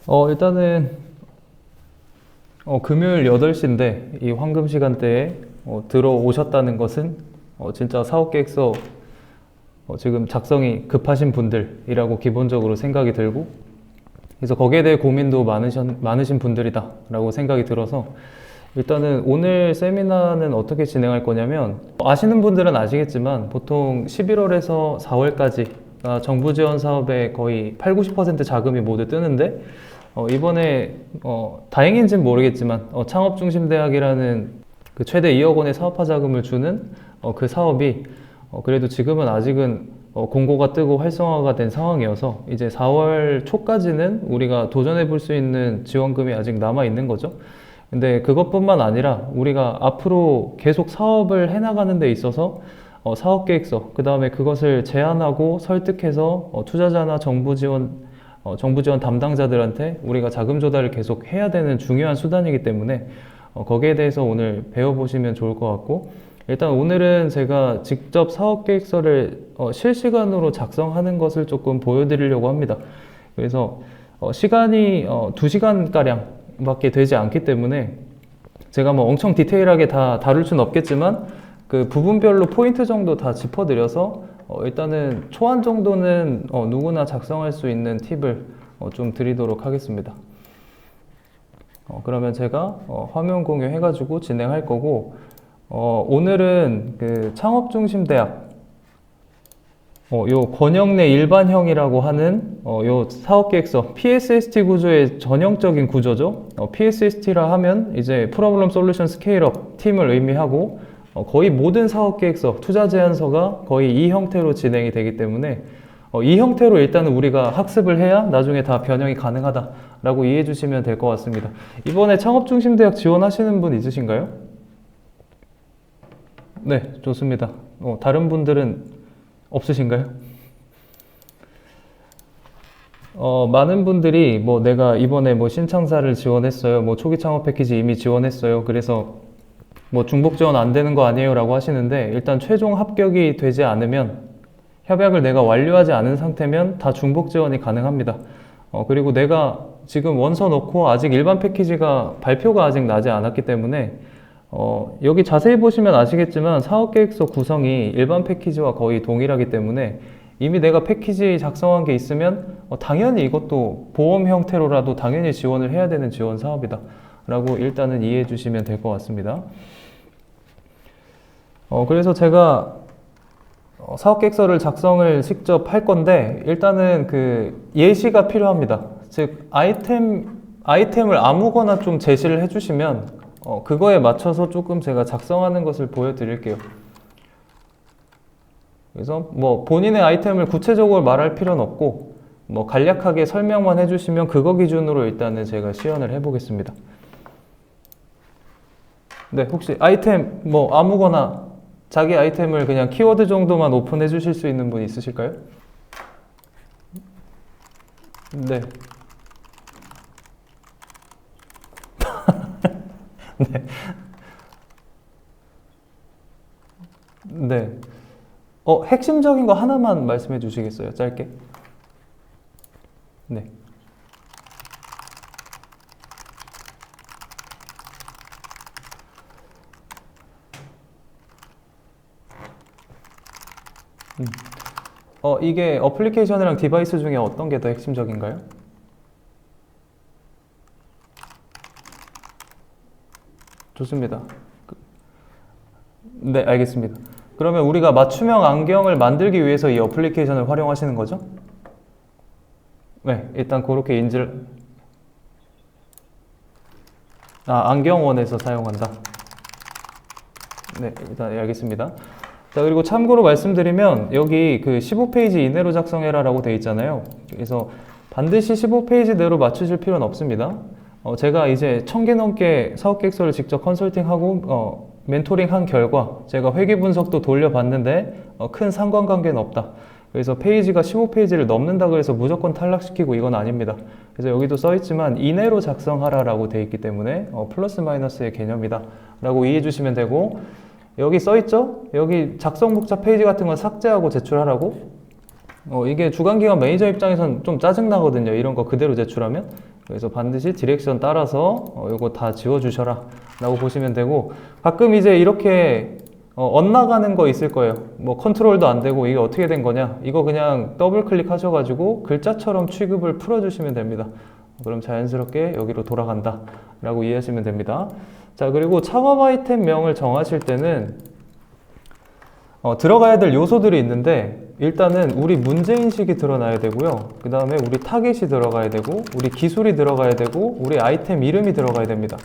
일단은 금요일 8시인데 이 황금 시간대에 들어오셨다는 것은 진짜 사업 계획서 지금 작성이 급하신 분들이라고 기본적으로 생각이 들고, 그래서 거기에 대해 고민도 많으신 분들이다 라고 생각이 들어서, 일단은 오늘 세미나는 어떻게 진행할 거냐면, 아시는 분들은 아시겠지만 보통 11월에서 4월까지 정부 지원 사업에 거의 8, 90% 자금이 모두 뜨는데, 이번에 다행인지는 모르겠지만 창업중심대학이라는 그 최대 2억 원의 사업화 자금을 주는 그 사업이 그래도 지금은 아직은 공고가 뜨고 활성화가 된 상황이어서 이제 4월 초까지는 우리가 도전해 볼 수 있는 지원금이 아직 남아 있는 거죠. 근데 그것뿐만 아니라 우리가 앞으로 계속 사업을 해나가는 데 있어서 사업계획서, 그 다음에 그것을 제안하고 설득해서 투자자나 정부 지원 담당자들한테 우리가 자금 조달을 계속 해야 되는 중요한 수단이기 때문에 거기에 대해서 오늘 배워보시면 좋을 것 같고, 일단 오늘은 제가 직접 사업계획서를 실시간으로 작성하는 것을 조금 보여드리려고 합니다. 그래서 시간이 2시간가량 밖에 되지 않기 때문에 제가 뭐 엄청 디테일하게 다 다룰 수는 없겠지만 그 부분별로 포인트 정도 다 짚어드려서 일단은 초안 정도는 누구나 작성할 수 있는 팁을 좀 드리도록 하겠습니다. 그러면 제가 화면 공유 해가지고 진행할 거고, 오늘은 그 창업중심대학 요 권영래 일반형이라고 하는 요 사업계획서 PSST 구조의 전형적인 구조죠. PSST라 하면 이제 Problem Solution Scale Up 팀을 의미하고, 거의 모든 사업계획서, 투자 제안서가 거의 이 형태로 진행이 되기 때문에 이 형태로 일단은 우리가 학습을 해야 나중에 다 변형이 가능하다라고 이해해 주시면 될 것 같습니다. 이번에 창업중심대학 지원하시는 분 있으신가요? 네, 좋습니다. 다른 분들은 없으신가요? 많은 분들이 뭐 내가 이번에 뭐 신창사를 지원했어요, 뭐 초기 창업 패키지 이미 지원했어요, 그래서 뭐 중복 지원 안 되는 거 아니에요 라고 하시는데, 일단 최종 합격이 되지 않으면, 협약을 내가 완료하지 않은 상태면 다 중복 지원이 가능합니다. 그리고 내가 지금 원서 넣고 아직 일반 패키지가 발표가 아직 나지 않았기 때문에 여기 자세히 보시면 아시겠지만 사업계획서 구성이 일반 패키지와 거의 동일하기 때문에 이미 내가 패키지 작성한 게 있으면 당연히 이것도 보험 형태로라도 당연히 지원을 해야 되는 지원 사업이다 라고 일단은 이해해 주시면 될 것 같습니다. 그래서 제가 사업계획서를 작성을 직접 할 건데, 일단은 그 예시가 필요합니다. 즉 아이템을 아무거나 좀 제시를 해주시면 그거에 맞춰서 조금 제가 작성하는 것을 보여드릴게요. 그래서 뭐 본인의 아이템을 구체적으로 말할 필요는 없고, 뭐 간략하게 설명만 해주시면 그거 기준으로 일단은 제가 시연을 해보겠습니다. 네, 혹시 아이템 뭐 아무거나 자기 아이템을 그냥 키워드 정도만 오픈해 주실 수 있는 분 있으실까요? 네. 네. 네. 핵심적인 거 하나만 말씀해 주시겠어요? 짧게. 네. 이게 어플리케이션이랑 디바이스 중에 어떤 게 더 핵심적인가요? 좋습니다. 네, 알겠습니다. 그러면 우리가 맞춤형 안경을 만들기 위해서 이 어플리케이션을 활용하시는 거죠? 네, 일단 그렇게 인지를. 안경원에서 사용한다. 네, 일단 알겠습니다. 자, 그리고 참고로 말씀드리면 여기 그 15페이지 이내로 작성해라라고 되어 있잖아요. 그래서 반드시 15페이지 내로 맞추실 필요는 없습니다. 제가 이제 1000개 넘게 사업계획서를 직접 컨설팅하고 멘토링한 결과 제가 회계 분석도 돌려봤는데 큰 상관관계는 없다. 그래서 페이지가 15페이지를 넘는다 그래서 무조건 탈락시키고 이건 아닙니다. 그래서 여기도 써있지만 이내로 작성하라라고 되어 있기 때문에 플러스 마이너스의 개념이다 라고 이해해 주시면 되고, 여기 써있죠? 여기 작성 복잡 페이지 같은 건 삭제하고 제출하라고. 이게 주간기관 매니저 입장에선 좀 짜증나거든요, 이런 거 그대로 제출하면. 그래서 반드시 디렉션 따라서 이거 다 지워주셔라 라고 보시면 되고, 가끔 이제 이렇게 엇나가는 거 있을 거예요. 뭐 컨트롤도 안 되고 이게 어떻게 된 거냐, 이거 그냥 더블 클릭 하셔가지고 글자처럼 취급을 풀어주시면 됩니다. 그럼 자연스럽게 여기로 돌아간다 라고 이해하시면 됩니다. 자, 그리고 창업 아이템명을 정하실 때는 들어가야 될 요소들이 있는데, 일단은 우리 문제인식이 드러나야 되고요. 그 다음에 우리 타겟이 들어가야 되고, 우리 기술이 들어가야 되고, 우리 아이템 이름이 들어가야 됩니다.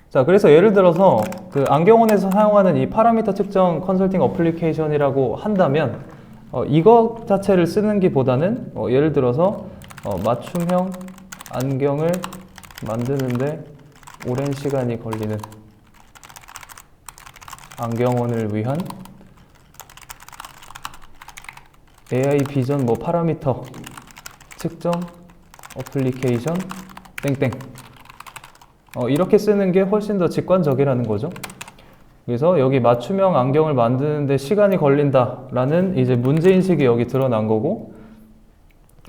자, 그래서 예를 들어서 그 안경원에서 사용하는 이 파라미터 측정 컨설팅 어플리케이션이라고 한다면 이거 자체를 쓰는 기보다는 예를 들어서 맞춤형 안경을 만드는데 오랜 시간이 걸리는 안경원을 위한 AI 비전 뭐 파라미터 측정 어플리케이션 땡땡, 이렇게 쓰는 게 훨씬 더 직관적이라는 거죠. 그래서 여기 맞춤형 안경을 만드는데 시간이 걸린다 라는 이제 문제인식이 여기 드러난 거고,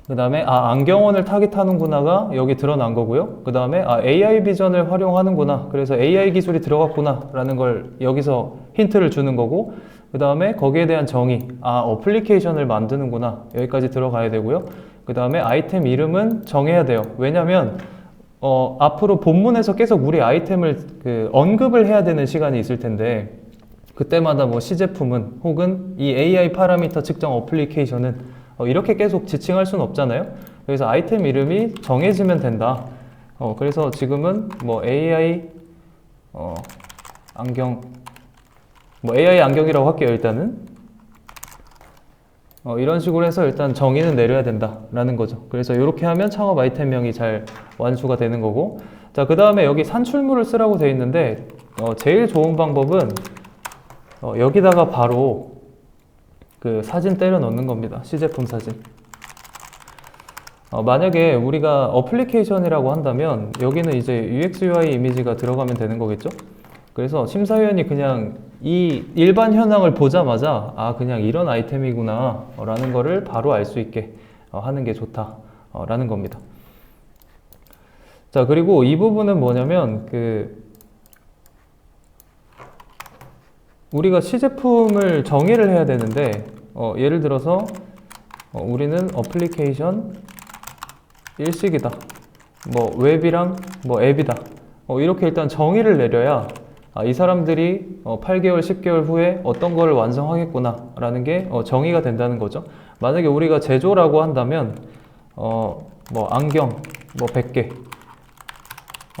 그 다음에 안경원을 타깃하는구나가 여기 드러난 거고요. 그 다음에 AI 비전을 활용하는구나, 그래서 AI 기술이 들어갔구나 라는 걸 여기서 힌트를 주는 거고, 그 다음에 거기에 대한 정의, 어플리케이션을 만드는구나, 여기까지 들어가야 되고요. 그 다음에 아이템 이름은 정해야 돼요. 왜냐면 앞으로 본문에서 계속 우리 아이템을 언급을 해야 되는 시간이 있을 텐데, 그때마다 뭐 시제품은 혹은 이 AI 파라미터 측정 어플리케이션은 이렇게 계속 지칭할 수는 없잖아요. 그래서 아이템 이름이 정해지면 된다. 그래서 지금은 뭐 AI 안경, 뭐 AI 안경이라고 할게요. 일단은 이런 식으로 해서 일단 정의는 내려야 된다라는 거죠. 그래서 이렇게 하면 창업 아이템명이 잘 완수가 되는 거고, 자, 그 다음에 여기 산출물을 쓰라고 되어 있는데 제일 좋은 방법은 여기다가 바로 그 사진 때려 넣는 겁니다. 시제품 사진. 만약에 우리가 어플리케이션이라고 한다면 여기는 이제 UX UI 이미지가 들어가면 되는 거겠죠? 그래서 심사위원이 그냥 이 일반 현황을 보자마자 그냥 이런 아이템이구나 라는 거를 바로 알 수 있게 하는 게 좋다 라는 겁니다. 자, 그리고 이 부분은 뭐냐면 우리가 시제품을 정의를 해야 되는데 예를 들어서 우리는 어플리케이션 일식이다, 뭐 웹이랑 뭐 앱이다, 이렇게 일단 정의를 내려야 이 사람들이 8개월, 10개월 후에 어떤 거를 완성하겠구나 라는 게 정의가 된다는 거죠. 만약에 우리가 제조라고 한다면 뭐 안경 뭐 100개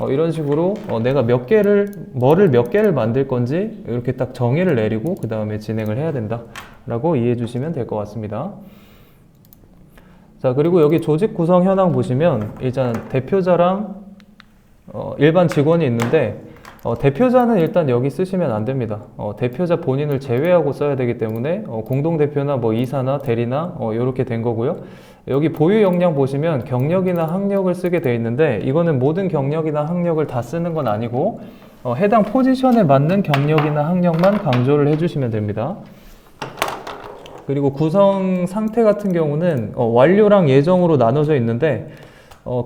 이런 식으로 내가 뭐를 몇 개를 만들 건지 이렇게 딱 정의를 내리고 그 다음에 진행을 해야 된다 라고 이해해 주시면 될 것 같습니다. 자, 그리고 여기 조직 구성 현황 보시면 일단 대표자랑 일반 직원이 있는데 대표자는 일단 여기 쓰시면 안 됩니다. 대표자 본인을 제외하고 써야 되기 때문에 공동대표나 뭐 이사나 대리나 이렇게 된 거고요. 여기 보유 역량 보시면 경력이나 학력을 쓰게 돼 있는데 이거는 모든 경력이나 학력을 다 쓰는 건 아니고 해당 포지션에 맞는 경력이나 학력만 강조를 해주시면 됩니다. 그리고 구성 상태 같은 경우는 완료랑 예정으로 나눠져 있는데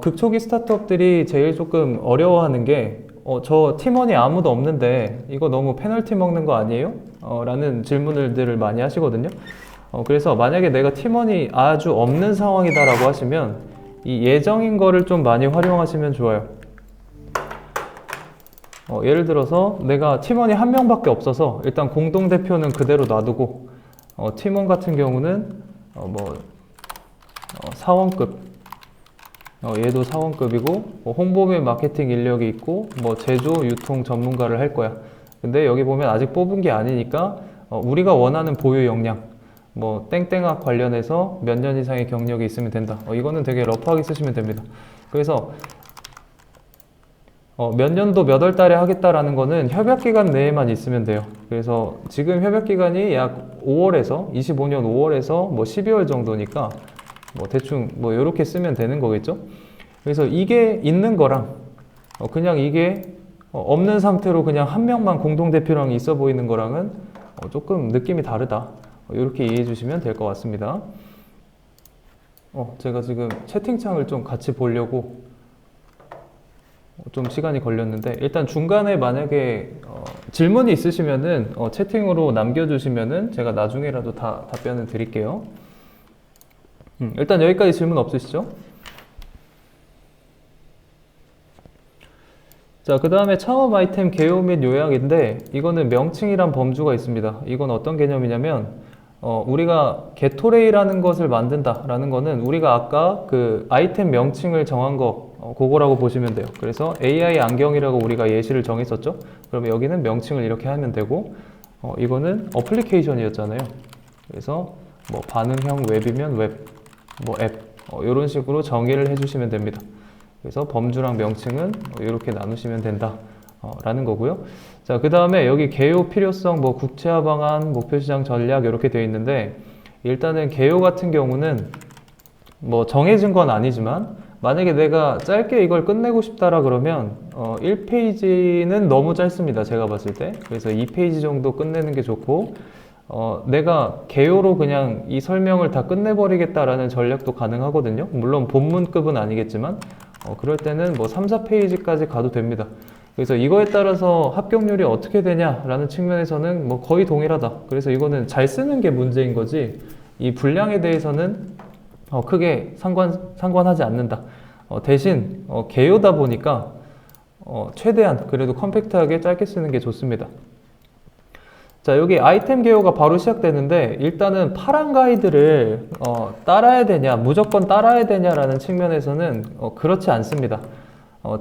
극초기 스타트업들이 제일 조금 어려워하는 게 저 팀원이 아무도 없는데 이거 너무 페널티 먹는 거 아니에요? 라는 질문들을 많이 하시거든요. 그래서 만약에 내가 팀원이 아주 없는 상황이다 라고 하시면 이 예정인 거를 좀 많이 활용하시면 좋아요. 예를 들어서 내가 팀원이 한 명밖에 없어서 일단 공동대표는 그대로 놔두고 팀원 같은 경우는 사원급, 얘도 사원급이고 홍보 및 마케팅 인력이 있고 제조 유통 전문가를 할 거야. 근데 여기 보면 아직 뽑은 게 아니니까 우리가 원하는 보유 역량 땡땡학 관련해서 몇 년 이상의 경력이 있으면 된다. 이거는 되게 러프하게 쓰시면 됩니다. 그래서 몇 년도 몇 월 달에 하겠다라는 거는 협약기간 내에만 있으면 돼요. 그래서 지금 협약기간이 약 5월에서 25년 5월에서 12월 정도니까 대충 이렇게 쓰면 되는 거겠죠. 그래서 이게 있는 거랑 그냥 이게 없는 상태로 그냥 한 명만 공동대표랑 있어 보이는 거랑은 조금 느낌이 다르다. 이렇게 이해해 주시면 될 것 같습니다. 제가 지금 채팅창을 좀 같이 보려고 좀 시간이 걸렸는데, 일단 중간에 만약에 질문이 있으시면은 채팅으로 남겨주시면은 제가 나중에라도 다 답변을 드릴게요. 일단 여기까지 질문 없으시죠? 자, 그 다음에 창업 아이템 개요 및 요약인데, 이거는 명칭이란 범주가 있습니다. 이건 어떤 개념이냐면, 우리가 게토레이라는 것을 만든다라는 거는 우리가 아까 그 아이템 명칭을 정한 거, 그거라고 보시면 돼요. 그래서 AI 안경이라고 우리가 예시를 정했었죠? 그러면 여기는 명칭을 이렇게 하면 되고, 이거는 어플리케이션이었잖아요. 그래서 뭐 반응형 웹이면 웹, 뭐 앱, 이런 식으로 정의를 해주시면 됩니다. 그래서 범주랑 명칭은 이렇게 나누시면 된다 라는 거고요. 자, 그 다음에 여기 개요 필요성, 뭐 국제화 방안, 목표 시장 전략 이렇게 되어 있는데, 일단은 개요 같은 경우는 뭐 정해진 건 아니지만, 만약에 내가 짧게 이걸 끝내고 싶다라 그러면 1페이지는 너무 짧습니다, 제가 봤을 때. 그래서 2페이지 정도 끝내는 게 좋고, 내가 개요로 그냥 이 설명을 다 끝내버리겠다라는 전략도 가능하거든요. 물론 본문급은 아니겠지만, 그럴 때는 뭐 3, 4페이지까지 가도 됩니다. 그래서 이거에 따라서 합격률이 어떻게 되냐라는 측면에서는 뭐 거의 동일하다. 그래서 이거는 잘 쓰는 게 문제인 거지, 이 분량에 대해서는 크게 상관하지 않는다. 대신 개요다 보니까 최대한 그래도 컴팩트하게 짧게 쓰는 게 좋습니다. 자, 여기 아이템 개요가 바로 시작되는데, 일단은 파란 가이드를 따라야 되냐, 무조건 따라야 되냐라는 측면에서는 그렇지 않습니다.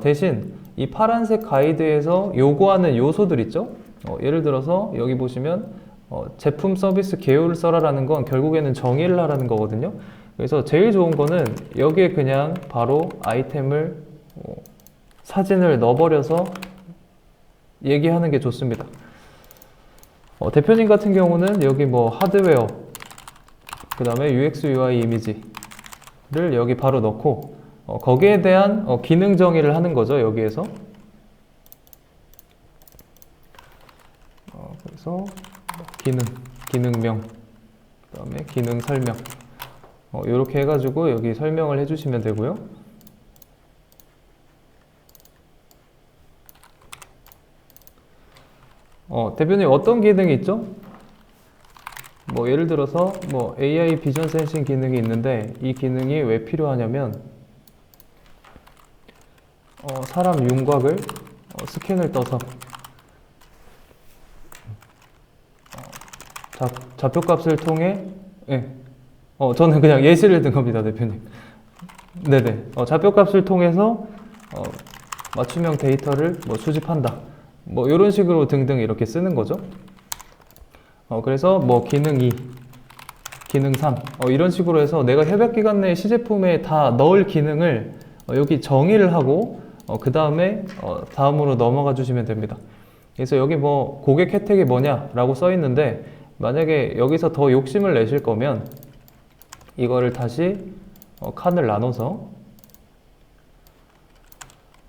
대신 이 파란색 가이드에서 요구하는 요소들 있죠? 예를 들어서 여기 보시면 제품 서비스 개요를 써라라는 건 결국에는 정의를 하라는 거거든요. 그래서 제일 좋은 거는 여기에 그냥 바로 아이템을 사진을 넣어버려서 얘기하는 게 좋습니다. 대표님 같은 경우는 여기 뭐 하드웨어, 그 다음에 UX, UI 이미지를 여기 바로 넣고 거기에 대한 기능 정의를 하는 거죠, 여기에서. 그래서 기능명, 그 다음에 기능 설명, 이렇게 해가지고 여기 설명을 해주시면 되고요. 대표님 어떤 기능이 있죠? 뭐 예를 들어서 뭐 AI 비전 센싱 기능이 있는데, 이 기능이 왜 필요하냐면 사람 윤곽을 스캔을 떠서 좌표값을 통해, 저는 그냥 예시를 든 겁니다, 대표님. 네네. 좌표값을 통해서 맞춤형 데이터를 뭐 수집한다. 뭐 이런 식으로 등등 이렇게 쓰는 거죠. 그래서 뭐 기능 2, 기능 3 이런 식으로 해서 내가 협약기간 내 시제품에 다 넣을 기능을 여기 정의를 하고 그 다음에 다음으로 넘어가 주시면 됩니다. 그래서 여기 뭐 고객 혜택이 뭐냐 라고 써 있는데, 만약에 여기서 더 욕심을 내실 거면 이거를 다시 칸을 나눠서,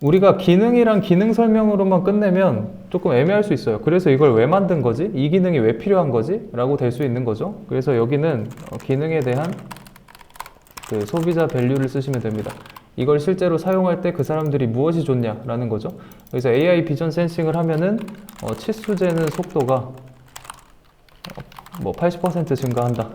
우리가 기능이랑 기능 설명으로만 끝내면 조금 애매할 수 있어요. 그래서 이걸 왜 만든 거지? 이 기능이 왜 필요한 거지? 라고 될 수 있는 거죠. 그래서 여기는 기능에 대한 그 소비자 밸류를 쓰시면 됩니다. 이걸 실제로 사용할 때 그 사람들이 무엇이 좋냐라는 거죠. 그래서 AI 비전 센싱을 하면은 치수 재는 속도가 뭐 80% 증가한다.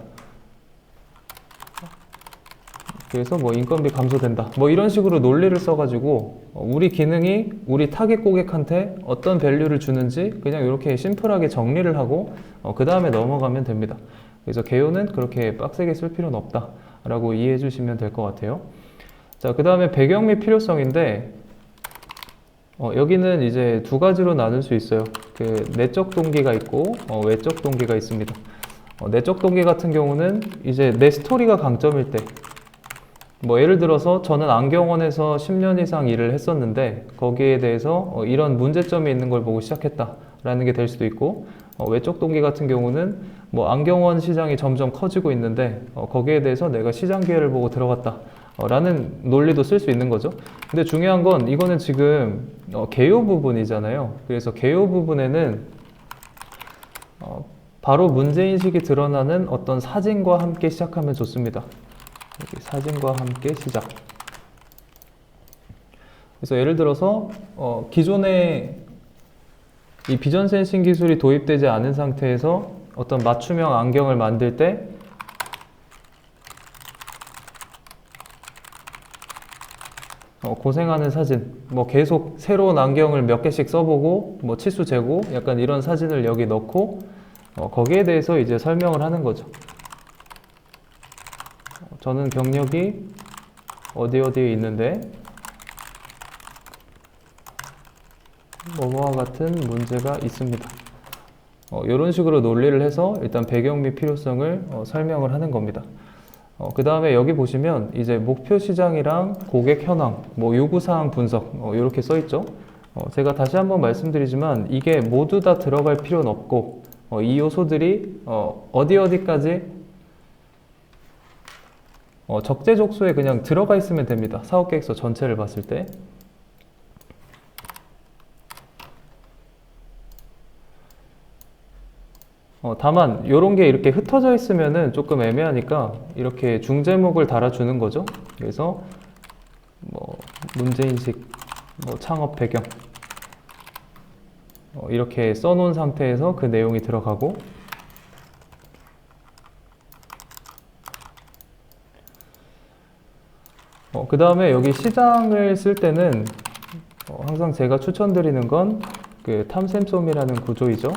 그래서 뭐 인건비 감소된다. 뭐 이런 식으로 논리를 써가지고 우리 기능이 우리 타겟 고객한테 어떤 밸류를 주는지 그냥 이렇게 심플하게 정리를 하고 그 다음에 넘어가면 됩니다. 그래서 개요는 그렇게 빡세게 쓸 필요는 없다 라고 이해해 주시면 될 것 같아요. 자, 그 다음에 배경 및 필요성인데, 여기는 이제 두 가지로 나눌 수 있어요. 그 내적 동기가 있고 외적 동기가 있습니다. 내적 동기 같은 경우는 이제 내 스토리가 강점일 때, 뭐 예를 들어서 저는 안경원에서 10년 이상 일을 했었는데 거기에 대해서 이런 문제점이 있는 걸 보고 시작했다라는 게 될 수도 있고, 외적 동기 같은 경우는 뭐 안경원 시장이 점점 커지고 있는데 거기에 대해서 내가 시장 기회를 보고 들어갔다 라는 논리도 쓸 수 있는 거죠. 근데 중요한 건 이거는 지금 개요 부분이잖아요. 그래서 개요 부분에는 바로 문제인식이 드러나는 어떤 사진과 함께 시작하면 좋습니다. 여기 사진과 함께 시작. 그래서 예를 들어서 기존에 이 비전 센싱 기술이 도입되지 않은 상태에서 어떤 맞춤형 안경을 만들 때 고생하는 사진, 뭐 계속 새로운 안경을 몇 개씩 써보고 뭐 치수 재고 약간 이런 사진을 여기 넣고 거기에 대해서 이제 설명을 하는 거죠. 저는 경력이 어디에 있는데 뭐뭐와 같은 문제가 있습니다. 이런 식으로 논리를 해서 일단 배경 및 필요성을 설명을 하는 겁니다. 그 다음에 여기 보시면 이제 목표 시장이랑 고객 현황, 뭐 요구사항 분석 이렇게 써 있죠. 제가 다시 한번 말씀드리지만 이게 모두 다 들어갈 필요는 없고 이 요소들이 어디까지 적재적소에 그냥 들어가 있으면 됩니다. 사업계획서 전체를 봤을 때. 다만 이런 게 이렇게 흩어져 있으면은 조금 애매하니까 이렇게 중제목을 달아주는 거죠. 그래서 뭐 문제인식, 뭐 창업 배경 이렇게 써놓은 상태에서 그 내용이 들어가고, 그 다음에 여기 시장을 쓸 때는 항상 제가 추천드리는 건 그 탐샘솜이라는 구조이죠.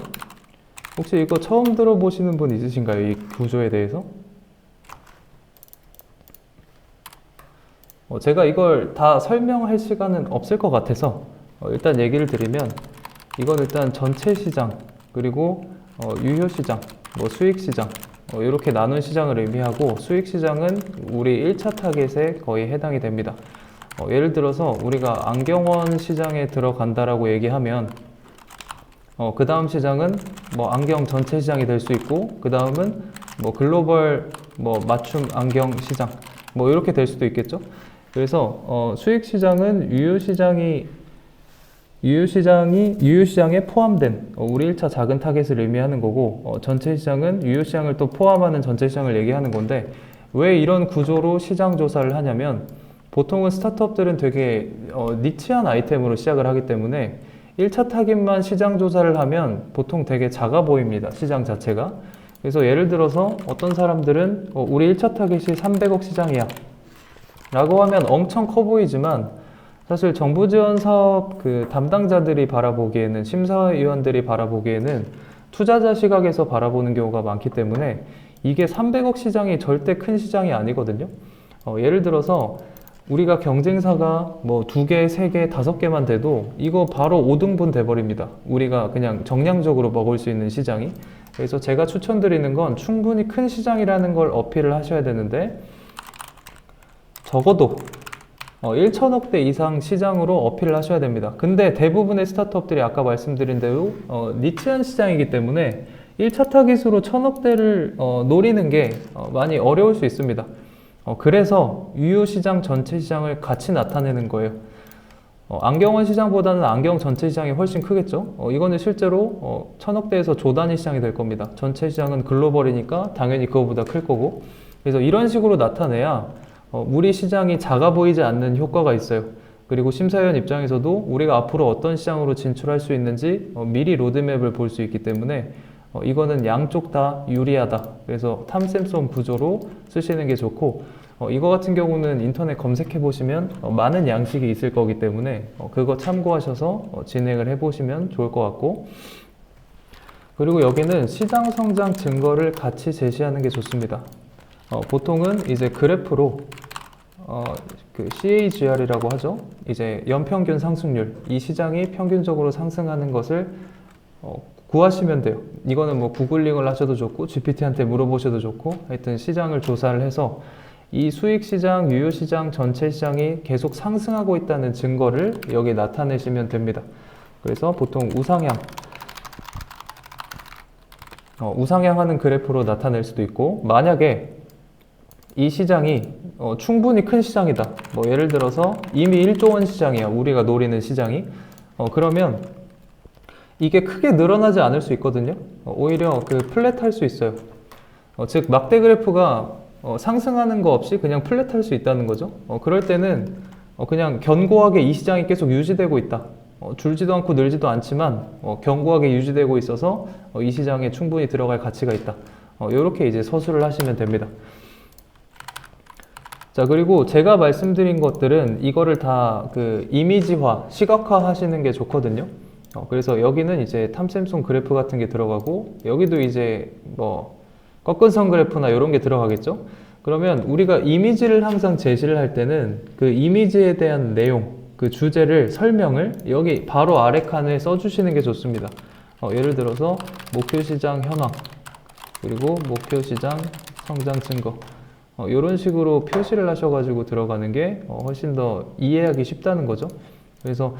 혹시 이거 처음 들어보시는 분 있으신가요? 이 구조에 대해서? 제가 이걸 다 설명할 시간은 없을 것 같아서 일단 얘기를 드리면, 이건 일단 전체 시장, 그리고 유효 시장, 뭐 수익 시장 이렇게 나눈 시장을 의미하고, 수익 시장은 우리 1차 타겟에 거의 해당이 됩니다. 예를 들어서 우리가 안경원 시장에 들어간다라고 얘기하면 그 다음 시장은 뭐 안경 전체 시장이 될 수 있고, 그 다음은 뭐 글로벌 뭐 맞춤 안경 시장 뭐 이렇게 될 수도 있겠죠. 그래서 수익 시장은 유효 시장에 포함된 우리 1차 작은 타겟을 의미하는 거고, 전체 시장은 유효 시장을 또 포함하는 전체 시장을 얘기하는 건데, 왜 이런 구조로 시장 조사를 하냐면, 보통은 스타트업들은 되게 니치한 아이템으로 시작을 하기 때문에 1차 타깃만 시장 조사를 하면 보통 되게 작아 보입니다, 시장 자체가. 그래서 예를 들어서 어떤 사람들은 우리 1차 타깃이 300억 시장이야 라고 하면 엄청 커 보이지만, 사실 정부 지원 사업 그 담당자들이 바라보기에는, 심사위원들이 바라보기에는 투자자 시각에서 바라보는 경우가 많기 때문에 이게 300억 시장이 절대 큰 시장이 아니거든요. 예를 들어서 우리가 경쟁사가 뭐 2개, 3개, 5개만 돼도 이거 바로 5등분 돼버립니다. 우리가 그냥 정량적으로 먹을 수 있는 시장이. 그래서 제가 추천드리는 건 충분히 큰 시장이라는 걸 어필을 하셔야 되는데, 적어도 1천억대 이상 시장으로 어필을 하셔야 됩니다. 근데 대부분의 스타트업들이 아까 말씀드린 대로 니치한 시장이기 때문에 1차 타깃으로 1000억대를 노리는 게 많이 어려울 수 있습니다. 그래서 유효 시장 전체 시장을 같이 나타내는 거예요. 안경원 시장보다는 안경 전체 시장이 훨씬 크겠죠. 이거는 실제로 1000억대에서 조 단위 시장이 될 겁니다. 전체 시장은 글로벌이니까 당연히 그거보다 클 거고. 그래서 이런 식으로 나타내야 우리 시장이 작아 보이지 않는 효과가 있어요. 그리고 심사위원 입장에서도 우리가 앞으로 어떤 시장으로 진출할 수 있는지 미리 로드맵을 볼 수 있기 때문에 이거는 양쪽 다 유리하다. 그래서 탐샘솜 구조로 쓰시는 게 좋고, 이거 같은 경우는 인터넷 검색해 보시면 많은 양식이 있을 거기 때문에 그거 참고하셔서 진행을 해 보시면 좋을 것 같고, 그리고 여기는 시장 성장 증거를 같이 제시하는 게 좋습니다. 보통은 이제 그래프로 그 CAGR이라고 하죠. 이제 연평균 상승률, 이 시장이 평균적으로 상승하는 것을 구하시면 돼요. 이거는 뭐 구글링을 하셔도 좋고 GPT한테 물어보셔도 좋고, 하여튼 시장을 조사를 해서 이 수익 시장, 유효 시장, 전체 시장이 계속 상승하고 있다는 증거를 여기 나타내시면 됩니다. 그래서 보통 우상향하는 그래프로 나타낼 수도 있고, 만약에 이 시장이 충분히 큰 시장이다. 뭐 예를 들어서 이미 1조 원 시장이야, 우리가 노리는 시장이. 그러면 이게 크게 늘어나지 않을 수 있거든요. 오히려 그 플랫할 수 있어요. 즉 막대 그래프가 상승하는 거 없이 그냥 플랫할 수 있다는 거죠. 그럴 때는 그냥 견고하게 이 시장이 계속 유지되고 있다. 줄지도 않고 늘지도 않지만 견고하게 유지되고 있어서 이 시장에 충분히 들어갈 가치가 있다. 이렇게 이제 서술을 하시면 됩니다. 자, 그리고 제가 말씀드린 것들은 이거를 다 그 이미지화, 시각화 하시는 게 좋거든요. 그래서 여기는 이제 탐샘송 그래프 같은 게 들어가고, 여기도 이제 뭐 꺾은선 그래프나 이런 게 들어가겠죠. 그러면 우리가 이미지를 항상 제시를 할 때는 그 이미지에 대한 내용, 그 주제를, 설명을 여기 바로 아래 칸에 써주시는 게 좋습니다. 예를 들어서 목표시장 현황, 그리고 목표시장 성장 증거, 이런 식으로 표시를 하셔가지고 들어가는 게 훨씬 더 이해하기 쉽다는 거죠. 그래서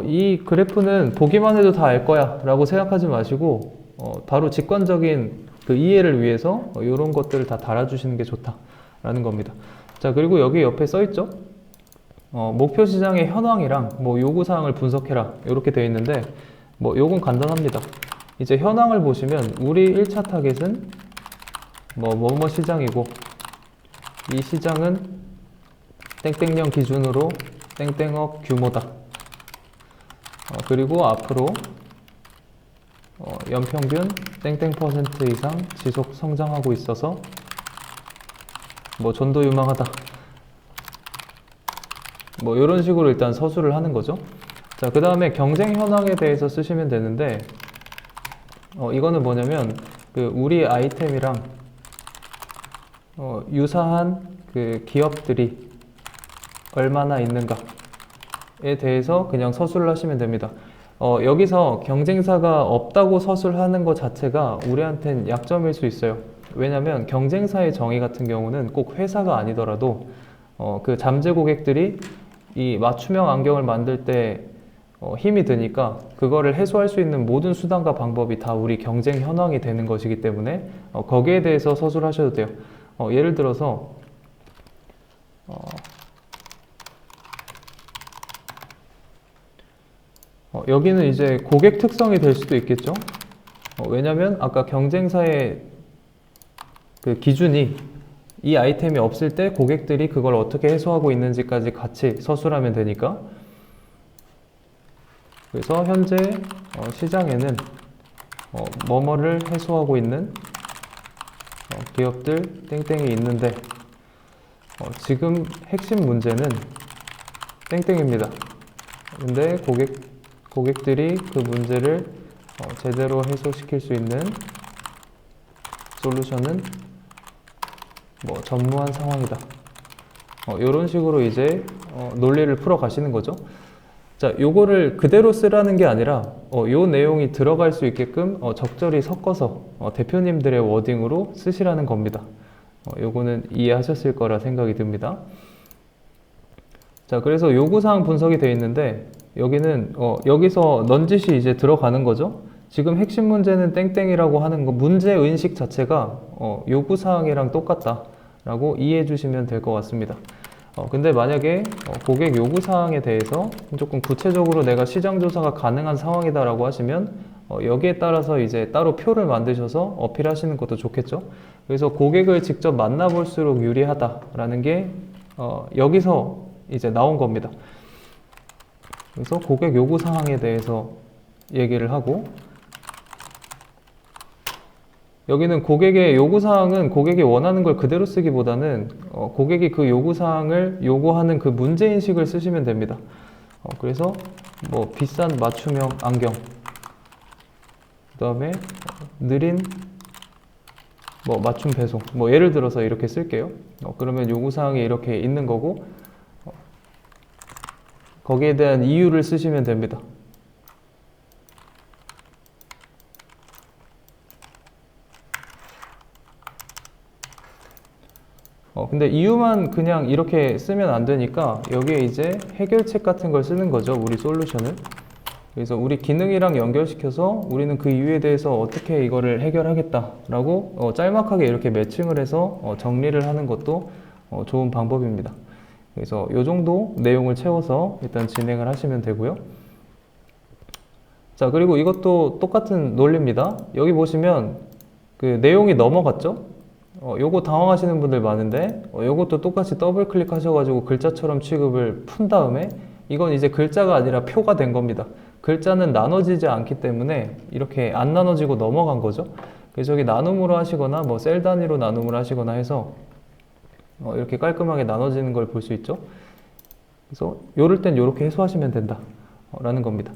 이 그래프는 보기만 해도 다 알 거야 라고 생각하지 마시고 바로 직관적인 그 이해를 위해서 이런 것들을 다 달아주시는 게 좋다라는 겁니다. 자, 그리고 여기 옆에 써있죠. 목표 시장의 현황이랑 뭐 요구사항을 분석해라 이렇게 되어 있는데, 뭐 요건 간단합니다. 이제 현황을 보시면 우리 1차 타겟은 뭐뭐 시장이고, 이 시장은 땡땡년 기준으로 땡땡억 규모다. 그리고 앞으로 연평균 땡땡 % 이상 지속 성장하고 있어서 뭐 전도 유망하다. 뭐 이런 식으로 일단 서술을 하는 거죠. 자, 그 다음에 경쟁 현황에 대해서 쓰시면 되는데, 이거는 뭐냐면 그 우리 아이템이랑 유사한 그 기업들이 얼마나 있는가에 대해서 그냥 서술을 하시면 됩니다. 여기서 경쟁사가 없다고 서술하는 것 자체가 우리한텐 약점일 수 있어요. 왜냐면 경쟁사의 정의 같은 경우는 꼭 회사가 아니더라도 그 잠재 고객들이 이 맞춤형 안경을 만들 때 힘이 드니까 그거를 해소할 수 있는 모든 수단과 방법이 다 우리 경쟁 현황이 되는 것이기 때문에 거기에 대해서 서술하셔도 돼요. 예를 들어서 여기는 이제 고객 특성이 될 수도 있겠죠. 왜냐면 아까 경쟁사의 그 기준이 이 아이템이 없을 때 고객들이 그걸 어떻게 해소하고 있는지까지 같이 서술하면 되니까. 그래서 현재 시장에는 뭐뭐를 해소하고 있는 기업들 땡땡이 있는데 지금 핵심 문제는 땡땡입니다. 근데 고객들이 그 문제를 제대로 해소시킬 수 있는 솔루션은 뭐 전무한 상황이다. 이런 식으로 이제 논리를 풀어 가시는 거죠. 자, 요거를 그대로 쓰라는 게 아니라 요 내용이 들어갈 수 있게끔 적절히 섞어서 대표님들의 워딩으로 쓰시라는 겁니다. 요거는 이해하셨을 거라 생각이 듭니다. 자, 그래서 요구사항 분석이 되어 있는데 여기는 여기서 넌짓이 이제 들어가는 거죠. 지금 핵심 문제는 땡땡이라고 하는 거, 문제 의식 자체가 요구사항이랑 똑같다 라고 이해해 주시면 될 것 같습니다. 근데 만약에 고객 요구사항에 대해서 조금 구체적으로 내가 시장조사가 가능한 상황이다 라고 하시면 여기에 따라서 이제 따로 표를 만드셔서 어필하시는 것도 좋겠죠. 그래서 고객을 직접 만나볼수록 유리하다라는 게 여기서 이제 나온 겁니다. 그래서 고객 요구사항에 대해서 얘기를 하고, 여기는 고객의 요구사항은 고객이 원하는 걸 그대로 쓰기보다는 고객이 그 요구사항을 요구하는 그 문제인식을 쓰시면 됩니다. 그래서 뭐 비싼 맞춤형 안경, 그 다음에 느린 뭐 맞춤 배송, 뭐 예를 들어서 이렇게 쓸게요. 그러면 요구사항이 이렇게 있는 거고 거기에 대한 이유를 쓰시면 됩니다. 근데 이유만 그냥 이렇게 쓰면 안 되니까 여기에 이제 해결책 같은 걸 쓰는 거죠. 우리 솔루션을. 그래서 우리 기능이랑 연결시켜서 우리는 그 이유에 대해서 어떻게 이거를 해결하겠다라고 짤막하게 이렇게 매칭을 해서 정리를 하는 것도 좋은 방법입니다. 그래서 이 정도 내용을 채워서 일단 진행을 하시면 되고요. 자, 그리고 이것도 똑같은 논리입니다. 여기 보시면 그 내용이 넘어갔죠? 요거 당황하시는 분들 많은데 요것도 똑같이 더블 클릭하셔가지고 글자처럼 취급을 푼 다음에 이건 이제 글자가 아니라 표가 된 겁니다. 글자는 나눠지지 않기 때문에 이렇게 안 나눠지고 넘어간 거죠. 그래서 여기 나눔으로 하시거나 뭐 셀 단위로 나눔을 하시거나 해서 이렇게 깔끔하게 나눠지는 걸 볼 수 있죠. 그래서 요럴 땐 요렇게 해소하시면 된다 라는 겁니다.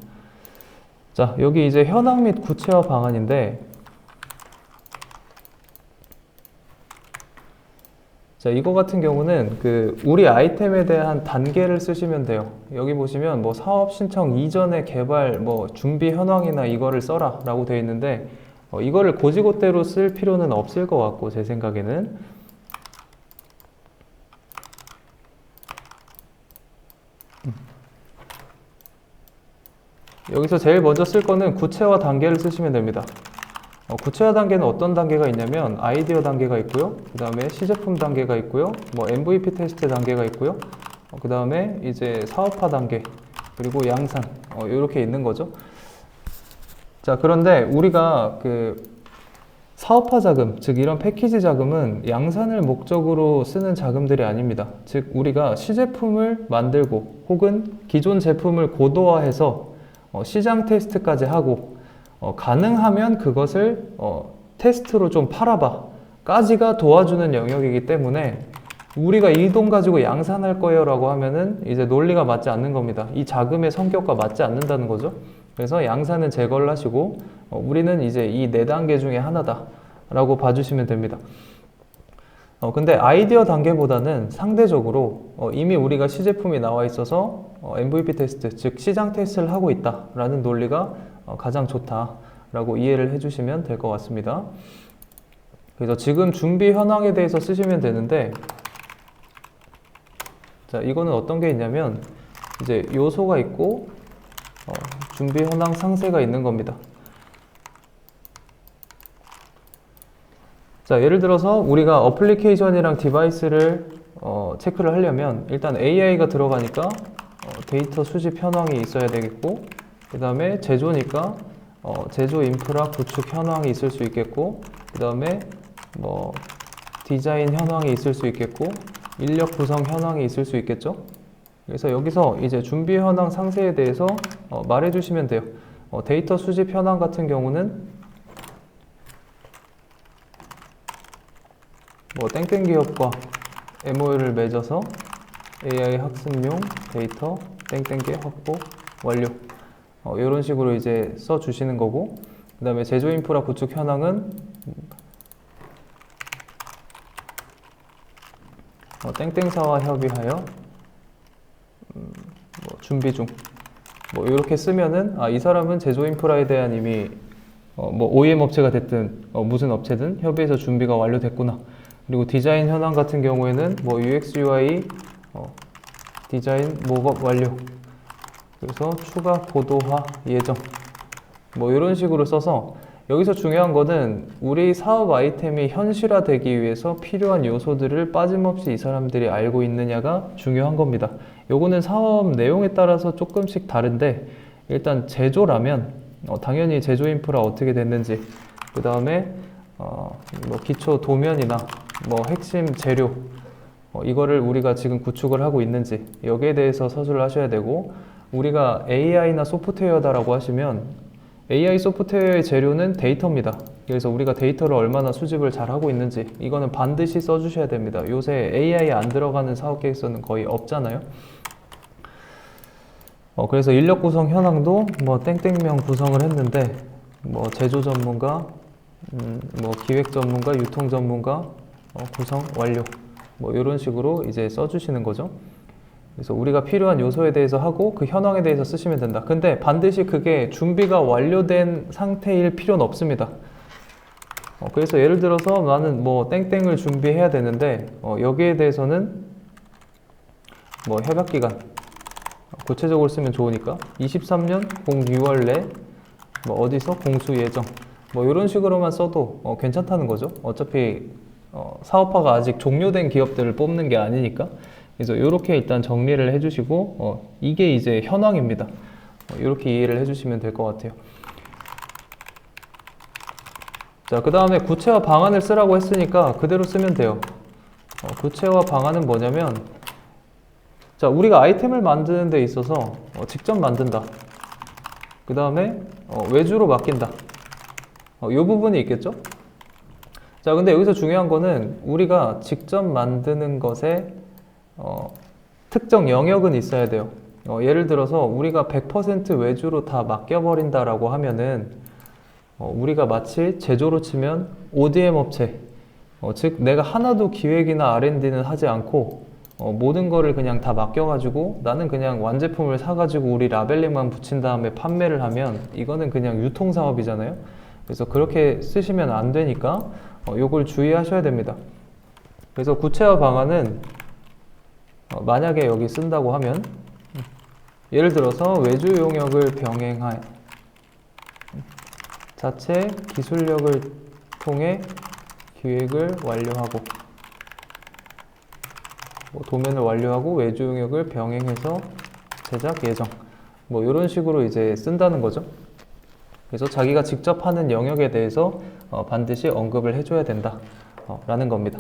자, 여기 이제 현황 및 구체화 방안인데, 자, 이거 같은 경우는 우리 아이템에 대한 단계를 쓰시면 돼요. 여기 보시면 뭐 사업 신청 이전의 개발 뭐 준비 현황이나 이거를 써라 라고 되어 있는데, 이거를 고지고대로 쓸 필요는 없을 것 같고, 제 생각에는. 여기서 제일 먼저 쓸 거는 구체화 단계를 쓰시면 됩니다. 구체화 단계는 어떤 단계가 있냐면 아이디어 단계가 있고요. 그 다음에 시제품 단계가 있고요. 뭐 MVP 테스트 단계가 있고요. 그 다음에 이제 사업화 단계, 그리고 양산, 이렇게 있는 거죠. 자, 그런데 우리가 사업화 자금, 즉 이런 패키지 자금은 양산을 목적으로 쓰는 자금들이 아닙니다. 즉 우리가 시제품을 만들고 혹은 기존 제품을 고도화해서 시장 테스트까지 하고 가능하면 그것을 테스트로 좀 팔아봐 까지가 도와주는 영역이기 때문에 우리가 이 돈 가지고 양산할 거예요 라고 하면은 이제 논리가 맞지 않는 겁니다. 이 자금의 성격과 맞지 않는다는 거죠. 그래서 양산은 제거를 하시고 우리는 이제 이 4단계 중에 하나다 라고 봐주시면 됩니다. 근데 아이디어 단계보다는 상대적으로 이미 우리가 시제품이 나와 있어서 MVP 테스트, 즉 시장 테스트를 하고 있다 라는 논리가 가장 좋다 라고 이해를 해주시면 될 것 같습니다. 그래서 지금 준비 현황에 대해서 쓰시면 되는데, 자, 이거는 어떤 게 있냐면 이제 요소가 있고 준비 현황 상세가 있는 겁니다. 자, 예를 들어서 우리가 어플리케이션이랑 디바이스를 체크를 하려면 일단 AI가 들어가니까 데이터 수집 현황이 있어야 되겠고, 그 다음에 제조니까 제조 인프라 구축 현황이 있을 수 있겠고, 그 다음에 뭐 디자인 현황이 있을 수 있겠고, 인력 구성 현황이 있을 수 있겠죠. 그래서 여기서 이제 준비 현황 상세에 대해서 말해 주시면 돼요. 데이터 수집 현황 같은 경우는 뭐 땡땡 기업과 MOU를 맺어서 AI 학습용 데이터 땡땡개 확보 완료, 이런 식으로 이제 써 주시는 거고, 그 다음에 제조 인프라 구축 현황은 땡땡사와 협의하여 뭐 준비 중, 뭐 이렇게 쓰면은 이 사람은 제조 인프라에 대한 이미 뭐 OEM 업체가 됐든 무슨 업체든 협의해서 준비가 완료됐구나. 그리고 디자인 현황 같은 경우에는 뭐 UX UI 디자인 모업 완료, 그래서 추가 고도화 예정, 뭐 이런 식으로 써서, 여기서 중요한 거는 우리 사업 아이템이 현실화되기 위해서 필요한 요소들을 빠짐없이 이 사람들이 알고 있느냐가 중요한 겁니다. 요거는 사업 내용에 따라서 조금씩 다른데, 일단 제조라면 당연히 제조 인프라 어떻게 됐는지, 그 다음에 뭐 기초 도면이나 뭐 핵심 재료 이거를 우리가 지금 구축을 하고 있는지, 여기에 대해서 서술을 하셔야 되고, 우리가 AI나 소프트웨어다라고 하시면 AI 소프트웨어의 재료는 데이터입니다. 그래서 우리가 데이터를 얼마나 수집을 잘 하고 있는지 이거는 반드시 써주셔야 됩니다. 요새 AI 안 들어가는 사업 계획서는 거의 없잖아요. 그래서 인력 구성 현황도 뭐 땡땡명 구성을 했는데, 뭐 제조 전문가, 뭐 기획 전문가, 유통 전문가 구성 완료, 뭐 이런 식으로 이제 써주시는 거죠. 그래서 우리가 필요한 요소에 대해서 하고 그 현황에 대해서 쓰시면 된다. 근데 반드시 그게 준비가 완료된 상태일 필요는 없습니다. 그래서 예를 들어서 나는 뭐 땡땡을 준비해야 되는데 여기에 대해서는 뭐 협약기간 구체적으로 쓰면 좋으니까 23년 06월 내 뭐 어디서 공수 예정, 뭐 이런 식으로만 써도 괜찮다는 거죠. 어차피 사업화가 아직 종료된 기업들을 뽑는 게 아니니까. 그래서 이렇게 일단 정리를 해주시고 이게 이제 현황입니다. 이렇게 이해를 해주시면 될 것 같아요. 자, 그 다음에 구체화 방안을 쓰라고 했으니까 그대로 쓰면 돼요. 구체화 방안은 뭐냐면, 자, 우리가 아이템을 만드는 데 있어서 직접 만든다. 그 다음에 외주로 맡긴다. 이 부분이 있겠죠? 자, 근데 여기서 중요한 거는 우리가 직접 만드는 것에 특정 영역은 있어야 돼요. 예를 들어서 우리가 100% 외주로 다 맡겨버린다라고 하면은 우리가 마치 제조로 치면 ODM 업체, 즉 내가 하나도 기획이나 R&D는 하지 않고 모든 거를 그냥 다 맡겨가지고 나는 그냥 완제품을 사가지고 우리 라벨링만 붙인 다음에 판매를 하면 이거는 그냥 유통사업이잖아요. 그래서 그렇게 쓰시면 안 되니까 요걸 주의하셔야 됩니다. 그래서 구체화 방안은 만약에 여기 쓴다고 하면 예를 들어서 외주 용역을 병행할 자체 기술력을 통해 기획을 완료하고 도면을 완료하고 외주 용역을 병행해서 제작 예정 이런 식으로 이제 쓴다는 거죠. 그래서 자기가 직접 하는 영역에 대해서 반드시 언급을 해줘야 된다 라는 겁니다.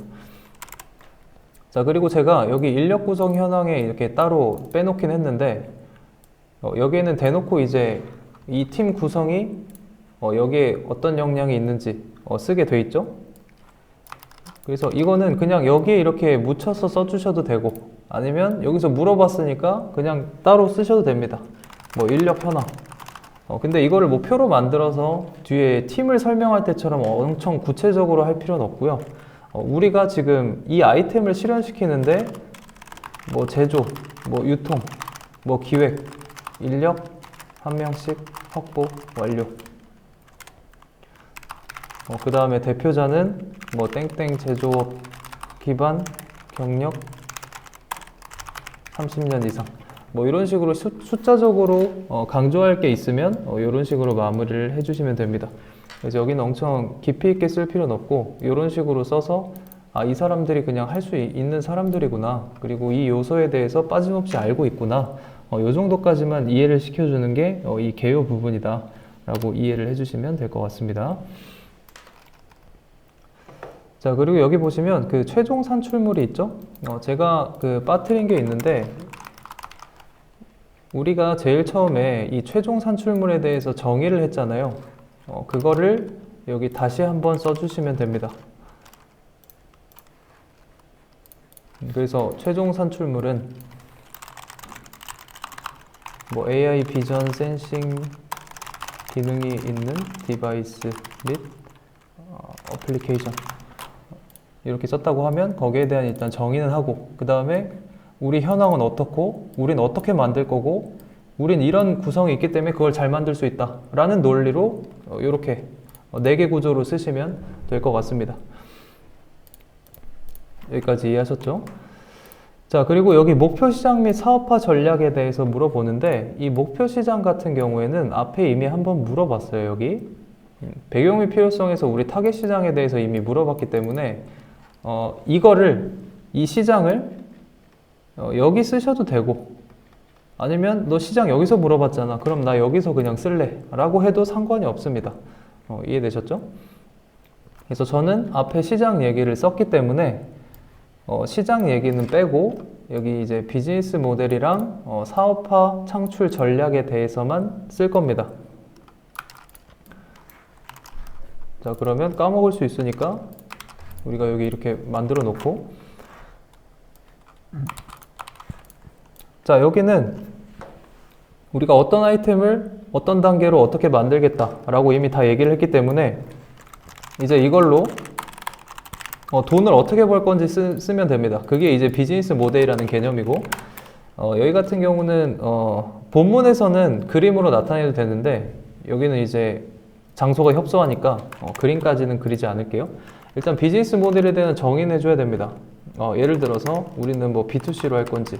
자, 그리고 제가 여기 인력 구성 현황에 이렇게 따로 빼놓긴 했는데 여기에는 대놓고 이제 이 팀 구성이 여기에 어떤 역량이 있는지 쓰게 돼 있죠. 그래서 이거는 그냥 여기에 이렇게 묻혀서 써주셔도 되고 아니면 여기서 물어봤으니까 그냥 따로 쓰셔도 됩니다. 인력 현황. 근데 이거를 표로 만들어서 뒤에 팀을 설명할 때처럼 엄청 구체적으로 할 필요는 없고요. 우리가 지금 이 아이템을 실현시키는데 제조, 유통, 기획, 인력 한 명씩 확보 완료. 그 다음에 대표자는 땡땡 제조업 기반 경력 30년 이상 이런 식으로 숫자적으로 강조할 게 있으면 이런 식으로 마무리를 해주시면 됩니다. 그래서 여기는 엄청 깊이 있게 쓸 필요는 없고 이런 식으로 써서 이 사람들이 그냥 할 수 있는 사람들이구나, 그리고 이 요소에 대해서 빠짐없이 알고 있구나, 이 정도까지만 이해를 시켜주는 게 이 개요 부분이다 라고 이해를 해주시면 될 것 같습니다. 자, 그리고 여기 보시면 그 최종 산출물이 있죠. 제가 빠뜨린 게 있는데 우리가 제일 처음에 이 최종 산출물에 대해서 정의를 했잖아요. 그거를 여기 다시 한번 써주시면 됩니다. 그래서 최종 산출물은 AI 비전 센싱 기능이 있는 디바이스 및 어플리케이션 이렇게 썼다고 하면 거기에 대한 일단 정의는 하고, 그 다음에 우리 현황은 어떻고 우린 어떻게 만들 거고 우린 이런 구성이 있기 때문에 그걸 잘 만들 수 있다 라는 논리로 이렇게 4개 구조로 쓰시면 될 것 같습니다. 여기까지 이해하셨죠? 자, 그리고 여기 목표 시장 및 사업화 전략에 대해서 물어보는데 이 목표 시장 같은 경우에는 앞에 이미 한번 물어봤어요. 여기 배경 및 필요성에서 우리 타겟 시장에 대해서 이미 물어봤기 때문에 이 시장을 여기 쓰셔도 되고 아니면 너 시장 여기서 물어봤잖아, 그럼 나 여기서 그냥 쓸래 라고 해도 상관이 없습니다. 이해되셨죠? 그래서 저는 앞에 시장 얘기를 썼기 때문에 시장 얘기는 빼고 여기 이제 비즈니스 모델이랑 사업화 창출 전략에 대해서만 쓸 겁니다. 자, 그러면 까먹을 수 있으니까 우리가 여기 이렇게 만들어 놓고, 자, 여기는 우리가 어떤 아이템을 어떤 단계로 어떻게 만들겠다 라고 이미 다 얘기를 했기 때문에 이제 이걸로 돈을 어떻게 벌 건지 쓰면 됩니다. 그게 이제 비즈니스 모델이라는 개념이고, 여기 같은 경우는 본문에서는 그림으로 나타내도 되는데 여기는 이제 장소가 협소하니까 그림까지는 그리지 않을게요. 일단 비즈니스 모델에 대한 정의는 해줘야 됩니다. 예를 들어서 우리는 B2C로 할 건지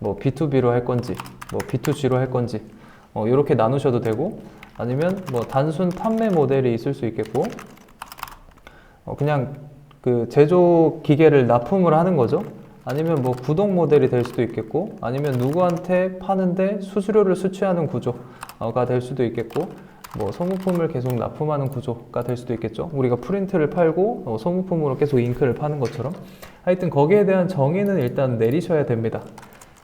B2B로 할 건지 B2G로 할 건지 이렇게 나누셔도 되고, 아니면 단순 판매 모델이 있을 수 있겠고, 그냥 그 제조 기계를 납품을 하는 거죠. 아니면 구독 모델이 될 수도 있겠고, 아니면 누구한테 파는데 수수료를 수취하는 구조가 될 수도 있겠고, 뭐 소모품을 계속 납품하는 구조가 될 수도 있겠죠. 우리가 프린트를 팔고 소모품으로 계속 잉크를 파는 것처럼. 하여튼 거기에 대한 정의는 일단 내리셔야 됩니다.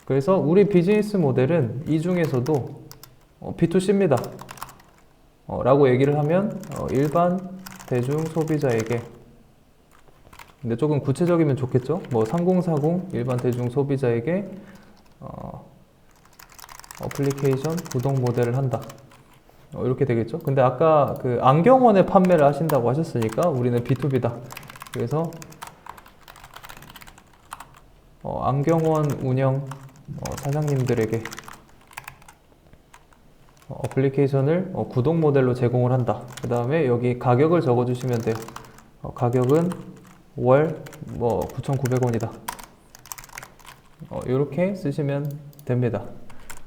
그래서 우리 비즈니스 모델은 이 중에서도 B2C입니다. 라고 얘기를 하면 일반 대중 소비자에게, 근데 조금 구체적이면 좋겠죠. 뭐 3040 일반 대중 소비자에게 어플리케이션 구독 모델을 한다. 이렇게 되겠죠. 근데 아까 그 안경원에 판매를 하신다고 하셨으니까 우리는 B2B다. 그래서 안경원 운영 사장님들에게 어플리케이션을 구독 모델로 제공을 한다. 그 다음에 여기 가격을 적어주시면 돼요. 가격은 월 9,900원이다. 이렇게 쓰시면 됩니다.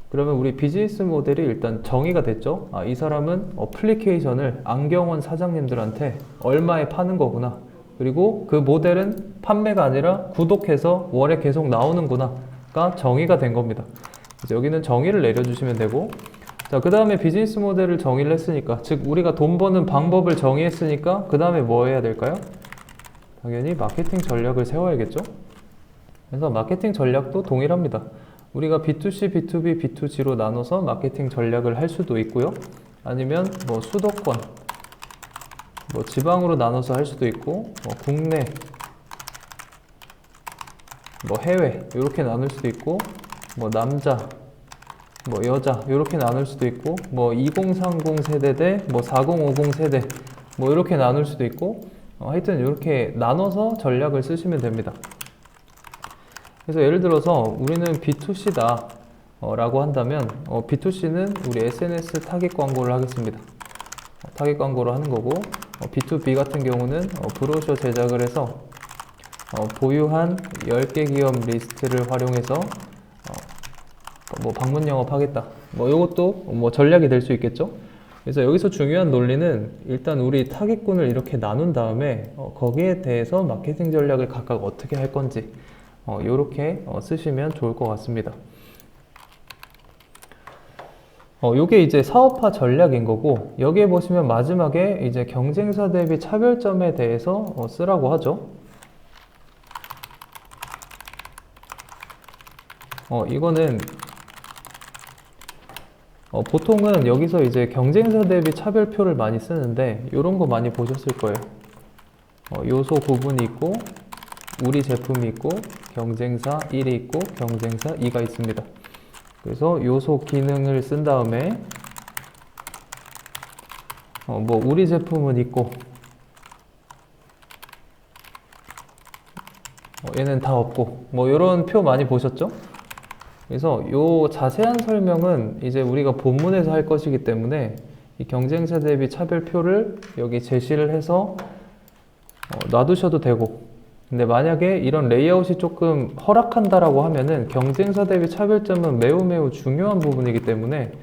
그러면 우리 비즈니스 모델이 일단 정의가 됐죠. 이 사람은 어플리케이션을 안경원 사장님들한테 얼마에 파는 거구나. 그리고 그 모델은 판매가 아니라 구독해서 월에 계속 나오는구나가 정의가 된 겁니다. 그래서 여기는 정의를 내려주시면 되고, 자, 그 다음에 비즈니스 모델을 정의를 했으니까, 즉 우리가 돈 버는 방법을 정의했으니까 그 다음에 뭐 해야 될까요? 당연히 마케팅 전략을 세워야겠죠. 그래서 마케팅 전략도 동일합니다. 우리가 B2C, B2B, B2G로 나눠서 마케팅 전략을 할 수도 있고요. 아니면 뭐 수도권, 뭐 지방으로 나눠서 할 수도 있고, 국내, 뭐 해외 이렇게 나눌 수도 있고, 뭐 남자, 뭐 여자 이렇게 나눌 수도 있고, 뭐 2030 세대 대 뭐 4050 세대 뭐 이렇게 나눌 수도 있고, 하여튼 이렇게 나눠서 전략을 쓰시면 됩니다. 그래서 예를 들어서 우리는 B2C다 라고 한다면 B2C는 우리 SNS 타깃 광고를 하겠습니다. 타깃 광고를 하는 거고, B2B 같은 경우는 브로셔 제작을 해서 보유한 10개 기업 리스트를 활용해서 뭐 방문 영업하겠다. 뭐 이것도 뭐 전략이 될 수 있겠죠. 그래서 여기서 중요한 논리는 일단 우리 타깃군을 이렇게 나눈 다음에 거기에 대해서 마케팅 전략을 각각 어떻게 할 건지 이렇게 쓰시면 좋을 것 같습니다. 요게 이제 사업화 전략인 거고, 여기에 보시면 마지막에 이제 경쟁사 대비 차별점에 대해서 쓰라고 하죠. 이거는 보통은 여기서 이제 경쟁사 대비 차별표를 많이 쓰는데 이런 거 많이 보셨을 거예요. 요소 구분이 있고 우리 제품이 있고 경쟁사 1이 있고 경쟁사 2가 있습니다. 그래서 요소 기능을 쓴 다음에 뭐 우리 제품은 있고 얘는 다 없고 뭐 이런 표 많이 보셨죠? 그래서 요 자세한 설명은 이제 우리가 본문에서 할 것이기 때문에 이 경쟁사 대비 차별표를 여기 제시를 해서 놔두셔도 되고, 근데 만약에 이런 레이아웃이 조금 허락한다라고 하면은 경쟁사 대비 차별점은 매우 중요한 부분이기 때문에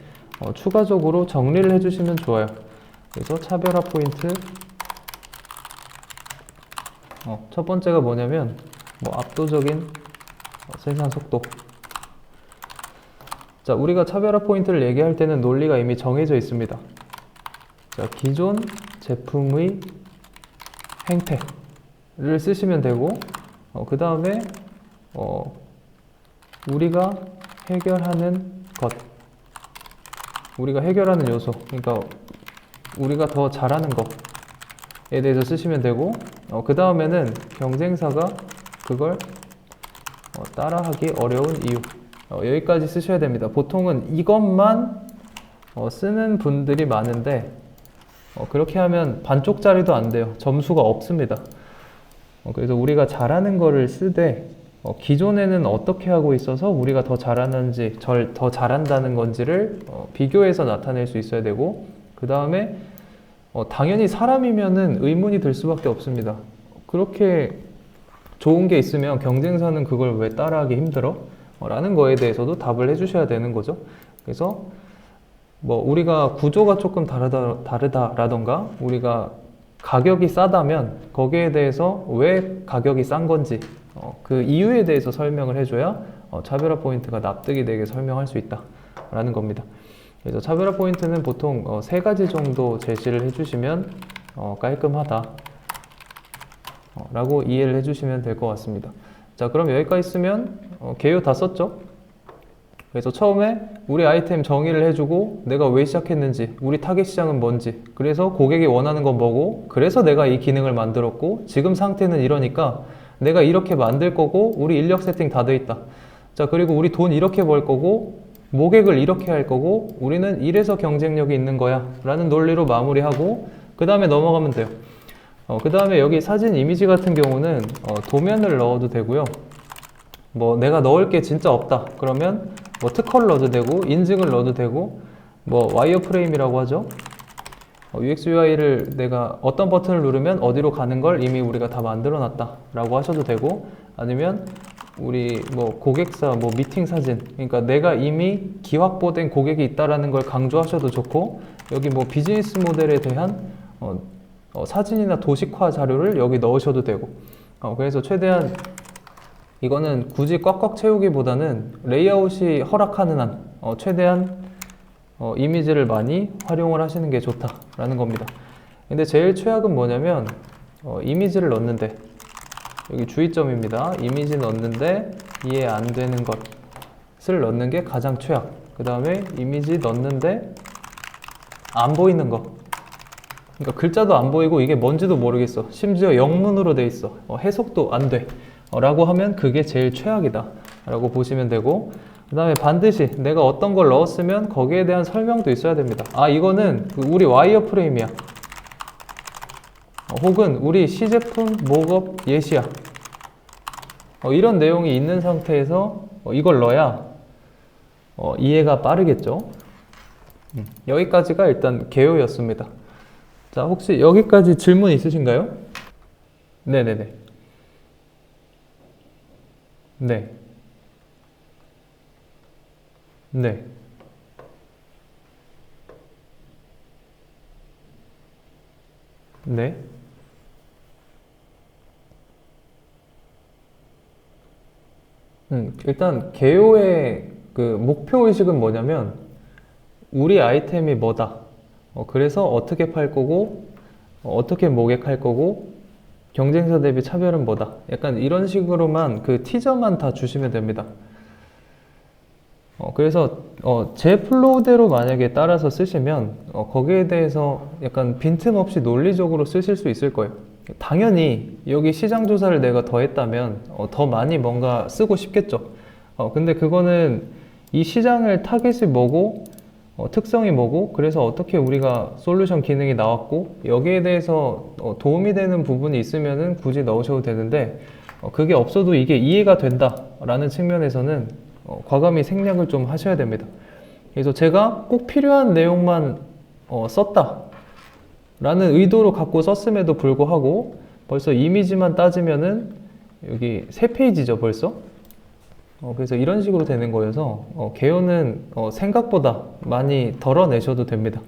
추가적으로 정리를 해주시면 좋아요. 그래서 차별화 포인트 첫 번째가 뭐냐면 뭐 압도적인 생산 속도. 자, 우리가 차별화 포인트를 얘기할 때는 논리가 이미 정해져 있습니다. 자, 기존 제품의 행태를 쓰시면 되고, 그 다음에 우리가 해결하는 것, 우리가 해결하는 요소, 그러니까 우리가 더 잘하는 것에 대해서 쓰시면 되고, 그 다음에는 경쟁사가 그걸 따라하기 어려운 이유, 여기까지 쓰셔야 됩니다. 보통은 이것만 쓰는 분들이 많은데 그렇게 하면 반쪽짜리도 안 돼요. 점수가 없습니다. 그래서 우리가 잘하는 거를 쓰되 기존에는 어떻게 하고 있어서 우리가 더 잘하는지, 더 잘한다는 건지를 비교해서 나타낼 수 있어야 되고, 그 다음에 당연히 사람이면은 의문이 들 수밖에 없습니다. 그렇게 좋은 게 있으면 경쟁사는 그걸 왜 따라하기 힘들어? 라는 거에 대해서도 답을 해주셔야 되는 거죠. 그래서 뭐 우리가 구조가 조금 다르다라던가 우리가 가격이 싸다면 거기에 대해서 왜 가격이 싼 건지 그 이유에 대해서 설명을 해줘야 차별화 포인트가 납득이 되게 설명할 수 있다라는 겁니다. 그래서 차별화 포인트는 보통 세 가지 정도 제시를 해주시면 깔끔하다 라고 이해를 해주시면 될 것 같습니다. 자, 그럼 여기까지 쓰면 개요 다 썼죠? 그래서 처음에 우리 아이템 정의를 해주고 내가 왜 시작했는지, 우리 타겟 시장은 뭔지, 그래서 고객이 원하는 건 뭐고, 그래서 내가 이 기능을 만들었고, 지금 상태는 이러니까 내가 이렇게 만들 거고, 우리 인력 세팅 다 돼 있다. 자, 그리고 우리 돈 이렇게 벌 거고, 모객을 이렇게 할 거고, 우리는 이래서 경쟁력이 있는 거야 라는 논리로 마무리하고 그 다음에 넘어가면 돼요. 그 다음에 여기 사진 이미지 같은 경우는 도면을 넣어도 되고요. 뭐 내가 넣을 게 진짜 없다 그러면 뭐 특허를 넣어도 되고 인증을 넣어도 되고 뭐 와이어프레임이라고 하죠. UX UI를 내가 어떤 버튼을 누르면 어디로 가는 걸 이미 우리가 다 만들어 놨다 라고 하셔도 되고, 아니면 우리 뭐 고객사 뭐 미팅 사진, 그러니까 내가 이미 기확보된 고객이 있다라는 걸 강조하셔도 좋고, 여기 뭐 비즈니스 모델에 대한 사진이나 도식화 자료를 여기 넣으셔도 되고, 그래서 최대한 이거는 굳이 꽉꽉 채우기보다는 레이아웃이 허락하는 한 최대한 이미지를 많이 활용을 하시는 게 좋다라는 겁니다. 근데 제일 최악은 뭐냐면 이미지를 넣는데, 여기 주의점입니다. 이미지 넣는데 이해 안 되는 것을 넣는 게 가장 최악. 그 다음에 이미지 넣는데 안 보이는 거, 그러니까 글자도 안 보이고 이게 뭔지도 모르겠어, 심지어 영문으로 돼 있어, 해석도 안 돼 라고 하면 그게 제일 최악이다 라고 보시면 되고, 그 다음에 반드시 내가 어떤 걸 넣었으면 거기에 대한 설명도 있어야 됩니다. 아, 이거는 우리 와이어 프레임이야, 혹은 우리 시제품 목업 예시야, 이런 내용이 있는 상태에서 이걸 넣어야 이해가 빠르겠죠. 여기까지가 일단 개요였습니다. 자, 혹시 여기까지 질문 있으신가요? 네네네. 네. 네. 네. 일단 개요의 그 목표 의식은 뭐냐면 우리 아이템이 뭐다. 그래서 어떻게 팔 거고, 어떻게 모객할 거고, 경쟁사 대비 차별은 뭐다. 약간 이런 식으로만 그 티저만 다 주시면 됩니다. 그래서 제 플로우대로 만약에 따라서 쓰시면 거기에 대해서 약간 빈틈없이 논리적으로 쓰실 수 있을 거예요. 당연히 여기 시장 조사를 내가 더 했다면 더 많이 뭔가 쓰고 싶겠죠. 근데 그거는 이 시장을 타겟이 뭐고 특성이 뭐고, 그래서 어떻게 우리가 솔루션 기능이 나왔고 여기에 대해서 도움이 되는 부분이 있으면은 굳이 넣으셔도 되는데, 그게 없어도 이게 이해가 된다 라는 측면에서는 과감히 생략을 좀 하셔야 됩니다. 그래서 제가 꼭 필요한 내용만 썼다 라는 의도로 갖고 썼음에도 불구하고 벌써 이미지만 따지면은 여기 3페이지죠 벌써. 그래서 이런 식으로 되는 거여서 개요는 생각보다 많이 덜어내셔도 됩니다.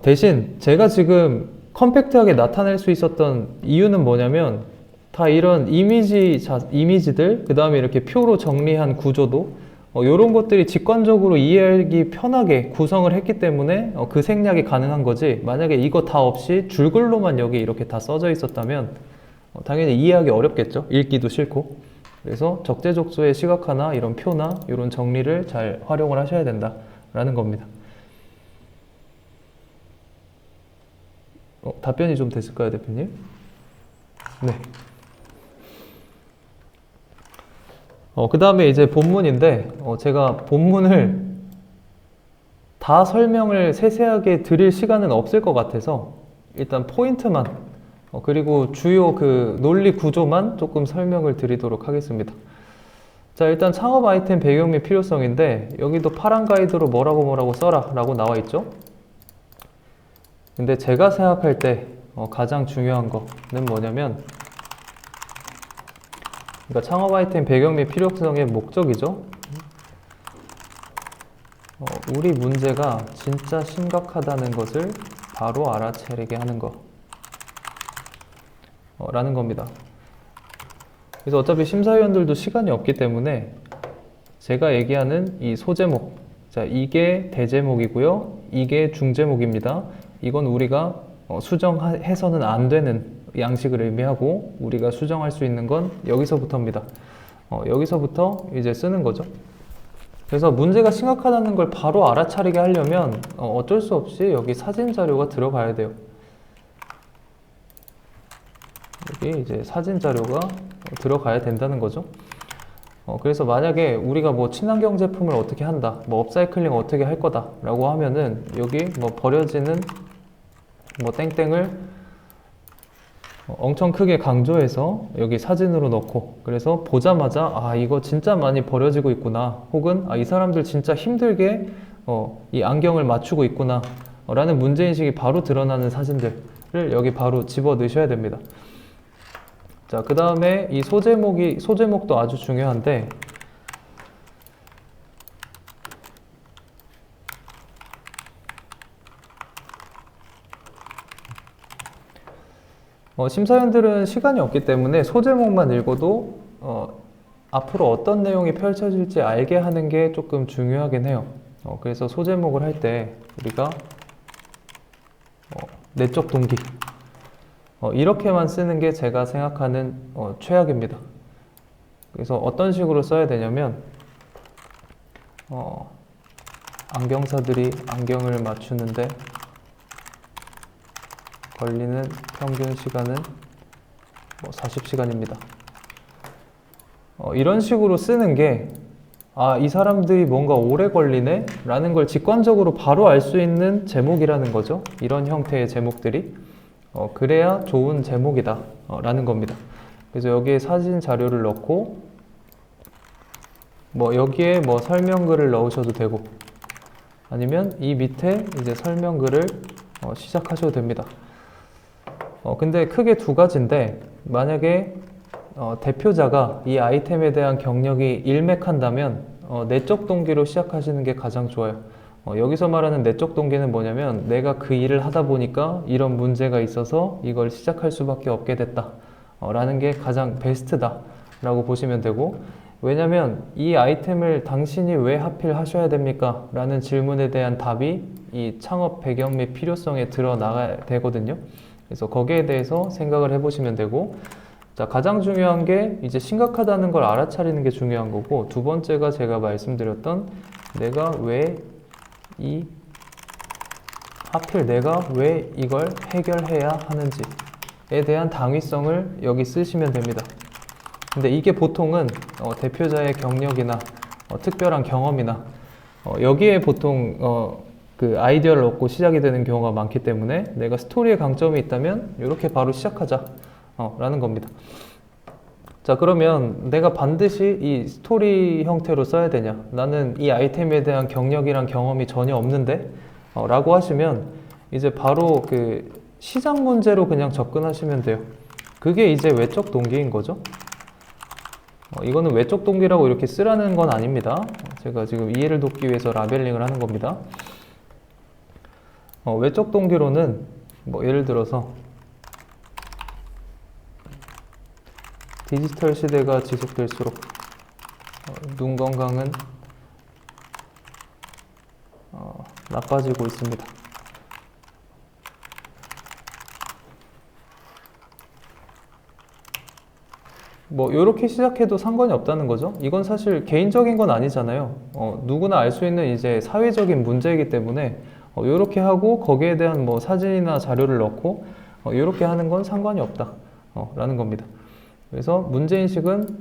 대신 제가 지금 컴팩트하게 나타낼 수 있었던 이유는 뭐냐면, 다 이런 이미지들, 그 다음에 이렇게 표로 정리한 구조도 이런 것들이 직관적으로 이해하기 편하게 구성을 했기 때문에 그 생략이 가능한 거지, 만약에 이거 다 없이 줄글로만 여기 이렇게 다 써져 있었다면 당연히 이해하기 어렵겠죠. 읽기도 싫고. 그래서 적재적소의 시각화나 이런 표나 이런 정리를 잘 활용을 하셔야 된다라는 겁니다. 답변이 좀 됐을까요, 대표님? 네. 그 다음에 이제 본문인데, 제가 본문을 다 설명을 세세하게 드릴 시간은 없을 것 같아서 일단 포인트만, 그리고 주요 그 논리 구조만 조금 설명을 드리도록 하겠습니다. 자, 일단 창업 아이템 배경 및 필요성인데, 여기도 파란 가이드로 뭐라고 써라 라고 나와 있죠. 근데 제가 생각할 때 가장 중요한 거는 뭐냐면, 그러니까 창업 아이템 배경 및 필요성의 목적이죠. 우리 문제가 진짜 심각하다는 것을 바로 알아차리게 하는 거 라는 겁니다. 그래서 어차피 심사위원들도 시간이 없기 때문에 제가 얘기하는 이 소제목, 자, 이게 대제목이고요. 이게 중제목입니다. 이건 우리가 수정해서는 안 되는 양식을 의미하고 우리가 수정할 수 있는 건 여기서부터입니다. 여기서부터 이제 쓰는 거죠. 그래서 문제가 심각하다는 걸 바로 알아차리게 하려면 어쩔 수 없이 여기 사진 자료가 들어가야 돼요. 여기 이제 사진 자료가 들어가야 된다는 거죠. 그래서 만약에 우리가 뭐 친환경 제품을 어떻게 한다, 뭐 업사이클링 어떻게 할 거다 라고 하면은 여기 뭐 버려지는 뭐 땡땡을 엄청 크게 강조해서 여기 사진으로 넣고, 그래서 보자마자 아 이거 진짜 많이 버려지고 있구나, 혹은 아 이 사람들 진짜 힘들게 이 안경을 맞추고 있구나 라는 문제인식이 바로 드러나는 사진들을 여기 바로 집어 넣으셔야 됩니다. 자, 그 다음에 이 소제목도 아주 중요한데, 심사위원들은 시간이 없기 때문에 소제목만 읽어도 앞으로 어떤 내용이 펼쳐질지 알게 하는 게 조금 중요하긴 해요. 그래서 소제목을 할 때 우리가 내적 동기 이렇게만 쓰는 게 제가 생각하는 최악입니다. 그래서 어떤 식으로 써야 되냐면 안경사들이 안경을 맞추는데 걸리는 평균 시간은 40시간입니다. 이런 식으로 쓰는 게 이 사람들이 뭔가 오래 걸리네? 라는 걸 직관적으로 바로 알 수 있는 제목이라는 거죠. 이런 형태의 제목들이. 그래야 좋은 제목이다 라는 겁니다. 그래서 여기에 사진 자료를 넣고 여기에 설명글을 넣으셔도 되고, 아니면 이 밑에 이제 설명글을 시작하셔도 됩니다. 근데 크게 두 가지인데, 만약에 대표자가 이 아이템에 대한 경력이 일맥한다면 내적 동기로 시작하시는 게 가장 좋아요. 여기서 말하는 내적 동기는 뭐냐면, 내가 그 일을 하다 보니까 이런 문제가 있어서 이걸 시작할 수밖에 없게 됐다 라는 게 가장 베스트다 라고 보시면 되고, 왜냐면 이 아이템을 당신이 왜 하필 하셔야 됩니까? 라는 질문에 대한 답이 이 창업 배경 및 필요성에 드러나야 되거든요. 그래서 거기에 대해서 생각을 해보시면 되고, 자, 가장 중요한 게 이제 심각하다는 걸 알아차리는 게 중요한 거고, 두 번째가 제가 말씀드렸던 하필 내가 왜 이걸 해결해야 하는지에 대한 당위성을 여기 쓰시면 됩니다. 근데 이게 보통은 대표자의 경력이나 특별한 경험이나 여기에 보통 그 아이디어를 얻고 시작이 되는 경우가 많기 때문에, 내가 스토리에 강점이 있다면 이렇게 바로 시작하자 라는 겁니다. 자, 그러면 내가 반드시 이 스토리 형태로 써야 되냐, 나는 이 아이템에 대한 경력이랑 경험이 전혀 없는데 라고 하시면 이제 바로 그 시장 문제로 그냥 접근하시면 돼요. 그게 이제 외적 동기인 거죠. 이거는 외적 동기라고 이렇게 쓰라는 건 아닙니다. 제가 지금 이해를 돕기 위해서 라벨링을 하는 겁니다. 외적 동기로는 예를 들어서 디지털 시대가 지속될수록 눈 건강은 나빠지고 있습니다. 이렇게 시작해도 상관이 없다는 거죠. 이건 사실 개인적인 건 아니잖아요. 누구나 알 수 있는 이제 사회적인 문제이기 때문에 이렇게 하고 거기에 대한 사진이나 자료를 넣고 이렇게 하는 건 상관이 없다 라는 겁니다. 그래서 문제인식은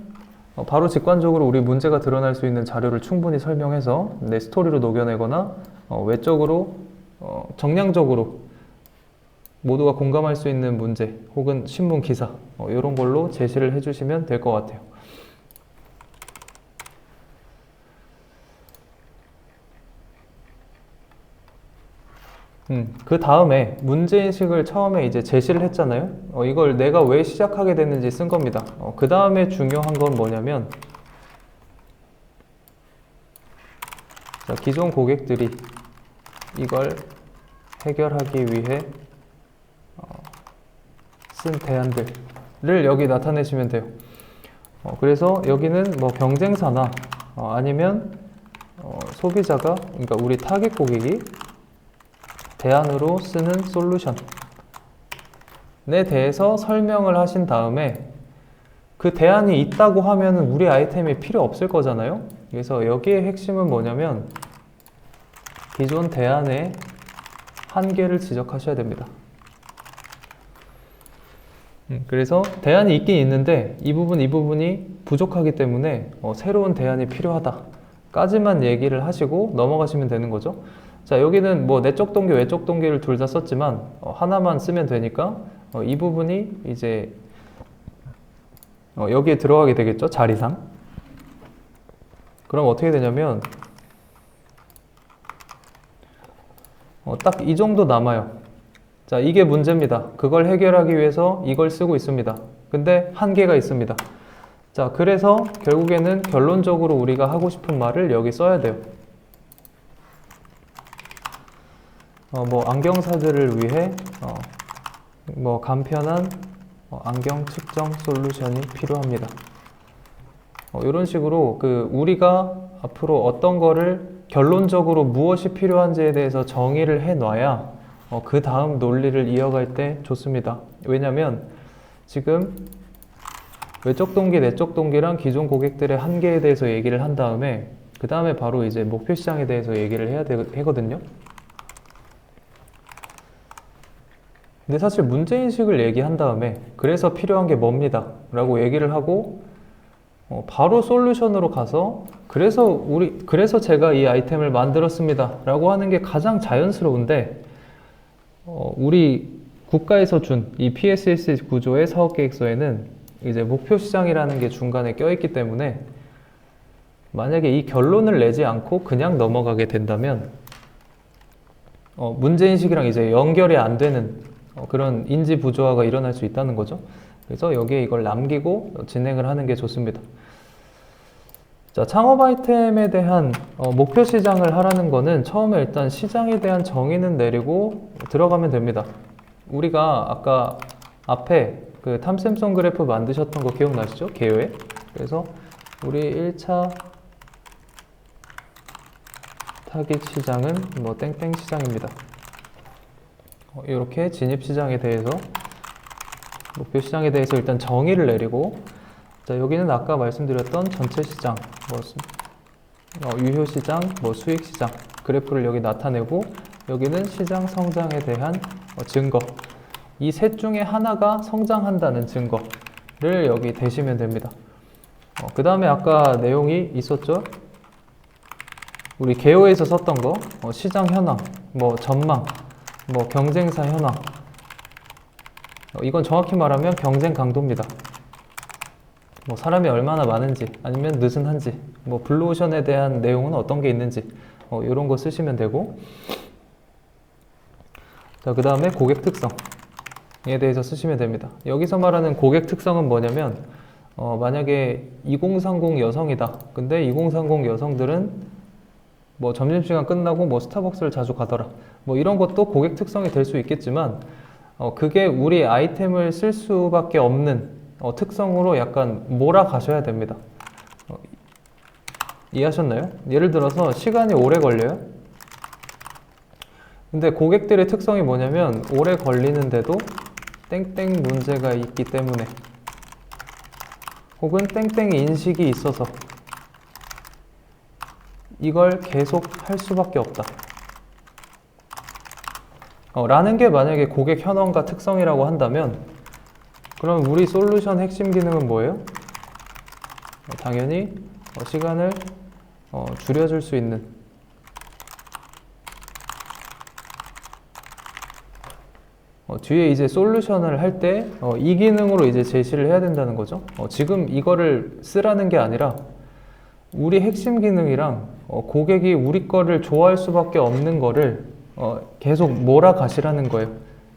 바로 직관적으로 우리 문제가 드러날 수 있는 자료를 충분히 설명해서 내 스토리로 녹여내거나 외적으로 정량적으로 모두가 공감할 수 있는 문제 혹은 신문 기사 이런 걸로 제시를 해주시면 될 것 같아요. 그 다음에 문제인식을 처음에 이제 제시를 했잖아요. 이걸 내가 왜 시작하게 됐는지 쓴 겁니다. 그 다음에 중요한 건 뭐냐면, 자, 기존 고객들이 이걸 해결하기 위해 쓴 대안들을 여기 나타내시면 돼요. 그래서 여기는 경쟁사나 아니면 소비자가, 그러니까 우리 타깃 고객이 대안으로 쓰는 솔루션에 대해서 설명을 하신 다음에 그 대안이 있다고 하면 우리 아이템이 필요 없을 거잖아요. 그래서 여기의 핵심은 뭐냐면 기존 대안의 한계를 지적하셔야 됩니다. 그래서 대안이 있긴 있는데 이 부분이 부족하기 때문에 새로운 대안이 필요하다 까지만 얘기를 하시고 넘어가시면 되는 거죠. 자, 여기는 뭐 내적 동기, 외적 동기를 둘 다 썼지만 하나만 쓰면 되니까 이 부분이 이제 여기에 들어가게 되겠죠, 자리상. 그럼 어떻게 되냐면 딱 이 정도 남아요. 자, 이게 문제입니다. 그걸 해결하기 위해서 이걸 쓰고 있습니다. 근데 한계가 있습니다. 자, 그래서 결국에는 결론적으로 우리가 하고 싶은 말을 여기 써야 돼요. 뭐 안경사들을 위해 뭐 간편한 안경 측정 솔루션이 필요합니다. 이런 식으로 우리가 앞으로 어떤 거를 결론적으로 무엇이 필요한지에 대해서 정의를 해놔야 그 다음 논리를 이어갈 때 좋습니다. 왜냐면 지금 외적 동기, 내적 동기랑 기존 고객들의 한계에 대해서 얘기를 한 다음에 그 다음에 바로 이제 목표 시장에 대해서 얘기를 해야 되거든요. 근데 사실 문제인식을 얘기한 다음에 그래서 필요한 게 뭡니다 라고 얘기를 하고 바로 솔루션으로 가서 그래서 제가 이 아이템을 만들었습니다 라고 하는 게 가장 자연스러운데 우리 국가에서 준 이 PSS 구조의 사업계획서에는 이제 목표 시장이라는 게 중간에 껴있기 때문에 만약에 이 결론을 내지 않고 그냥 넘어가게 된다면 문제인식이랑 이제 연결이 안 되는 그런 인지 부조화가 일어날 수 있다는 거죠. 그래서 여기에 이걸 남기고 진행을 하는 게 좋습니다. 자, 창업 아이템에 대한 목표 시장을 하라는 거는 처음에 일단 시장에 대한 정의는 내리고 들어가면 됩니다. 우리가 아까 앞에 그 탐샘성 그래프 만드셨던 거 기억나시죠? 개요에. 그래서 우리 1차 타깃 시장은 뭐 땡땡 시장입니다. 이렇게 진입 시장에 대해서 목표 시장에 대해서 일단 정의를 내리고, 자, 여기는 아까 말씀드렸던 전체 시장, 유효 시장, 수익 시장 그래프를 여기 나타내고, 여기는 시장 성장에 대한 증거, 이 셋 중에 하나가 성장한다는 증거를 여기 대시면 됩니다. 그 다음에 아까 내용이 있었죠? 우리 개요에서 썼던 거, 시장 현황, 전망, 경쟁사 현황. 이건 정확히 말하면 경쟁 강도입니다. 사람이 얼마나 많은지, 아니면 느슨한지, 블루오션에 대한 내용은 어떤 게 있는지, 이런 거 쓰시면 되고, 자, 그 다음에 고객 특성에 대해서 쓰시면 됩니다. 여기서 말하는 고객 특성은 뭐냐면, 만약에 2030 여성이다. 근데 2030 여성들은 점심시간 끝나고 스타벅스를 자주 가더라. 이런 것도 고객 특성이 될 수 있겠지만, 그게 우리 아이템을 쓸 수밖에 없는 특성으로 약간 몰아가셔야 됩니다. 이해하셨나요? 예를 들어서 시간이 오래 걸려요. 근데 고객들의 특성이 뭐냐면 오래 걸리는데도 땡땡 문제가 있기 때문에, 혹은 땡땡 인식이 있어서 이걸 계속 할 수밖에 없다 라는 게 만약에 고객 현황과 특성이라고 한다면, 그럼 우리 솔루션 핵심 기능은 뭐예요? 당연히 시간을 줄여줄 수 있는 뒤에 이제 솔루션을 할 때 이 기능으로 이제 제시를 해야 된다는 거죠. 지금 이거를 쓰라는 게 아니라 우리 핵심 기능이랑 고객이 우리 거를 좋아할 수밖에 없는 거를 계속 몰아가시라는 거예요.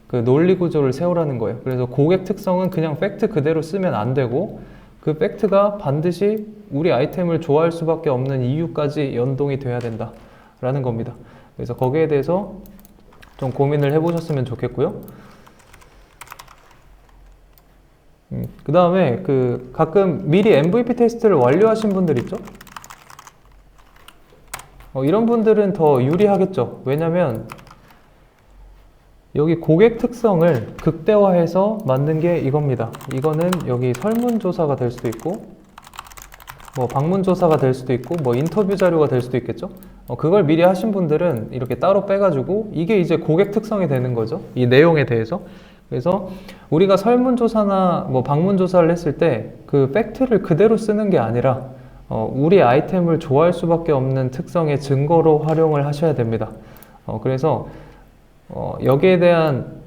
그 논리 구조를 세우라는 거예요. 그래서 고객 특성은 그냥 팩트 그대로 쓰면 안 되고, 그 팩트가 반드시 우리 아이템을 좋아할 수밖에 없는 이유까지 연동이 돼야 된다 라는 겁니다. 그래서 거기에 대해서 좀 고민을 해보셨으면 좋겠고요. 그 다음에 가끔 미리 MVP 테스트를 완료하신 분들 있죠? 이런 분들은 더 유리하겠죠. 왜냐면 여기 고객 특성을 극대화해서 만든 게 이겁니다. 이거는 여기 설문조사가 될 수도 있고, 뭐 방문조사가 될 수도 있고, 뭐 인터뷰 자료가 될 수도 있겠죠. 그걸 미리 하신 분들은 이렇게 따로 빼가지고 이게 이제 고객 특성이 되는 거죠. 이 내용에 대해서. 그래서 우리가 설문조사나 뭐 방문조사를 했을 때 그 팩트를 그대로 쓰는 게 아니라 우리 아이템을 좋아할 수밖에 없는 특성의 증거로 활용을 하셔야 됩니다. 그래서 여기에 대한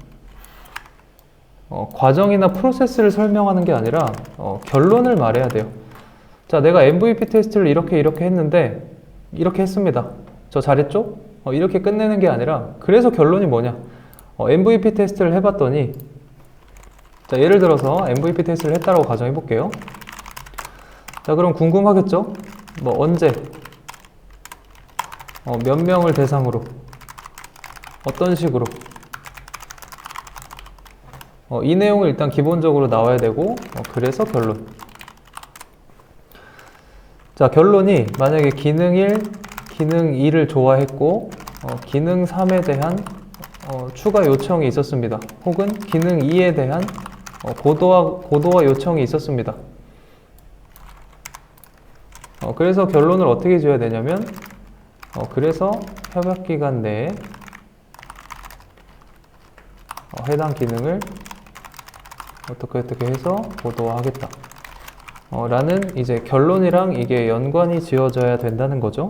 과정이나 프로세스를 설명하는 게 아니라 결론을 말해야 돼요. 자, 내가 MVP 테스트를 이렇게 했는데 이렇게 했습니다. 저 잘했죠? 이렇게 끝내는 게 아니라 그래서 결론이 뭐냐? MVP 테스트를 해봤더니 자, 예를 들어서 MVP 테스트를 했다라고 가정해 볼게요. 자, 그럼 궁금하겠죠? 뭐 언제? 몇 명을 대상으로? 어떤 식으로? 이 내용을 일단 기본적으로 나와야 되고 그래서 결론. 자, 결론이 만약에 기능 1, 기능 2를 좋아했고 기능 3에 대한 추가 요청이 있었습니다. 혹은 기능 2에 대한 고도화 요청이 있었습니다. 그래서 결론을 어떻게 지어야 되냐면 그래서 협약기간 내에 해당 기능을 어떻게 해서 고도화하겠다 라는 이제 결론이랑 이게 연관이 지어져야 된다는 거죠.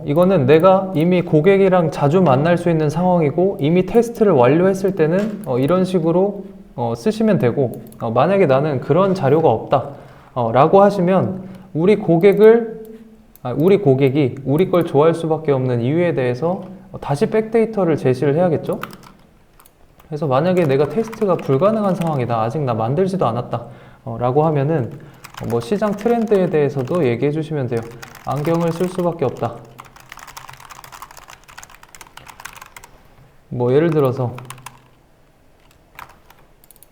이거는 내가 이미 고객이랑 자주 만날 수 있는 상황이고 이미 테스트를 완료했을 때는 이런 식으로 쓰시면 되고 만약에 나는 그런 자료가 없다 라고 하시면 우리 고객이 우리 걸 좋아할 수밖에 없는 이유에 대해서 다시 백데이터를 제시를 해야겠죠. 그래서 만약에 내가 테스트가 불가능한 상황이다, 아직 나 만들지도 않았다 라고 하면은 뭐 시장 트렌드에 대해서도 얘기해 주시면 돼요. 안경을 쓸 수밖에 없다. 뭐 예를 들어서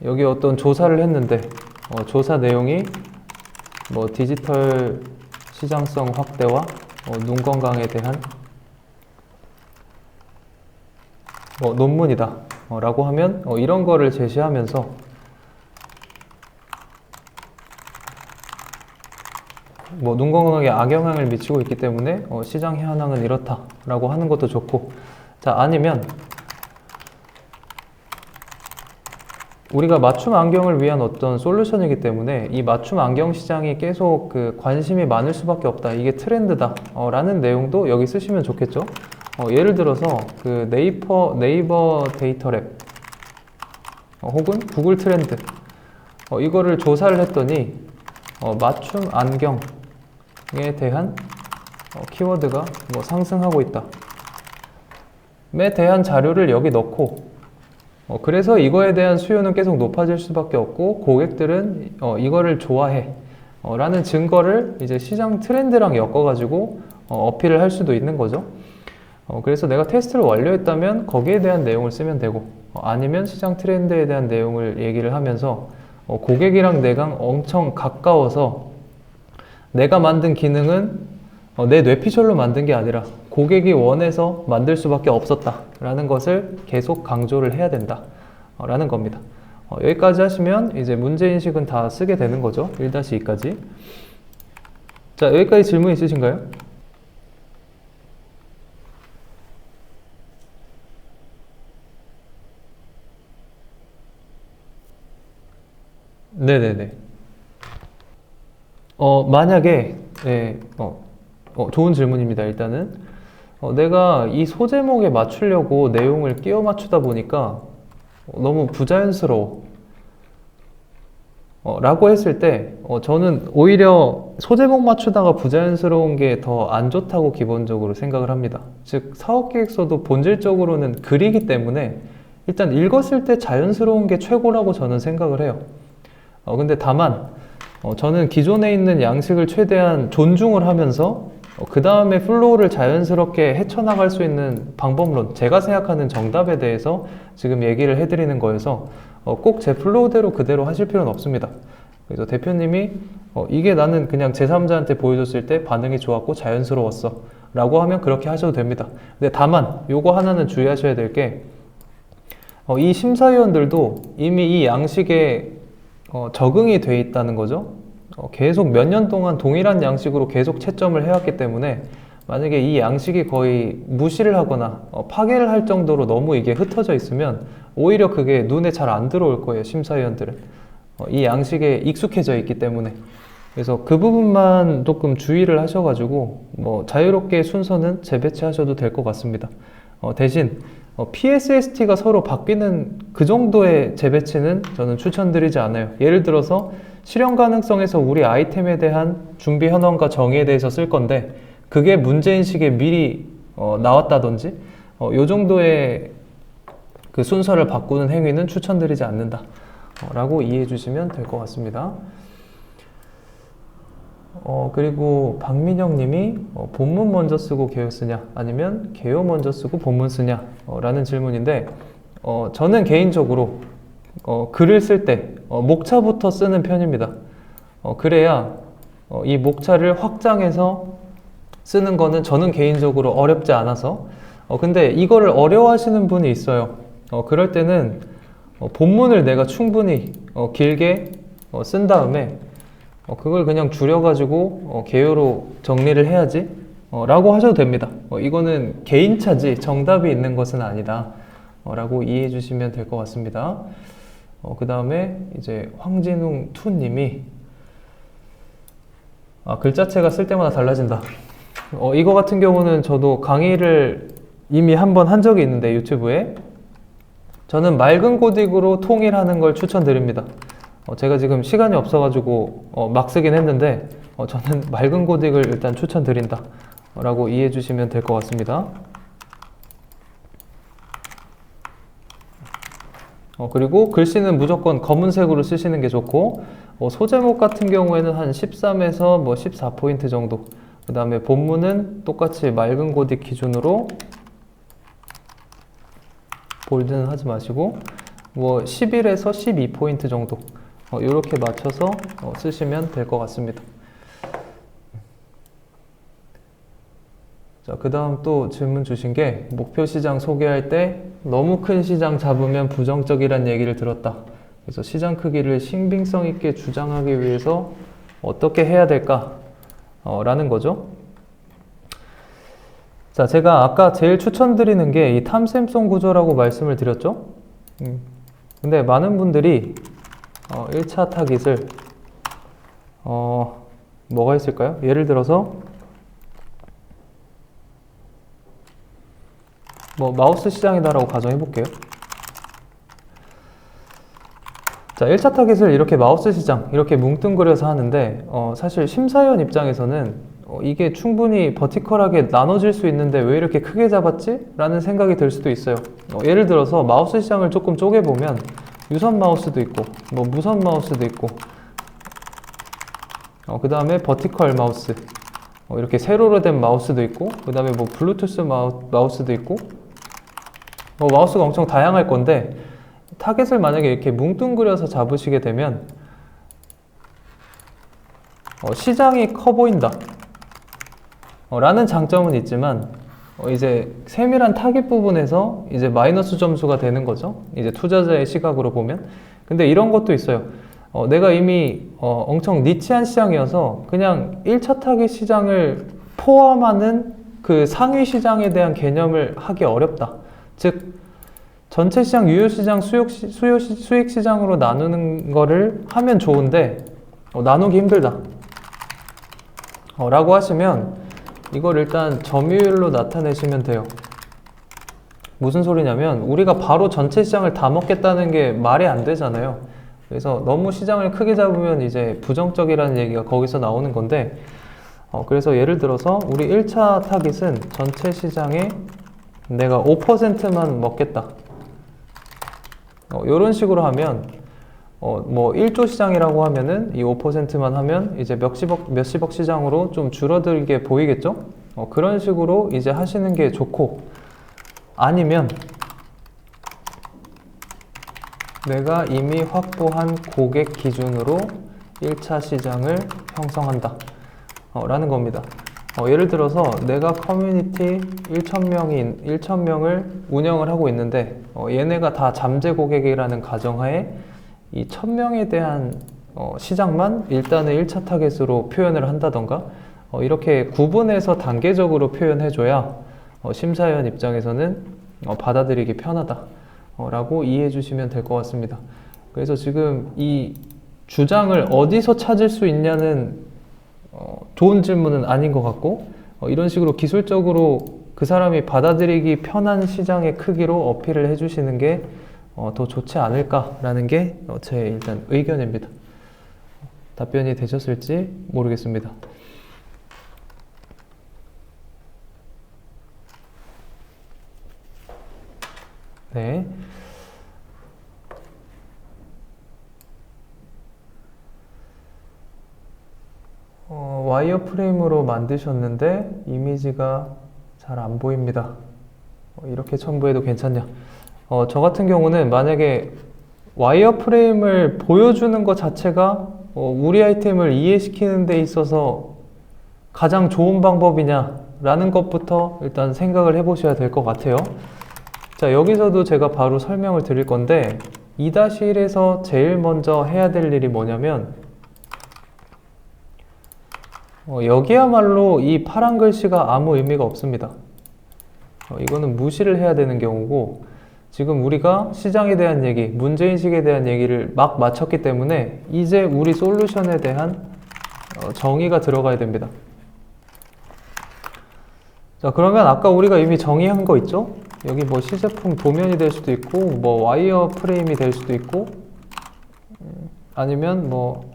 여기 어떤 조사를 했는데 조사 내용이 뭐 디지털 시장성 확대와 눈 건강에 대한 논문이다 라고 하면 이런 거를 제시하면서 눈 건강에 악영향을 미치고 있기 때문에 시장 현황은 이렇다 라고 하는 것도 좋고, 자, 아니면 우리가 맞춤 안경을 위한 어떤 솔루션이기 때문에 이 맞춤 안경 시장이 계속 관심이 많을 수밖에 없다, 이게 트렌드다 라는 내용도 여기 쓰시면 좋겠죠. 예를 들어서 네이버 데이터 랩 혹은 구글 트렌드 이거를 조사를 했더니 맞춤 안경에 대한 키워드가 상승하고 있다 에 대한 자료를 여기 넣고 그래서 이거에 대한 수요는 계속 높아질 수밖에 없고 고객들은 이거를 좋아해 라는 증거를 이제 시장 트렌드랑 엮어가지고 어필을 할 수도 있는 거죠. 그래서 내가 테스트를 완료했다면 거기에 대한 내용을 쓰면 되고 아니면 시장 트렌드에 대한 내용을 얘기를 하면서 고객이랑 내가 엄청 가까워서 내가 만든 기능은 내 뇌피셜로 만든 게 아니라 고객이 원해서 만들 수밖에 없었다 라는 것을 계속 강조를 해야 된다 라는 겁니다. 여기까지 하시면 이제 문제인식은 다 쓰게 되는 거죠. 1-2까지. 자, 여기까지 질문 있으신가요? 네네네. 만약에 좋은 질문입니다. 일단은 내가 이 소제목에 맞추려고 내용을 끼워 맞추다 보니까 너무 부자연스러워 라고 했을 때 저는 오히려 소제목 맞추다가 부자연스러운 게 더 안 좋다고 기본적으로 생각을 합니다. 즉 사업계획서도 본질적으로는 글이기 때문에 일단 읽었을 때 자연스러운 게 최고라고 저는 생각을 해요. 근데 다만 저는 기존에 있는 양식을 최대한 존중을 하면서 그 다음에 플로우를 자연스럽게 헤쳐나갈 수 있는 방법론, 제가 생각하는 정답에 대해서 지금 얘기를 해드리는 거여서 꼭 제 플로우대로 그대로 하실 필요는 없습니다. 그래서 대표님이 이게 나는 그냥 제3자한테 보여줬을 때 반응이 좋았고 자연스러웠어 라고 하면 그렇게 하셔도 됩니다. 근데 다만 요거 하나는 주의하셔야 될 게 이 심사위원들도 이미 이 양식에 적응이 돼 있다는 거죠. 계속 몇 년 동안 동일한 양식으로 계속 채점을 해왔기 때문에 만약에 이 양식이 거의 무시를 하거나 파괴를 할 정도로 너무 이게 흩어져 있으면 오히려 그게 눈에 잘 안 들어올 거예요, 심사위원들은. 이 양식에 익숙해져 있기 때문에. 그래서 그 부분만 조금 주의를 하셔가지고 뭐 자유롭게 순서는 재배치하셔도 될 것 같습니다. 대신 PSST가 서로 바뀌는 그 정도의 재배치는 저는 추천드리지 않아요. 예를 들어서 실현 가능성에서 우리 아이템에 대한 준비 현황과 정의에 대해서 쓸 건데 그게 문제인식에 미리 나왔다든지 요 정도의 그 순서를 바꾸는 행위는 추천드리지 않는다 라고 이해해 주시면 될 것 같습니다. 그리고 박민영 님이 본문 먼저 쓰고 개요 쓰냐 아니면 개요 먼저 쓰고 본문 쓰냐 라는 질문인데 저는 개인적으로 글을 쓸 때 목차부터 쓰는 편입니다. 그래야 이 목차를 확장해서 쓰는 거는 저는 개인적으로 어렵지 않아서 근데 이거를 어려워하시는 분이 있어요. 그럴 때는 본문을 내가 충분히 길게 쓴 다음에 그걸 그냥 줄여가지고 개요로 정리를 해야지 라고 하셔도 됩니다. 이거는 개인차지 정답이 있는 것은 아니다 라고 이해해 주시면 될 것 같습니다. 그 다음에 이제 황진웅 투님이 글자체가 쓸 때마다 달라진다. 이거 같은 경우는 저도 강의를 이미 한번 한 적이 있는데 유튜브에 저는 맑은 고딕으로 통일하는 걸 추천드립니다. 제가 지금 시간이 없어가지고 막 쓰긴 했는데 저는 맑은 고딕을 일단 추천드린다 라고 이해해 주시면 될 것 같습니다. 그리고 글씨는 무조건 검은색으로 쓰시는 게 좋고 소제목 같은 경우에는 한 13에서 뭐 14포인트 정도, 그 다음에 본문은 똑같이 맑은 고딕 기준으로 볼드는 하지 마시고 뭐 11에서 12포인트 정도 이렇게 맞춰서 쓰시면 될 것 같습니다. 자, 그 다음 또 질문 주신 게 목표 시장 소개할 때 너무 큰 시장 잡으면 부정적이란 얘기를 들었다. 그래서 시장 크기를 신빙성 있게 주장하기 위해서 어떻게 해야 될까? 라는 거죠. 자, 제가 아까 제일 추천드리는 게 이 탐샘송 구조라고 말씀을 드렸죠. 근데 많은 분들이 1차 타깃을 뭐가 있을까요? 예를 들어서 뭐 마우스 시장이다라고 가정해 볼게요. 자, 1차 타깃을 이렇게 마우스 시장 이렇게 뭉뚱그려서 하는데 사실 심사위원 입장에서는 이게 충분히 버티컬하게 나눠질 수 있는데 왜 이렇게 크게 잡았지? 라는 생각이 들 수도 있어요. 예를 들어서 마우스 시장을 조금 쪼개보면 유선 마우스도 있고 뭐 무선 마우스도 있고 그 다음에 버티컬 마우스 이렇게 세로로 된 마우스도 있고 그 다음에 뭐 블루투스 마우스도 있고 마우스가 엄청 다양할 건데 타겟을 만약에 이렇게 뭉뚱그려서 잡으시게 되면 시장이 커 보인다 라는 장점은 있지만 이제 세밀한 타깃 부분에서 이제 마이너스 점수가 되는 거죠. 이제 투자자의 시각으로 보면. 근데 이런 것도 있어요. 내가 이미 엄청 니치한 시장이어서 그냥 1차 타깃 시장을 포함하는 그 상위 시장에 대한 개념을 하기 어렵다. 즉 전체 시장, 유효 시장, 수익 시장으로 나누는 거를 하면 좋은데 나누기 힘들다 라고 하시면 이걸 일단 점유율로 나타내시면 돼요. 무슨 소리냐면 우리가 바로 전체 시장을 다 먹겠다는 게 말이 안 되잖아요. 그래서 너무 시장을 크게 잡으면 이제 부정적이라는 얘기가 거기서 나오는 건데 그래서 예를 들어서 우리 1차 타깃은 전체 시장에 내가 5%만 먹겠다. 이런 식으로 하면 뭐 1조 시장이라고 하면은 이 5%만 하면 이제 몇십억 시장으로 좀 줄어들게 보이겠죠? 그런 식으로 이제 하시는 게 좋고, 아니면 내가 이미 확보한 고객 기준으로 1차 시장을 형성한다 라는 겁니다. 예를 들어서 내가 커뮤니티 1,000명을 운영을 하고 있는데 얘네가 다 잠재 고객이라는 가정하에 이 1,000명에 대한 시장만 일단은 1차 타겟으로 표현을 한다던가 이렇게 구분해서 단계적으로 표현해줘야 심사위원 입장에서는 받아들이기 편하다 라고 이해해 주시면 될 것 같습니다. 그래서 지금 이 주장을 어디서 찾을 수 있냐는 좋은 질문은 아닌 것 같고 이런 식으로 기술적으로 그 사람이 받아들이기 편한 시장의 크기로 어필을 해주시는 게 더 좋지 않을까라는 게 제 일단 의견입니다. 답변이 되셨을지 모르겠습니다. 네. 와이어프레임으로 만드셨는데 이미지가 잘 안 보입니다. 이렇게 첨부해도 괜찮냐? 저 같은 경우는 만약에 와이어프레임을 보여주는 것 자체가 우리 아이템을 이해시키는 데 있어서 가장 좋은 방법이냐라는 것부터 일단 생각을 해보셔야 될 것 같아요. 자, 여기서도 제가 바로 설명을 드릴 건데 2-1에서 제일 먼저 해야 될 일이 뭐냐면 여기야말로 이 파란 글씨가 아무 의미가 없습니다. 이거는 무시를 해야 되는 경우고 지금 우리가 시장에 대한 얘기, 문제인식에 대한 얘기를 막 마쳤기 때문에 이제 우리 솔루션에 대한 정의가 들어가야 됩니다. 자, 그러면 아까 우리가 이미 정의한 거 있죠? 여기 뭐 시제품 도면이 될 수도 있고 뭐 와이어 프레임이 될 수도 있고 아니면 뭐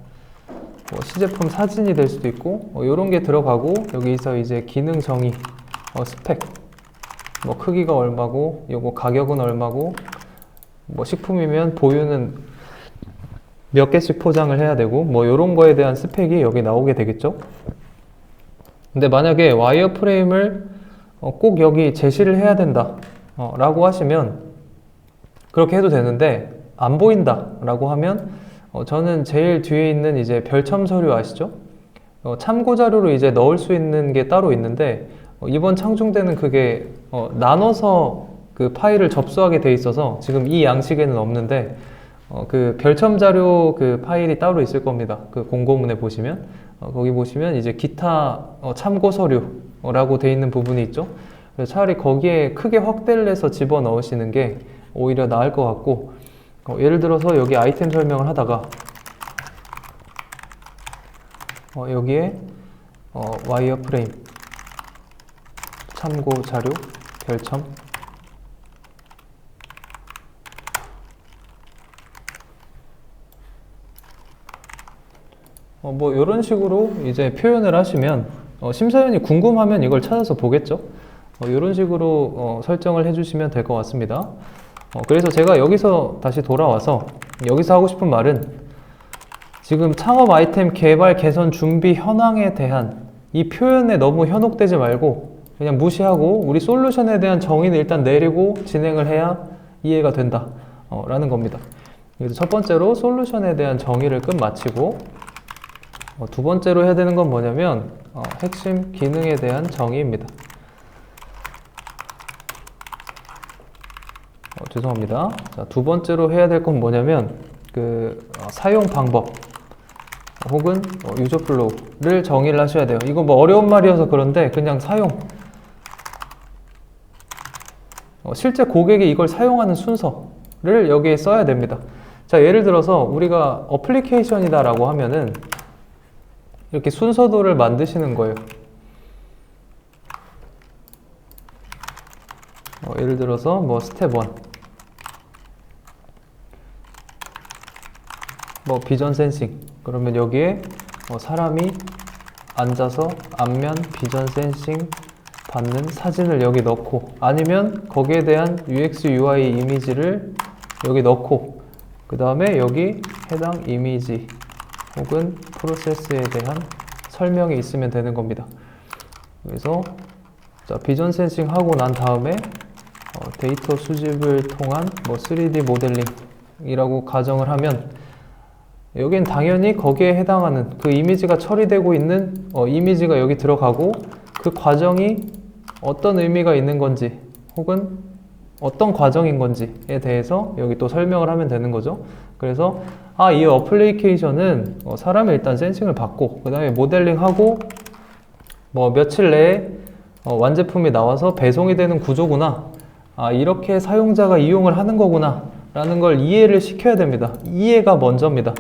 시제품 사진이 될 수도 있고 이런 게 들어가고 여기서 이제 기능 정의, 스펙, 뭐 크기가 얼마고 요거 가격은 얼마고 뭐 식품이면 보유는 몇 개씩 포장을 해야 되고 뭐 이런 거에 대한 스펙이 여기 나오게 되겠죠. 근데 만약에 와이어 프레임을 꼭 여기 제시를 해야 된다 라고 하시면 그렇게 해도 되는데 안 보인다 라고 하면 저는 제일 뒤에 있는 이제 별첨 서류 아시죠? 참고 자료로 이제 넣을 수 있는 게 따로 있는데 이번 창중대는 그게 나눠서 그 파일을 접수하게 돼 있어서 지금 이 양식에는 없는데 그 별첨 자료 그 파일이 따로 있을 겁니다. 그 공고문에 보시면 거기 보시면 이제 기타 참고 서류라고 돼 있는 부분이 있죠. 그래서 차라리 거기에 크게 확대를 해서 집어 넣으시는 게 오히려 나을 것 같고 예를 들어서 여기 아이템 설명을 하다가 여기에 와이어 프레임 참고 자료 별첨 뭐 이런 식으로 이제 표현을 하시면 심사위원이 궁금하면 이걸 찾아서 보겠죠. 이런 식으로 설정을 해주시면 될 것 같습니다. 그래서 제가 여기서 다시 돌아와서 여기서 하고 싶은 말은 지금 창업 아이템 개발 개선 준비 현황에 대한 이 표현에 너무 현혹되지 말고 그냥 무시하고 우리 솔루션에 대한 정의는 일단 내리고 진행을 해야 이해가 된다 라는 겁니다. 그래서 첫 번째로 솔루션에 대한 정의를 끝마치고 두 번째로 해야 되는 건 뭐냐면 핵심 기능에 대한 정의입니다. 죄송합니다. 자, 두 번째로 해야 될 건 뭐냐면 그 사용 방법 혹은 유저 플로우를 정의를 하셔야 돼요. 이거 뭐 어려운 말이어서 그런데 그냥 사용 실제 고객이 이걸 사용하는 순서를 여기에 써야 됩니다. 자, 예를 들어서 우리가 어플리케이션이다 라고 하면은 이렇게 순서도를 만드시는 거예요. 예를 들어서 뭐 스텝 1 뭐 비전 센싱 그러면 여기에 사람이 앉아서 안면 비전 센싱 받는 사진을 여기 넣고 아니면 거기에 대한 UX UI 이미지를 여기 넣고 그 다음에 여기 해당 이미지 혹은 프로세스에 대한 설명이 있으면 되는 겁니다. 그래서 자, 비전 센싱 하고 난 다음에 데이터 수집을 통한 뭐 3D 모델링이라고 가정을 하면 여긴 당연히 거기에 해당하는 그 이미지가 처리되고 있는 이미지가 여기 들어가고 그 과정이 어떤 의미가 있는 건지 혹은 어떤 과정인 건지에 대해서 여기 또 설명을 하면 되는 거죠. 그래서 이 어플리케이션은 사람이 일단 센싱을 받고 그 다음에 모델링하고 뭐 며칠 내에 완제품이 나와서 배송이 되는 구조구나, 이렇게 사용자가 이용을 하는 거구나 라는 걸 이해를 시켜야 됩니다. 이해가 먼저입니다.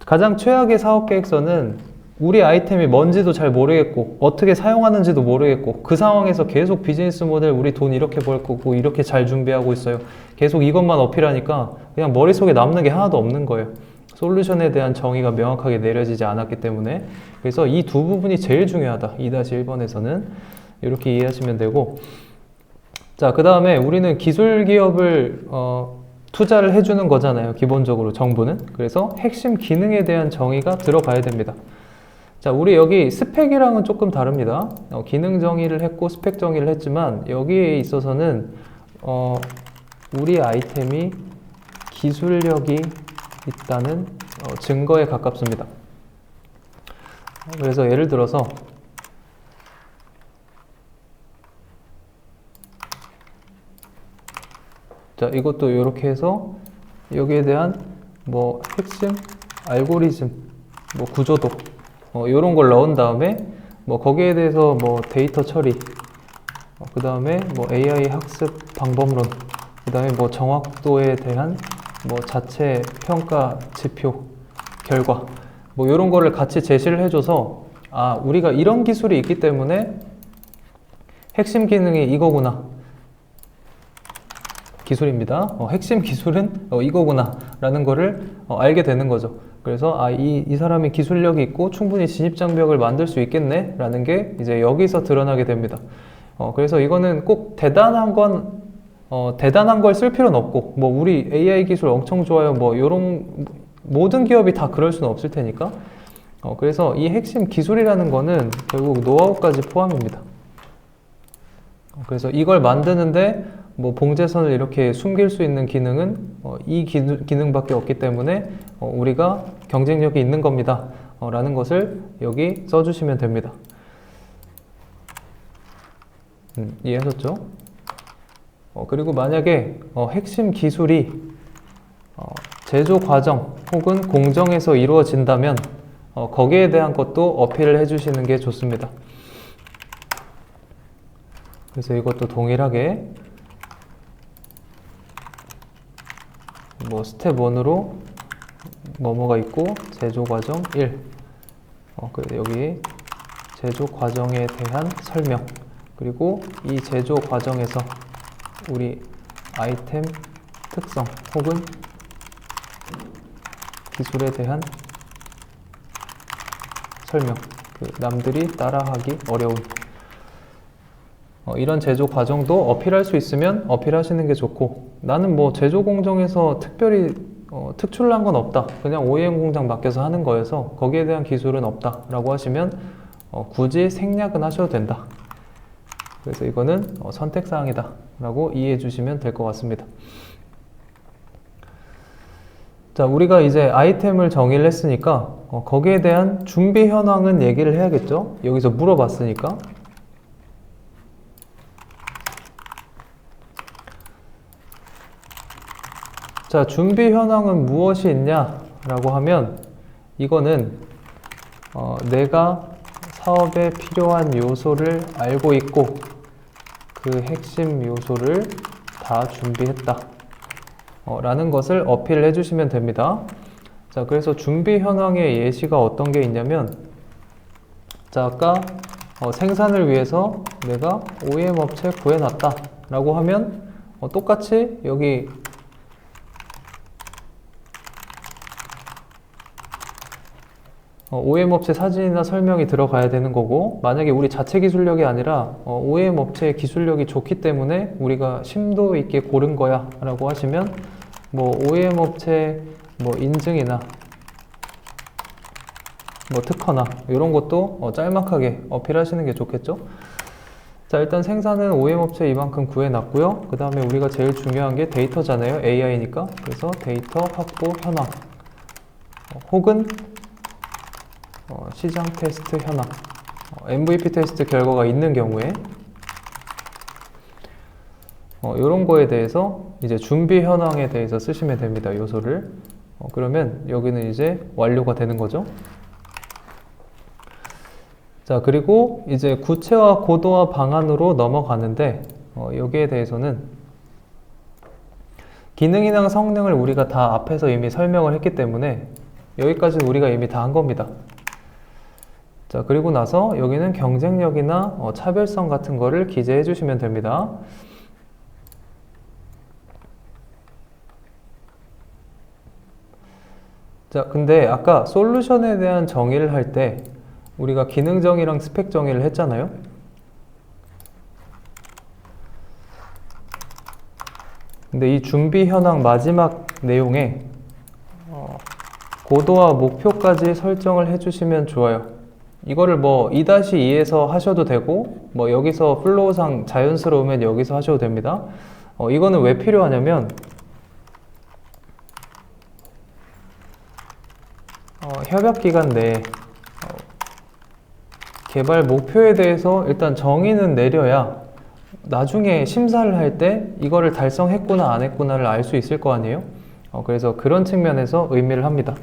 가장 최악의 사업계획서는 우리 아이템이 뭔지도 잘 모르겠고 어떻게 사용하는지도 모르겠고 그 상황에서 계속 비즈니스 모델 우리 돈 이렇게 벌 거고 이렇게 잘 준비하고 있어요, 계속 이것만 어필하니까 그냥 머릿속에 남는 게 하나도 없는 거예요. 솔루션에 대한 정의가 명확하게 내려지지 않았기 때문에. 그래서 이 두 부분이 제일 중요하다, 2-1번에서는. 이렇게 이해하시면 되고, 자, 그 다음에 우리는 기술 기업을 투자를 해주는 거잖아요, 기본적으로 정부는. 그래서 핵심 기능에 대한 정의가 들어가야 됩니다. 자, 우리 여기 스펙이랑은 조금 다릅니다. 기능 정의를 했고 스펙 정의를 했지만 여기에 있어서는 우리 아이템이 기술력이 있다는 증거에 가깝습니다. 그래서 예를 들어서 자, 이것도 이렇게 해서 여기에 대한 뭐 핵심 알고리즘, 뭐 구조도 이런 걸 넣은 다음에 뭐 거기에 대해서 뭐 데이터 처리, 그 다음에 뭐 AI 학습 방법론, 그 다음에 뭐 정확도에 대한 뭐 자체 평가 지표 결과, 뭐 이런 거를 같이 제시를 해줘서 우리가 이런 기술이 있기 때문에 핵심 기능이 이거구나, 기술입니다. 핵심 기술은 이거구나 라는 거를 알게 되는 거죠. 그래서 이 사람이 기술력이 있고 충분히 진입장벽을 만들 수 있겠네 라는 게 이제 여기서 드러나게 됩니다. 그래서 이거는 꼭 대단한 걸 쓸 필요는 없고, 뭐 우리 AI 기술 엄청 좋아요, 뭐 요런 모든 기업이 다 그럴 수는 없을 테니까. 그래서 이 핵심 기술이라는 거는 결국 노하우까지 포함입니다. 그래서 이걸 만드는데 뭐 봉제선을 이렇게 숨길 수 있는 기능은 이 기능밖에 없기 때문에 우리가 경쟁력이 있는 겁니다 라는 것을 여기 써주시면 됩니다. 이해하셨죠? 그리고 만약에 핵심 기술이 제조 과정 혹은 공정에서 이루어진다면 거기에 대한 것도 어필을 해주시는 게 좋습니다. 그래서 이것도 동일하게 뭐 스텝 1으로 뭐뭐가 있고 제조 과정 1, 여기 제조 과정에 대한 설명, 그리고 이 제조 과정에서 우리 아이템 특성 혹은 기술에 대한 설명, 남들이 따라하기 어려운 이런 제조 과정도 어필할 수 있으면 어필하시는 게 좋고, 나는 뭐 제조 공정에서 특별히 특출난 건 없다, 그냥 OEM 공장 맡겨서 하는 거여서 거기에 대한 기술은 없다 라고 하시면 굳이 생략은 하셔도 된다. 그래서 이거는 선택사항이다 라고 이해해 주시면 될 것 같습니다. 자, 우리가 이제 아이템을 정의를 했으니까 거기에 대한 준비 현황은 얘기를 해야겠죠. 여기서 물어봤으니까. 자, 준비 현황은 무엇이 있냐 라고 하면 이거는 내가 사업에 필요한 요소를 알고 있고 그 핵심 요소를 다 준비했다 라는 것을 어필을 해주시면 됩니다. 자, 그래서 준비 현황의 예시가 어떤 게 있냐면, 자, 아까 생산을 위해서 내가 OEM 업체 구해놨다 라고 하면 똑같이 여기 OEM 업체 사진이나 설명이 들어가야 되는 거고, 만약에 우리 자체 기술력이 아니라 OEM 업체의 기술력이 좋기 때문에 우리가 심도 있게 고른 거야 라고 하시면 뭐 OEM 업체 뭐 인증이나 뭐 특허나 이런 것도 짤막하게 어필하시는 게 좋겠죠. 자, 일단 생산은 OEM 업체 이만큼 구해놨고요. 그 다음에 우리가 제일 중요한 게 데이터잖아요, AI니까. 그래서 데이터 확보 현황, 혹은 시장 테스트 현황, MVP 테스트 결과가 있는 경우에 이런 거에 대해서 이제 준비 현황에 대해서 쓰시면 됩니다. 요소를. 그러면 여기는 이제 완료가 되는 거죠. 자, 그리고 이제 구체화 고도화 방안으로 넘어가는데 여기에 대해서는 기능이랑 성능을 우리가 다 앞에서 이미 설명을 했기 때문에 여기까지는 우리가 이미 다 한 겁니다. 자, 그리고 나서 여기는 경쟁력이나 차별성 같은 거를 기재해 주시면 됩니다. 자, 근데 아까 솔루션에 대한 정의를 할 때 우리가 기능 정의랑 스펙 정의를 했잖아요. 근데 이 준비 현황 마지막 내용에 고도와 목표까지 설정을 해주시면 좋아요. 이거를 뭐 2-2에서 하셔도 되고 뭐 여기서 플로우상 자연스러우면 여기서 하셔도 됩니다. 이거는 왜 필요하냐면 협약 기간 내에 개발 목표에 대해서 일단 정의는 내려야 나중에 심사를 할 때 이거를 달성했구나 안 했구나를 알 수 있을 거 아니에요. 그래서 그런 측면에서 의미를 합니다.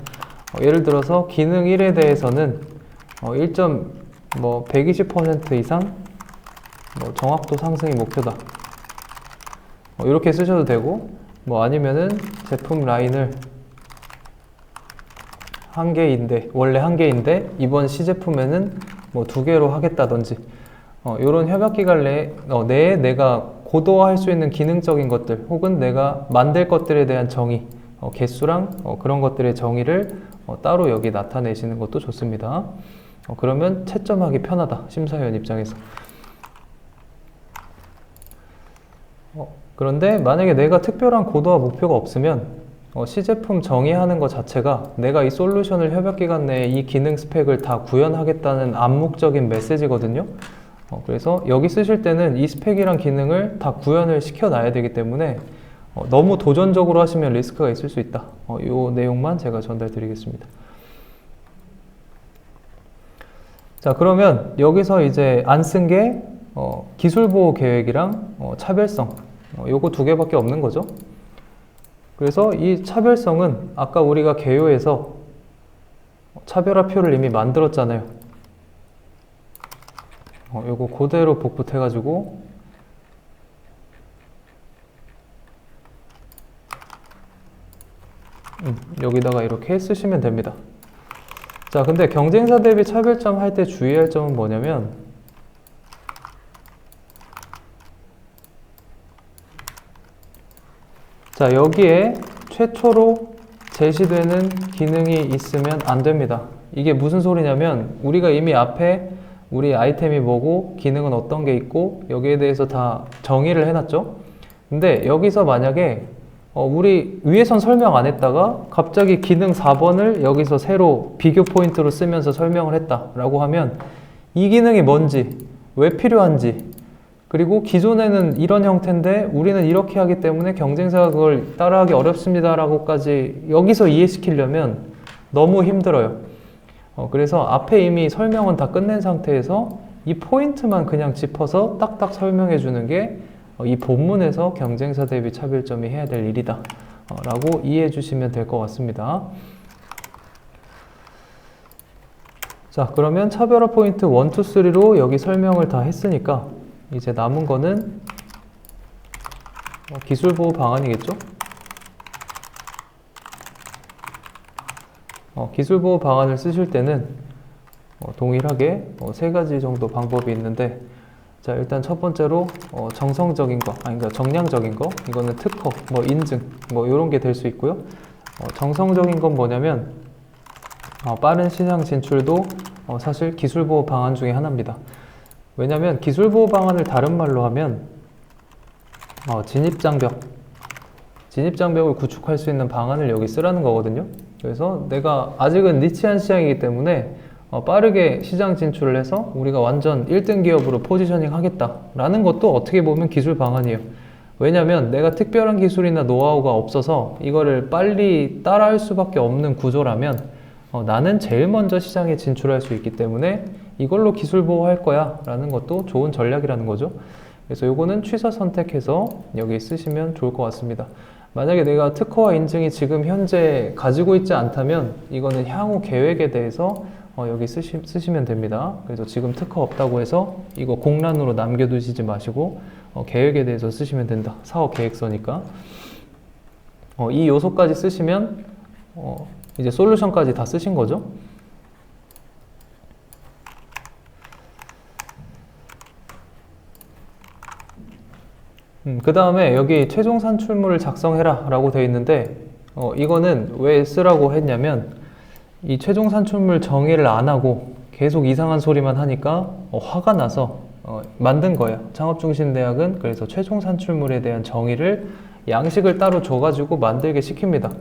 예를 들어서 기능 1에 대해서는 120% 이상 정확도 상승이 목표다. 이렇게 쓰셔도 되고 아니면은 제품 라인을 원래 한 개인데 이번 시제품에는 2개로 하겠다든지 이런 협약기간 내에 내가 고도화할 수 있는 기능적인 것들 혹은 내가 만들 것들에 대한 정의, 개수랑 그런 것들의 정의를 따로 여기 나타내시는 것도 좋습니다. 그러면 채점하기 편하다, 심사위원 입장에서. 그런데 만약에 내가 특별한 고도화 목표가 없으면 시제품 정의하는 것 자체가 내가 이 솔루션을 협약기간 내에 이 기능 스펙을 다 구현하겠다는 암묵적인 메시지거든요. 그래서 여기 쓰실 때는 이 스펙이랑 기능을 다 구현을 시켜놔야 되기 때문에 너무 도전적으로 하시면 리스크가 있을 수 있다. 이 내용만 제가 전달 드리겠습니다. 자, 그러면 여기서 이제 안 쓴 게 기술보호 계획이랑 차별성, 요거 2개밖에 없는 거죠. 그래서 이 차별성은 아까 우리가 개요에서 차별화표를 이미 만들었잖아요. 요거 그대로 복붙해가지고 여기다가 이렇게 쓰시면 됩니다. 자, 근데 경쟁사 대비 차별점 할 때 주의할 점은 뭐냐면 자, 여기에 최초로 제시되는 기능이 있으면 안 됩니다. 이게 무슨 소리냐면 우리가 이미 앞에 우리 아이템이 뭐고 기능은 어떤 게 있고 여기에 대해서 다 정의를 해놨죠. 근데 여기서 만약에 우리 위에선 설명 안 했다가 갑자기 기능 4번을 여기서 새로 비교 포인트로 쓰면서 설명을 했다 라고 하면 이 기능이 뭔지, 왜 필요한지, 그리고 기존에는 이런 형태인데 우리는 이렇게 하기 때문에 경쟁사가 그걸 따라하기 어렵습니다 라고까지 여기서 이해시키려면 너무 힘들어요. 그래서 앞에 이미 설명은 다 끝낸 상태에서 이 포인트만 그냥 짚어서 딱딱 설명해 주는 게 이 본문에서 경쟁사 대비 차별점이 해야 될 일이다 라고 이해해 주시면 될 것 같습니다. 자, 그러면 차별화 포인트 1, 2, 3로 여기 설명을 다 했으니까 이제 남은 거는 기술보호 방안이겠죠? 기술보호 방안을 쓰실 때는 동일하게 3가지 정도 방법이 있는데, 자, 일단 첫 번째로 정성적인 거, 그러니까 정량적인 거, 이거는 특허, 인증, 이런 게 될 수 있고요. 정성적인 건 뭐냐면 빠른 시장 진출도 사실 기술보호 방안 중에 하나입니다. 왜냐면 기술보호 방안을 다른 말로 하면 진입장벽을 구축할 수 있는 방안을 여기 쓰라는 거거든요. 그래서 내가 아직은 니치한 시장이기 때문에 빠르게 시장 진출을 해서 우리가 완전 1등 기업으로 포지셔닝 하겠다라는 것도 어떻게 보면 기술 방안이에요. 왜냐면 내가 특별한 기술이나 노하우가 없어서 이거를 빨리 따라할 수밖에 없는 구조라면 나는 제일 먼저 시장에 진출할 수 있기 때문에 이걸로 기술 보호할 거야 라는 것도 좋은 전략이라는 거죠. 그래서 요거는 취사 선택해서 여기 쓰시면 좋을 것 같습니다. 만약에 내가 특허와 인증이 지금 현재 가지고 있지 않다면 이거는 향후 계획에 대해서 여기 쓰시면 됩니다. 그래서 지금 특허 없다고 해서 이거 공란으로 남겨두시지 마시고 계획에 대해서 쓰시면 된다. 사업 계획서니까. 이 요소까지 쓰시면 이제 솔루션까지 다 쓰신 거죠. 그 다음에 여기 최종 산출물을 작성해라 라고 되어 있는데 이거는 왜 쓰라고 했냐면 이 최종 산출물 정의를 안 하고 계속 이상한 소리만 하니까 화가 나서 만든 거예요. 창업중심대학은 그래서 최종 산출물에 대한 정의를 양식을 따로 줘가지고 만들게 시킵니다.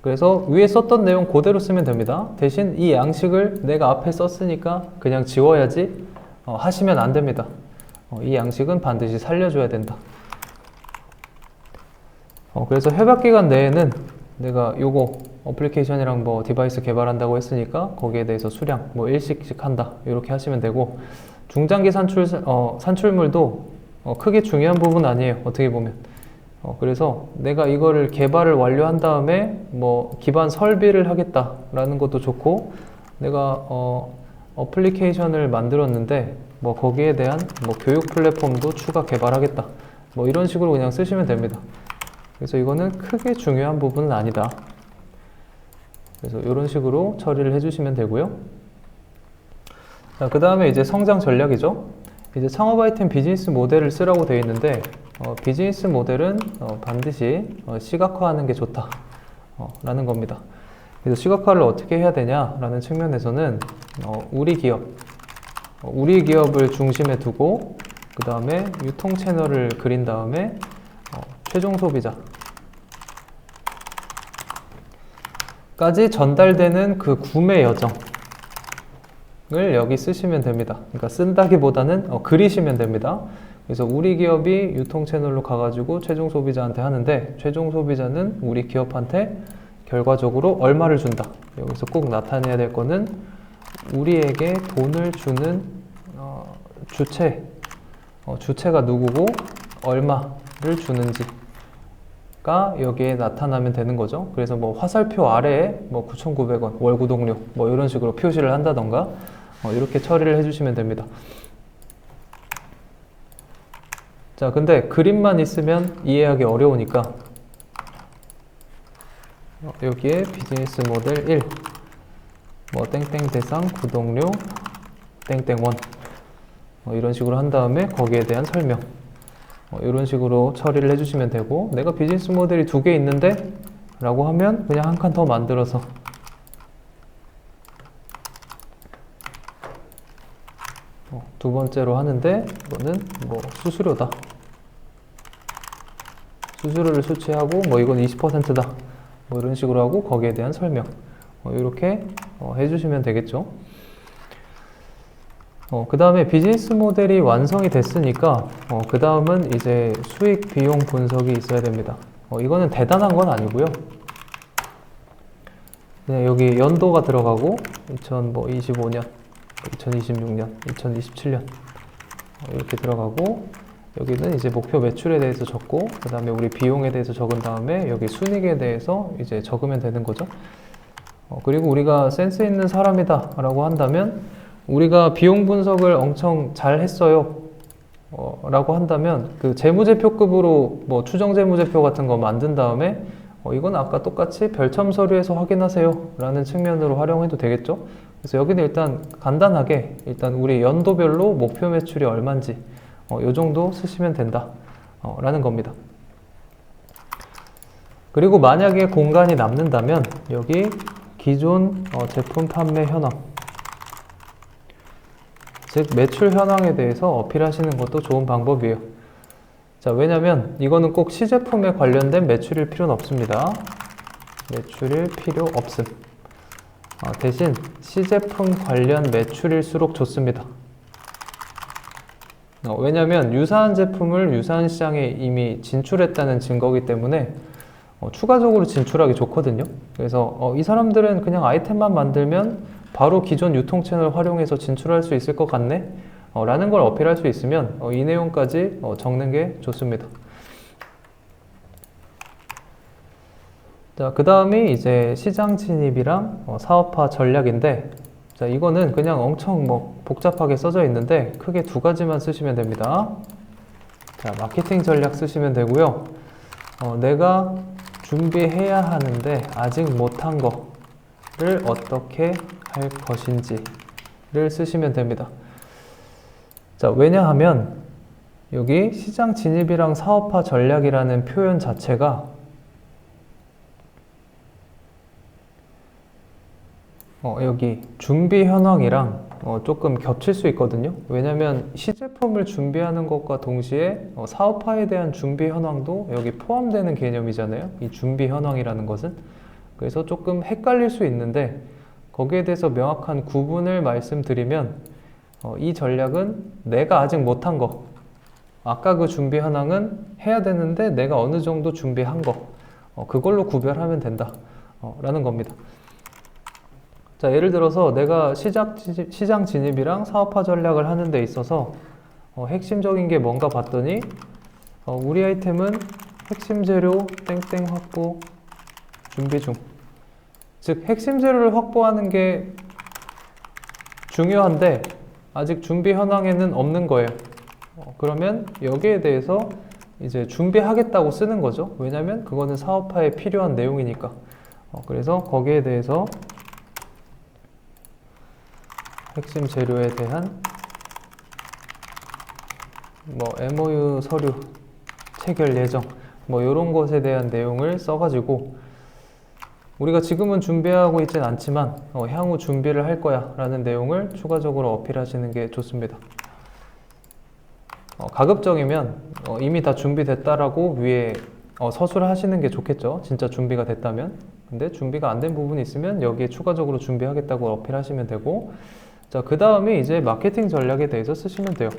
그래서 위에 썼던 내용 그대로 쓰면 됩니다. 대신 이 양식을 내가 앞에 썼으니까 그냥 지워야지 하시면 안 됩니다. 이 양식은 반드시 살려줘야 된다. 그래서 협약기간 내에는 내가 요거 어플리케이션이랑 뭐 디바이스 개발한다고 했으니까 거기에 대해서 수량 뭐 일식씩 한다 이렇게 하시면 되고, 중장기 산출물도 크게 중요한 부분 아니에요, 어떻게 보면. 그래서 내가 이거를 개발을 완료한 다음에 뭐 기반 설비를 하겠다라는 것도 좋고, 내가 어플리케이션을 만들었는데 뭐 거기에 대한 뭐 교육 플랫폼도 추가 개발하겠다, 뭐 이런 식으로 그냥 쓰시면 됩니다. 그래서 이거는 크게 중요한 부분은 아니다. 그래서 이런 식으로 처리를 해주시면 되고요. 자, 그 다음에 이제 성장 전략이죠. 이제 창업 아이템 비즈니스 모델을 쓰라고 되어 있는데 비즈니스 모델은 반드시 시각화하는 게 좋다 라는 겁니다. 그래서 시각화를 어떻게 해야 되냐라는 측면에서는 우리 기업을 중심에 두고, 그 다음에 유통 채널을 그린 다음에 최종 소비자까지 전달되는 그 구매 여정을 여기 쓰시면 됩니다. 그러니까 쓴다기보다는 그리시면 됩니다. 그래서 우리 기업이 유통 채널로 가가지고 최종 소비자한테 하는데, 최종 소비자는 우리 기업한테 결과적으로 얼마를 준다. 여기서 꼭 나타내야 될 거는 우리에게 돈을 주는 주체가 누구고 얼마를 주는지가 여기에 나타나면 되는 거죠. 그래서 뭐 화살표 아래에 뭐 9,900원 월 구독료 뭐 이런 식으로 표시를 한다던가 이렇게 처리를 해주시면 됩니다. 자, 근데 그림만 있으면 이해하기 어려우니까 여기에 비즈니스 모델 1 뭐 땡땡 대상 구독료 땡땡원 이런 식으로 한 다음에 거기에 대한 설명 이런 식으로 처리를 해주시면 되고, 내가 비즈니스 모델이 2개 있는데 라고 하면 그냥 한 칸 더 만들어서 두 번째로 하는데 이거는 뭐 수수료다, 수수료를 수취하고 뭐 이건 20%다 뭐 이런 식으로 하고 거기에 대한 설명 이렇게 해주시면 되겠죠. 그 다음에 비즈니스 모델이 완성이 됐으니까 그 다음은 이제 수익 비용 분석이 있어야 됩니다. 이거는 대단한 건 아니고요. 그냥 여기 연도가 들어가고 2025년, 2026년, 2027년 이렇게 들어가고, 여기는 이제 목표 매출에 대해서 적고, 그 다음에 우리 비용에 대해서 적은 다음에 여기 순익에 대해서 이제 적으면 되는 거죠. 그리고 우리가 센스 있는 사람이다 라고 한다면, 우리가 비용 분석을 엄청 잘 했어요 라고 한다면 그 재무제표급으로 뭐 추정재무제표 같은 거 만든 다음에 이건 아까 똑같이 별첨 서류에서 확인하세요 라는 측면으로 활용해도 되겠죠. 그래서 여기는 일단 간단하게 일단 우리 연도별로 목표 매출이 얼마인지 요 정도 쓰시면 된다 라는 겁니다. 그리고 만약에 공간이 남는다면 여기 기존 제품 판매 현황, 즉 매출 현황에 대해서 어필하시는 것도 좋은 방법이에요. 자, 왜냐면 이거는 꼭 시제품에 관련된 매출일 필요는 없습니다. 매출일 필요 없음. 대신 시제품 관련 매출일수록 좋습니다. 왜냐면 유사한 제품을 유사한 시장에 이미 진출했다는 증거이기 때문에 추가적으로 진출하기 좋거든요. 그래서 이 사람들은 그냥 아이템만 만들면 바로 기존 유통 채널 활용해서 진출할 수 있을 것 같네? 라는 걸 어필할 수 있으면 이 내용까지 적는 게 좋습니다. 자, 그 다음이 이제 시장 진입이랑 사업화 전략인데, 자, 이거는 그냥 엄청 복잡하게 써져 있는데 크게 두 가지만 쓰시면 됩니다. 자, 마케팅 전략 쓰시면 되고요. 내가 준비해야 하는데 아직 못한 거를 어떻게 할 것인지를 쓰시면 됩니다. 자, 왜냐하면 여기 시장 진입이랑 사업화 전략이라는 표현 자체가 여기 준비 현황이랑 조금 겹칠 수 있거든요. 왜냐면 시제품을 준비하는 것과 동시에 사업화에 대한 준비 현황도 여기 포함되는 개념이잖아요. 이 준비 현황이라는 것은. 그래서 조금 헷갈릴 수 있는데 거기에 대해서 명확한 구분을 말씀드리면 이 전략은 내가 아직 못한 거, 아까 그 준비 현황은 해야 되는데 내가 어느 정도 준비한 거, 그걸로 구별하면 된다 라는 겁니다. 자, 예를 들어서 내가 시장 진입이랑 사업화 전략을 하는 데 있어서 핵심적인 게 뭔가 봤더니 우리 아이템은 핵심 재료 땡땡 확보 준비 중. 즉 핵심 재료를 확보하는 게 중요한데 아직 준비 현황에는 없는 거예요. 그러면 여기에 대해서 이제 준비하겠다고 쓰는 거죠. 왜냐면 그거는 사업화에 필요한 내용이니까. 그래서 거기에 대해서 핵심 재료에 대한 MOU 서류 체결 예정 이런 것에 대한 내용을 써가지고 우리가 지금은 준비하고 있진 않지만 향후 준비를 할 거야 라는 내용을 추가적으로 어필하시는 게 좋습니다. 가급적이면 이미 다 준비됐다라고 위에 서술을 하시는 게 좋겠죠. 진짜 준비가 됐다면. 근데 준비가 안 된 부분이 있으면 여기에 추가적으로 준비하겠다고 어필하시면 되고, 자, 그 다음에 이제 마케팅 전략에 대해서 쓰시면 돼요.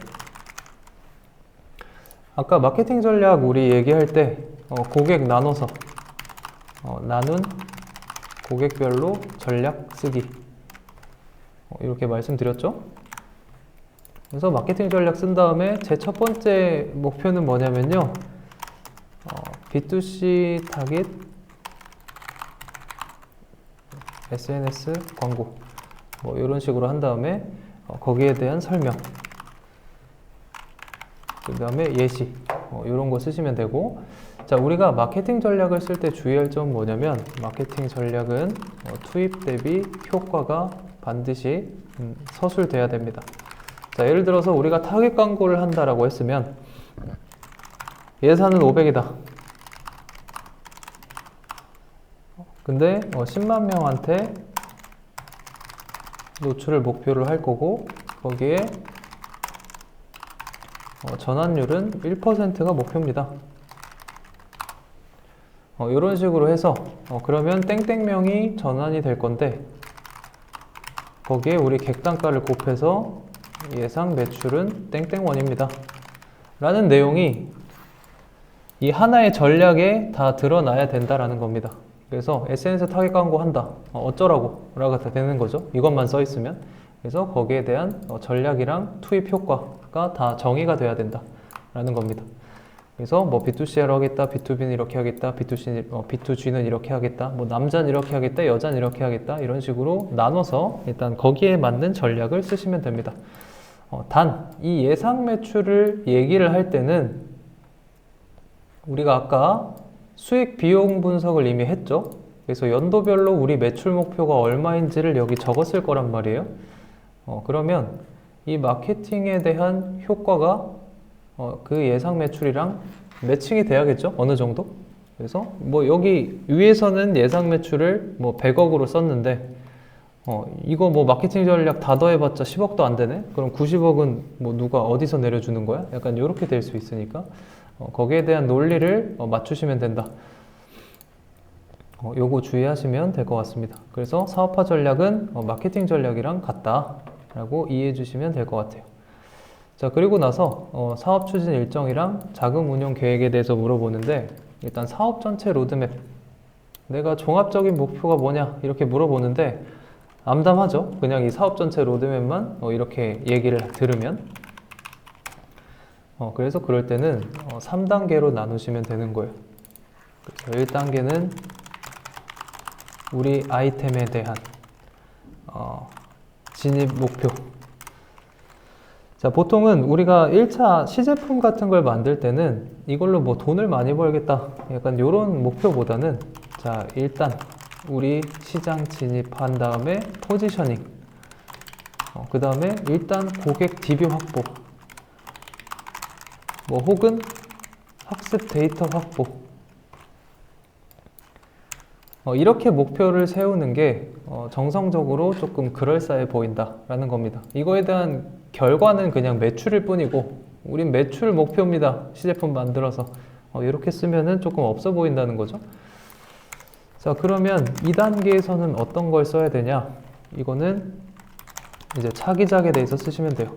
아까 마케팅 전략 우리 얘기할 때 고객 나눠서 나눈 고객별로 전략 쓰기 이렇게 말씀드렸죠. 그래서 마케팅 전략 쓴 다음에 제 첫 번째 목표는 뭐냐면요, B2C 타깃 SNS 광고 이런 식으로 한 다음에 거기에 대한 설명, 그 다음에 예시 이런 거 쓰시면 되고, 자, 우리가 마케팅 전략을 쓸 때 주의할 점은 뭐냐면 마케팅 전략은 투입 대비 효과가 반드시 서술돼야 됩니다. 자, 예를 들어서 우리가 타깃 광고를 한다라고 했으면 예산은 500이다. 근데 10만 명한테 노출을 목표로 할 거고 거기에 전환율은 1%가 목표입니다. 이런 식으로 해서 그러면 땡땡명이 전환이 될 건데 거기에 우리 객단가를 곱해서 예상 매출은 땡땡원입니다 라는 내용이 이 하나의 전략에 다 드러나야 된다라는 겁니다. 그래서 SNS 타깃 광고 한다 어쩌라고 라고 다 되는 거죠. 이것만 써 있으면. 그래서 거기에 대한 전략이랑 투입 효과가 다 정의가 돼야 된다 라는 겁니다. 그래서 B2C를 하겠다, B2B는 이렇게 하겠다, B2G는 이렇게 하겠다, 남자는 이렇게 하겠다, 여자는 이렇게 하겠다, 이런 식으로 나눠서 일단 거기에 맞는 전략을 쓰시면 됩니다. 단, 이 예상 매출을 얘기를 할 때는 우리가 아까 수익 비용 분석을 이미 했죠. 그래서 연도별로 우리 매출 목표가 얼마인지를 여기 적었을 거란 말이에요. 그러면 이 마케팅에 대한 효과가 그 예상 매출이랑 매칭이 돼야겠죠? 어느 정도? 그래서 여기 위에서는 예상 매출을 100억으로 썼는데 이거 마케팅 전략 다 더해봤자 10억도 안 되네? 그럼 90억은 누가 어디서 내려주는 거야? 약간 이렇게 될 수 있으니까 거기에 대한 논리를 맞추시면 된다. 요거 주의하시면 될 것 같습니다. 그래서 사업화 전략은 마케팅 전략이랑 같다 라고 이해해 주시면 될 것 같아요. 자, 그리고 나서 사업 추진 일정이랑 자금 운용 계획에 대해서 물어보는데 일단 사업 전체 로드맵 내가 종합적인 목표가 뭐냐 이렇게 물어보는데 암담하죠. 그냥 이 사업 전체 로드맵만 이렇게 얘기를 들으면. 그래서 그럴 때는 3단계로 나누시면 되는 거예요. 그래서 1단계는 우리 아이템에 대한 진입 목표. 자, 보통은 우리가 1차 시제품 같은 걸 만들 때는 이걸로 뭐 돈을 많이 벌겠다 약간 이런 목표보다는, 자, 일단 우리 시장 진입한 다음에 포지셔닝, 그 다음에 일단 고객 DB 확보, 뭐 혹은 학습 데이터 확보, 이렇게 목표를 세우는 게 정성적으로 조금 그럴싸해 보인다라는 겁니다. 이거에 대한 결과는 그냥 매출일 뿐이고, 우린 매출 목표입니다. 시제품 만들어서. 이렇게 쓰면은 조금 없어 보인다는 거죠. 자, 그러면 2단계에서는 어떤 걸 써야 되냐? 이거는 이제 차기작에 대해서 쓰시면 돼요.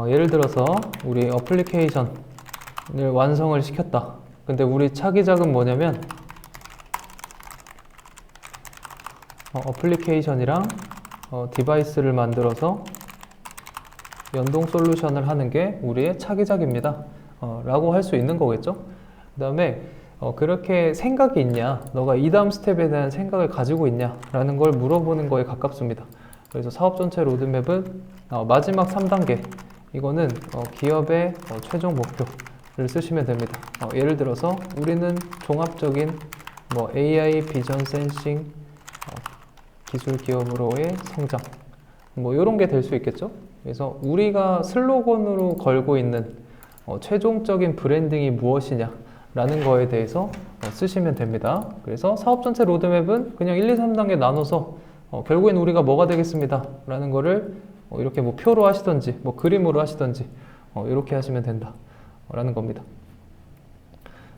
예를 들어서 우리 어플리케이션을 완성을 시켰다. 근데 우리 차기작은 뭐냐면 어플리케이션이랑 디바이스를 만들어서 연동 솔루션을 하는 게 우리의 차기작입니다. 라고 할 수 있는 거겠죠. 그 다음에 그렇게 생각이 있냐, 너가 이 다음 스텝에 대한 생각을 가지고 있냐 라는 걸 물어보는 거에 가깝습니다. 그래서 사업 전체 로드맵은 마지막 3단계, 이거는 기업의 최종 목표를 쓰시면 됩니다. 예를 들어서 우리는 종합적인 뭐 AI 비전 센싱 기술 기업으로의 성장, 뭐 이런 게 될 수 있겠죠. 그래서 우리가 슬로건으로 걸고 있는 최종적인 브랜딩이 무엇이냐 라는 거에 대해서 쓰시면 됩니다. 그래서 사업 전체 로드맵은 그냥 1, 2, 3단계 나눠서 결국엔 우리가 뭐가 되겠습니다 라는 거를 이렇게 뭐 표로 하시던지 뭐 그림으로 하시던지 이렇게 하시면 된다 라는 겁니다.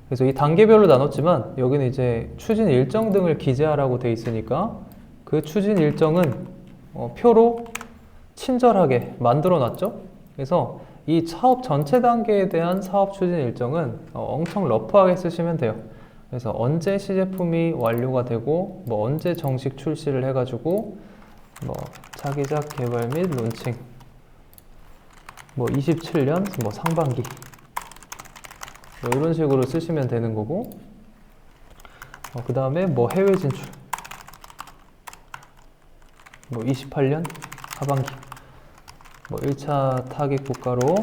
그래서 이 단계별로 나눴지만 여기는 이제 추진 일정 등을 기재하라고 돼 있으니까 그 추진 일정은 표로 친절하게 만들어 놨죠. 그래서 이 사업 전체 단계에 대한 사업 추진 일정은 엄청 러프하게 쓰시면 돼요. 그래서 언제 시제품이 완료가 되고 뭐 언제 정식 출시를 해가지고 뭐 차기작 개발 및 론칭 뭐 27년 뭐 상반기 뭐 이런 식으로 쓰시면 되는 거고, 그 다음에 뭐 해외 진출 뭐 28년 하반기, 뭐 1차 타깃 국가로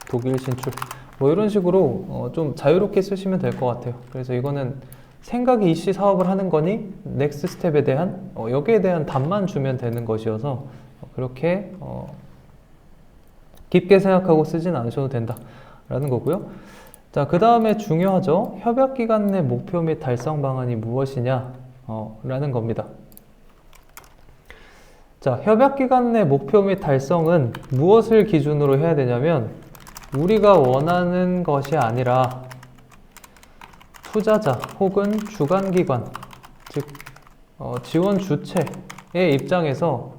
독일 진출, 뭐 이런 식으로 좀 자유롭게 쓰시면 될 것 같아요. 그래서 이거는 생각이 이씨 사업을 하는 거니 넥스트 스텝에 대한 여기에 대한 답만 주면 되는 것이어서 그렇게 깊게 생각하고 쓰진 않으셔도 된다라는 거고요. 자, 그 다음에 중요하죠. 협약기간 내 목표 및 달성 방안이 무엇이냐 라는 겁니다. 자, 협약기간 내 목표 및 달성은 무엇을 기준으로 해야 되냐면 우리가 원하는 것이 아니라 투자자 혹은 주관기관, 즉 지원 주체의 입장에서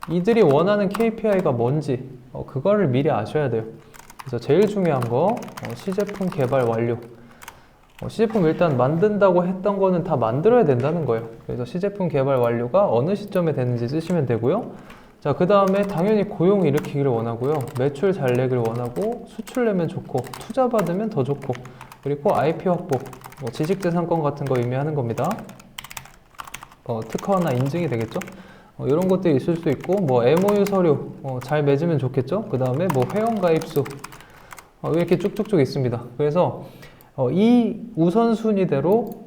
이들이 원하는 KPI가 뭔지 그거를 미리 아셔야 돼요. 그래서 제일 중요한 거 시제품 개발 완료. 시제품 일단 만든다고 했던 거는 다 만들어야 된다는 거예요. 그래서 시제품 개발 완료가 어느 시점에 되는지 쓰시면 되고요. 자, 그 다음에 당연히 고용 일으키기를 원하고요. 매출 잘 내기를 원하고, 수출 내면 좋고, 투자 받으면 더 좋고, 그리고 IP 확보, 지식재산권 같은 거 의미하는 겁니다. 특허나 인증이 되겠죠? 이런 것들이 있을 수 있고, 뭐 MOU 서류 잘 맺으면 좋겠죠? 그 다음에 뭐 회원가입수 이렇게 쭉쭉쭉 있습니다. 그래서 이 우선순위대로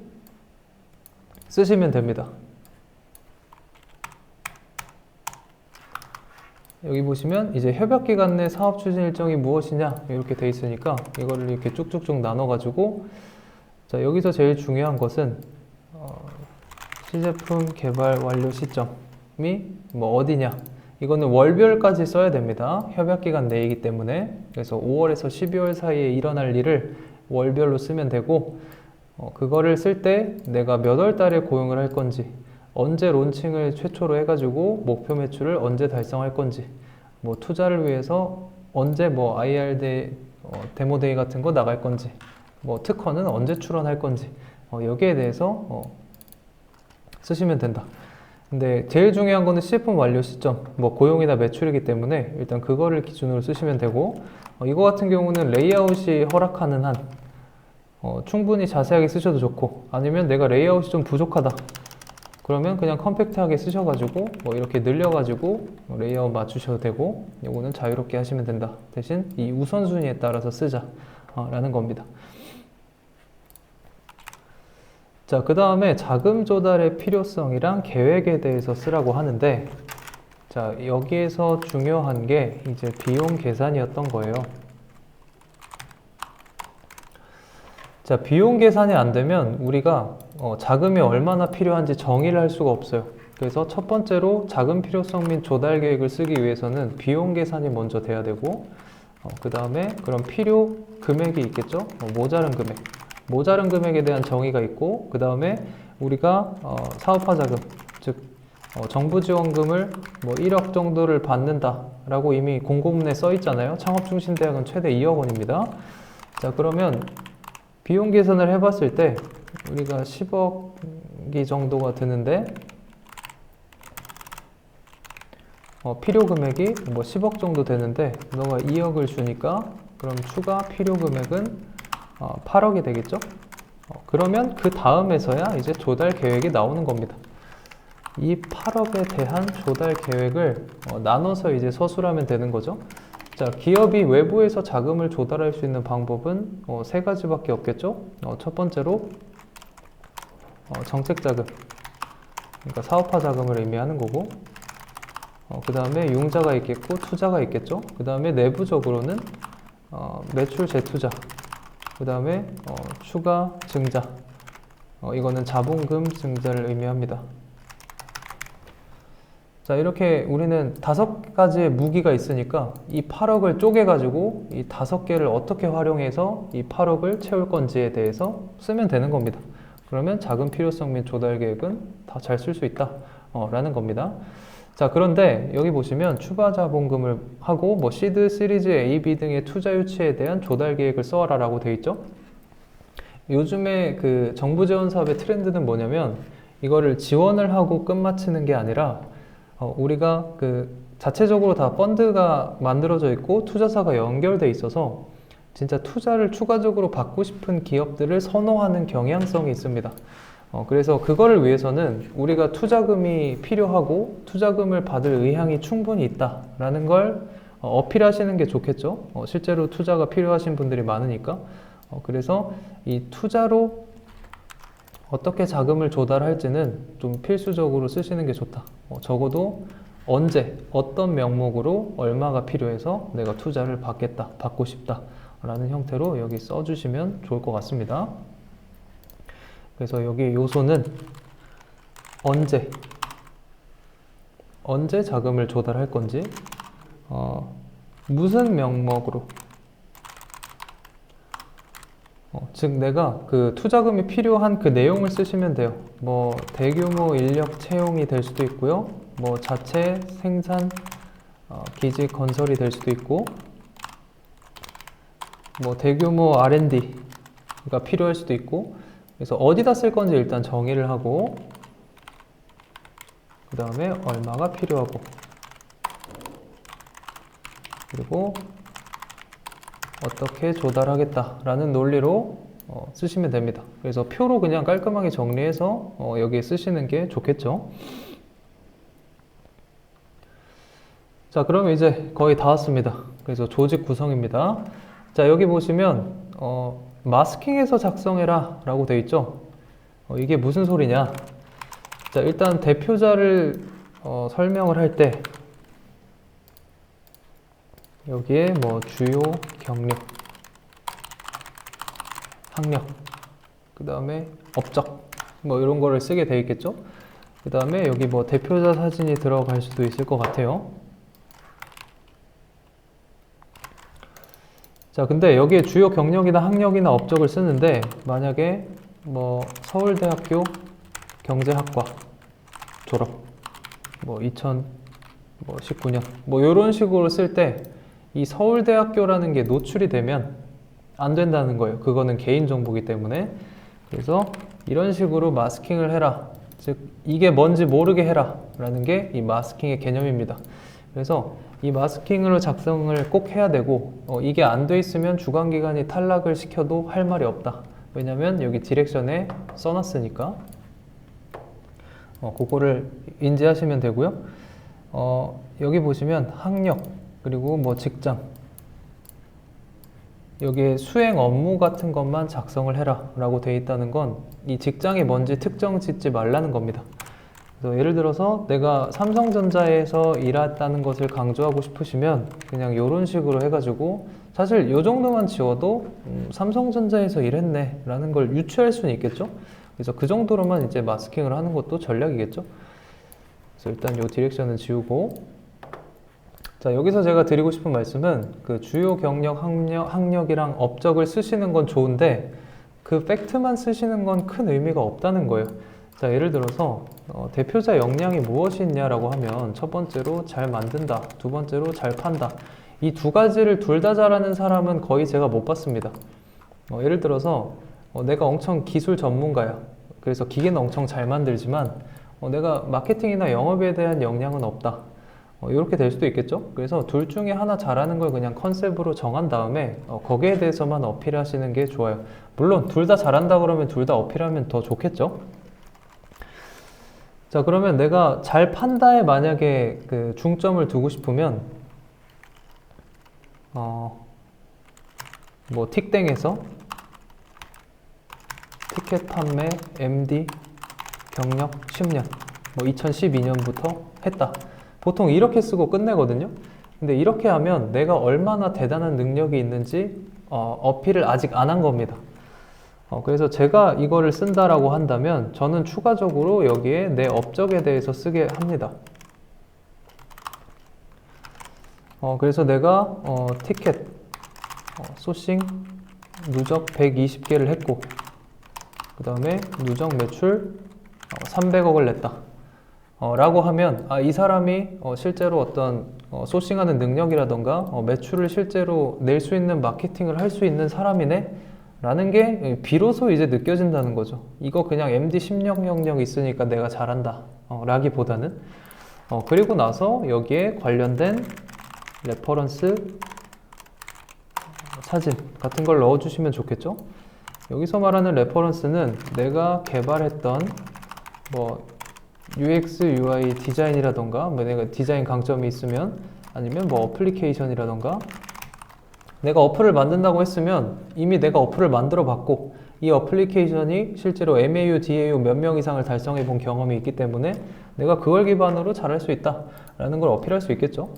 쓰시면 됩니다. 여기 보시면 이제 협약기간 내 사업 추진 일정이 무엇이냐 이렇게 돼 있으니까 이거를 이렇게 쭉쭉쭉 나눠 가지고, 자, 여기서 제일 중요한 것은 시제품 개발 완료 시점이 뭐 어디냐, 이거는 월별까지 써야 됩니다. 협약기간 내이기 때문에. 그래서 5월에서 12월 사이에 일어날 일을 월별로 쓰면 되고, 그거를 쓸 때 내가 몇 월 달에 고용을 할 건지, 언제 론칭을 최초로 해가지고 목표 매출을 언제 달성할 건지, 뭐 투자를 위해서 언제 뭐 IR 데모데이 같은 거 나갈 건지, 뭐 특허는 언제 출원할 건지 여기에 대해서 쓰시면 된다. 근데 제일 중요한 거는 시제품 완료 시점, 뭐 고용이나 매출이기 때문에 일단 그거를 기준으로 쓰시면 되고, 이거 같은 경우는 레이아웃이 허락하는 한 충분히 자세하게 쓰셔도 좋고, 아니면 내가 레이아웃이 좀 부족하다 그러면 그냥 컴팩트하게 쓰셔가지고 뭐 이렇게 늘려가지고 레이아웃 맞추셔도 되고, 이거는 자유롭게 하시면 된다. 대신 이 우선순위에 따라서 쓰자 라는 겁니다. 자, 그 다음에 자금 조달의 필요성이랑 계획에 대해서 쓰라고 하는데, 자, 여기에서 중요한 게 이제 비용 계산이었던 거예요. 자, 비용 계산이 안 되면 우리가 자금이 얼마나 필요한지 정의를 할 수가 없어요. 그래서 첫 번째로 자금 필요성 및 조달 계획을 쓰기 위해서는 비용 계산이 먼저 돼야 되고, 그 다음에 그런 필요 금액이 있겠죠? 모자른 금액. 모자른 금액에 대한 정의가 있고, 그 다음에 우리가 사업화 자금, 즉 정부 지원금을 뭐 1억 정도를 받는다라고 이미 공고문에 써 있잖아요. 창업중심대학은 최대 2억 원입니다. 자, 그러면 비용 계산을 해봤을 때 우리가 10억이 정도가 드는데 필요 금액이 뭐 10억 정도 되는데 너가 2억을 주니까 그럼 추가 필요 금액은 8억이 되겠죠? 그러면 그 다음에서야 이제 조달 계획이 나오는 겁니다. 이 8억에 대한 조달 계획을 나눠서 이제 서술하면 되는 거죠. 자, 기업이 외부에서 자금을 조달할 수 있는 방법은 세 가지밖에 없겠죠. 첫 번째로 정책 자금, 그러니까 사업화 자금을 의미하는 거고, 그 다음에 융자가 있겠고 투자가 있겠죠. 그 다음에 내부적으로는 매출 재투자, 그 다음에 추가 증자, 이거는 자본금 증자를 의미합니다. 자, 이렇게 우리는 5가지의 무기가 있으니까 이 8억을 쪼개가지고 이 5개를 어떻게 활용해서 이 8억을 채울 건지에 대해서 쓰면 되는 겁니다. 그러면 자금 필요성 및 조달 계획은 다 잘 쓸 수 있다 라는 겁니다. 자, 그런데 여기 보시면 추가 자본금을 하고 뭐 시드, 시리즈 A, B 등의 투자 유치에 대한 조달 계획을 써라 라고 되어 있죠. 요즘에 그 정부 지원 사업의 트렌드는 뭐냐면 이거를 지원을 하고 끝마치는 게 아니라 우리가 그 자체적으로 다 펀드가 만들어져 있고 투자사가 연결돼 있어서 진짜 투자를 추가적으로 받고 싶은 기업들을 선호하는 경향성이 있습니다. 그래서 그거를 위해서는 우리가 투자금이 필요하고 투자금을 받을 의향이 충분히 있다라는 걸 어필하시는 게 좋겠죠. 실제로 투자가 필요하신 분들이 많으니까. 그래서 이 투자로 어떻게 자금을 조달할지는 좀 필수적으로 쓰시는 게 좋다. 적어도 언제, 어떤 명목으로 얼마가 필요해서 내가 투자를 받겠다, 받고 싶다 라는 형태로 여기 써주시면 좋을 것 같습니다. 그래서 여기 요소는 언제 자금을 조달할 건지, 무슨 명목으로, 즉 내가 그 투자금이 필요한 그 내용을 쓰시면 돼요. 뭐 대규모 인력 채용이 될 수도 있고요. 뭐 자체 생산 기지 건설이 될 수도 있고, 뭐 대규모 R&D가 필요할 수도 있고, 그래서 어디다 쓸 건지 일단 정의를 하고, 그 다음에 얼마가 필요하고, 그리고 어떻게 조달하겠다라는 논리로 쓰시면 됩니다. 그래서 표로 그냥 깔끔하게 정리해서 여기에 쓰시는 게 좋겠죠. 자, 그러면 이제 거의 다 왔습니다. 그래서 조직 구성입니다. 자, 여기 보시면 마스킹해서 작성해라 라고 되어 있죠. 이게 무슨 소리냐. 자, 일단 대표자를 설명을 할 때 여기에 뭐 주요 경력, 학력, 그 다음에 업적 뭐 이런 거를 쓰게 되어 있겠죠. 그 다음에 여기 뭐 대표자 사진이 들어갈 수도 있을 것 같아요. 자, 근데 여기에 주요 경력이나 학력이나 업적을 쓰는데 만약에 뭐 서울대학교 경제학과 졸업 뭐 2019년 뭐 이런 식으로 쓸 때 이 서울대학교라는 게 노출이 되면 안 된다는 거예요. 그거는 개인정보이기 때문에. 그래서 이런 식으로 마스킹을 해라. 즉 이게 뭔지 모르게 해라 라는 게 이 마스킹의 개념입니다. 그래서 이 마스킹으로 작성을 꼭 해야 되고 이게 안 돼 있으면 주관기관이 탈락을 시켜도 할 말이 없다. 왜냐면 여기 디렉션에 써놨으니까. 그거를 인지하시면 되고요. 여기 보시면 학력 그리고 뭐 직장, 여기에 수행 업무 같은 것만 작성을 해라 라고 되어 있다는 건 이 직장이 뭔지 특정 짓지 말라는 겁니다. 그래서 예를 들어서 내가 삼성전자에서 일했다는 것을 강조하고 싶으시면 그냥 이런 식으로 해가지고 사실 이 정도만 지워도 삼성전자에서 일했네 라는 걸 유추할 수는 있겠죠. 그래서 그 정도로만 이제 마스킹을 하는 것도 전략이겠죠. 그래서 일단 이 디렉션은 지우고, 자 여기서 제가 드리고 싶은 말씀은 그 주요 경력, 학력이랑 업적을 쓰시는 건 좋은데 그 팩트만 쓰시는 건 큰 의미가 없다는 거예요. 자 예를 들어서 대표자 역량이 무엇이 있냐라고 하면 첫 번째로 잘 만든다, 두 번째로 잘 판다. 이 두 가지를 둘 다 잘하는 사람은 거의 제가 못 봤습니다. 예를 들어서 내가 엄청 기술 전문가야. 그래서 기계는 엄청 잘 만들지만 내가 마케팅이나 영업에 대한 역량은 없다. 이렇게 될 수도 있겠죠. 그래서 둘 중에 하나 잘하는 걸 그냥 컨셉으로 정한 다음에 거기에 대해서만 어필하시는 게 좋아요. 물론 둘 다 잘한다 그러면 둘 다 어필하면 더 좋겠죠. 자 그러면 내가 잘 판다에 만약에 그 중점을 두고 싶으면 뭐 틱땡에서 티켓 판매 MD 경력 10년 뭐 2012년부터 했다. 보통 이렇게 쓰고 끝내거든요. 근데 이렇게 하면 내가 얼마나 대단한 능력이 있는지 어필을 아직 안 한 겁니다. 그래서 제가 이거를 쓴다라고 한다면 저는 추가적으로 여기에 내 업적에 대해서 쓰게 합니다. 그래서 내가 티켓 소싱 누적 120개를 했고 그 다음에 누적 매출 300억을 냈다 라고 하면 이 사람이 실제로 어떤 소싱하는 능력이라던가 매출을 실제로 낼 수 있는 마케팅을 할 수 있는 사람이네 라는 게 비로소 이제 느껴진다는 거죠. 이거 그냥 MD 10년 경력 있으니까 내가 잘한다 라기보다는 그리고 나서 여기에 관련된 레퍼런스 사진 같은 걸 넣어주시면 좋겠죠. 여기서 말하는 레퍼런스는 내가 개발했던 뭐 UX, UI 디자인이라던가 뭐 내가 디자인 강점이 있으면 아니면 뭐 어플리케이션이라던가 내가 어플을 만든다고 했으면 이미 내가 어플을 만들어 봤고 이 어플리케이션이 실제로 MAU, DAU 몇 명 이상을 달성해 본 경험이 있기 때문에 내가 그걸 기반으로 잘할 수 있다 라는 걸 어필할 수 있겠죠.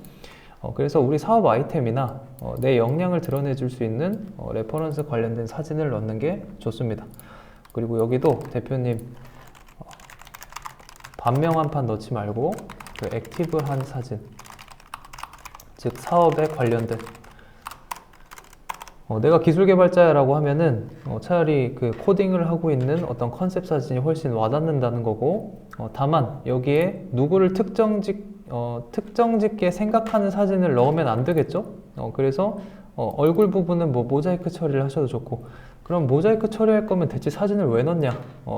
그래서 우리 사업 아이템이나 내 역량을 드러내 줄 수 있는 레퍼런스 관련된 사진을 넣는 게 좋습니다. 그리고 여기도 대표님 반명 한 판 넣지 말고 그 액티브한 사진, 즉 사업에 관련된 내가 기술 개발자라고 하면은 차라리 그 코딩을 하고 있는 어떤 컨셉 사진이 훨씬 와닿는다는 거고 다만 여기에 누구를 특정짓게 생각하는 사진을 넣으면 안 되겠죠? 그래서 얼굴 부분은 뭐 모자이크 처리를 하셔도 좋고 그럼 모자이크 처리할 거면 대체 사진을 왜 넣냐?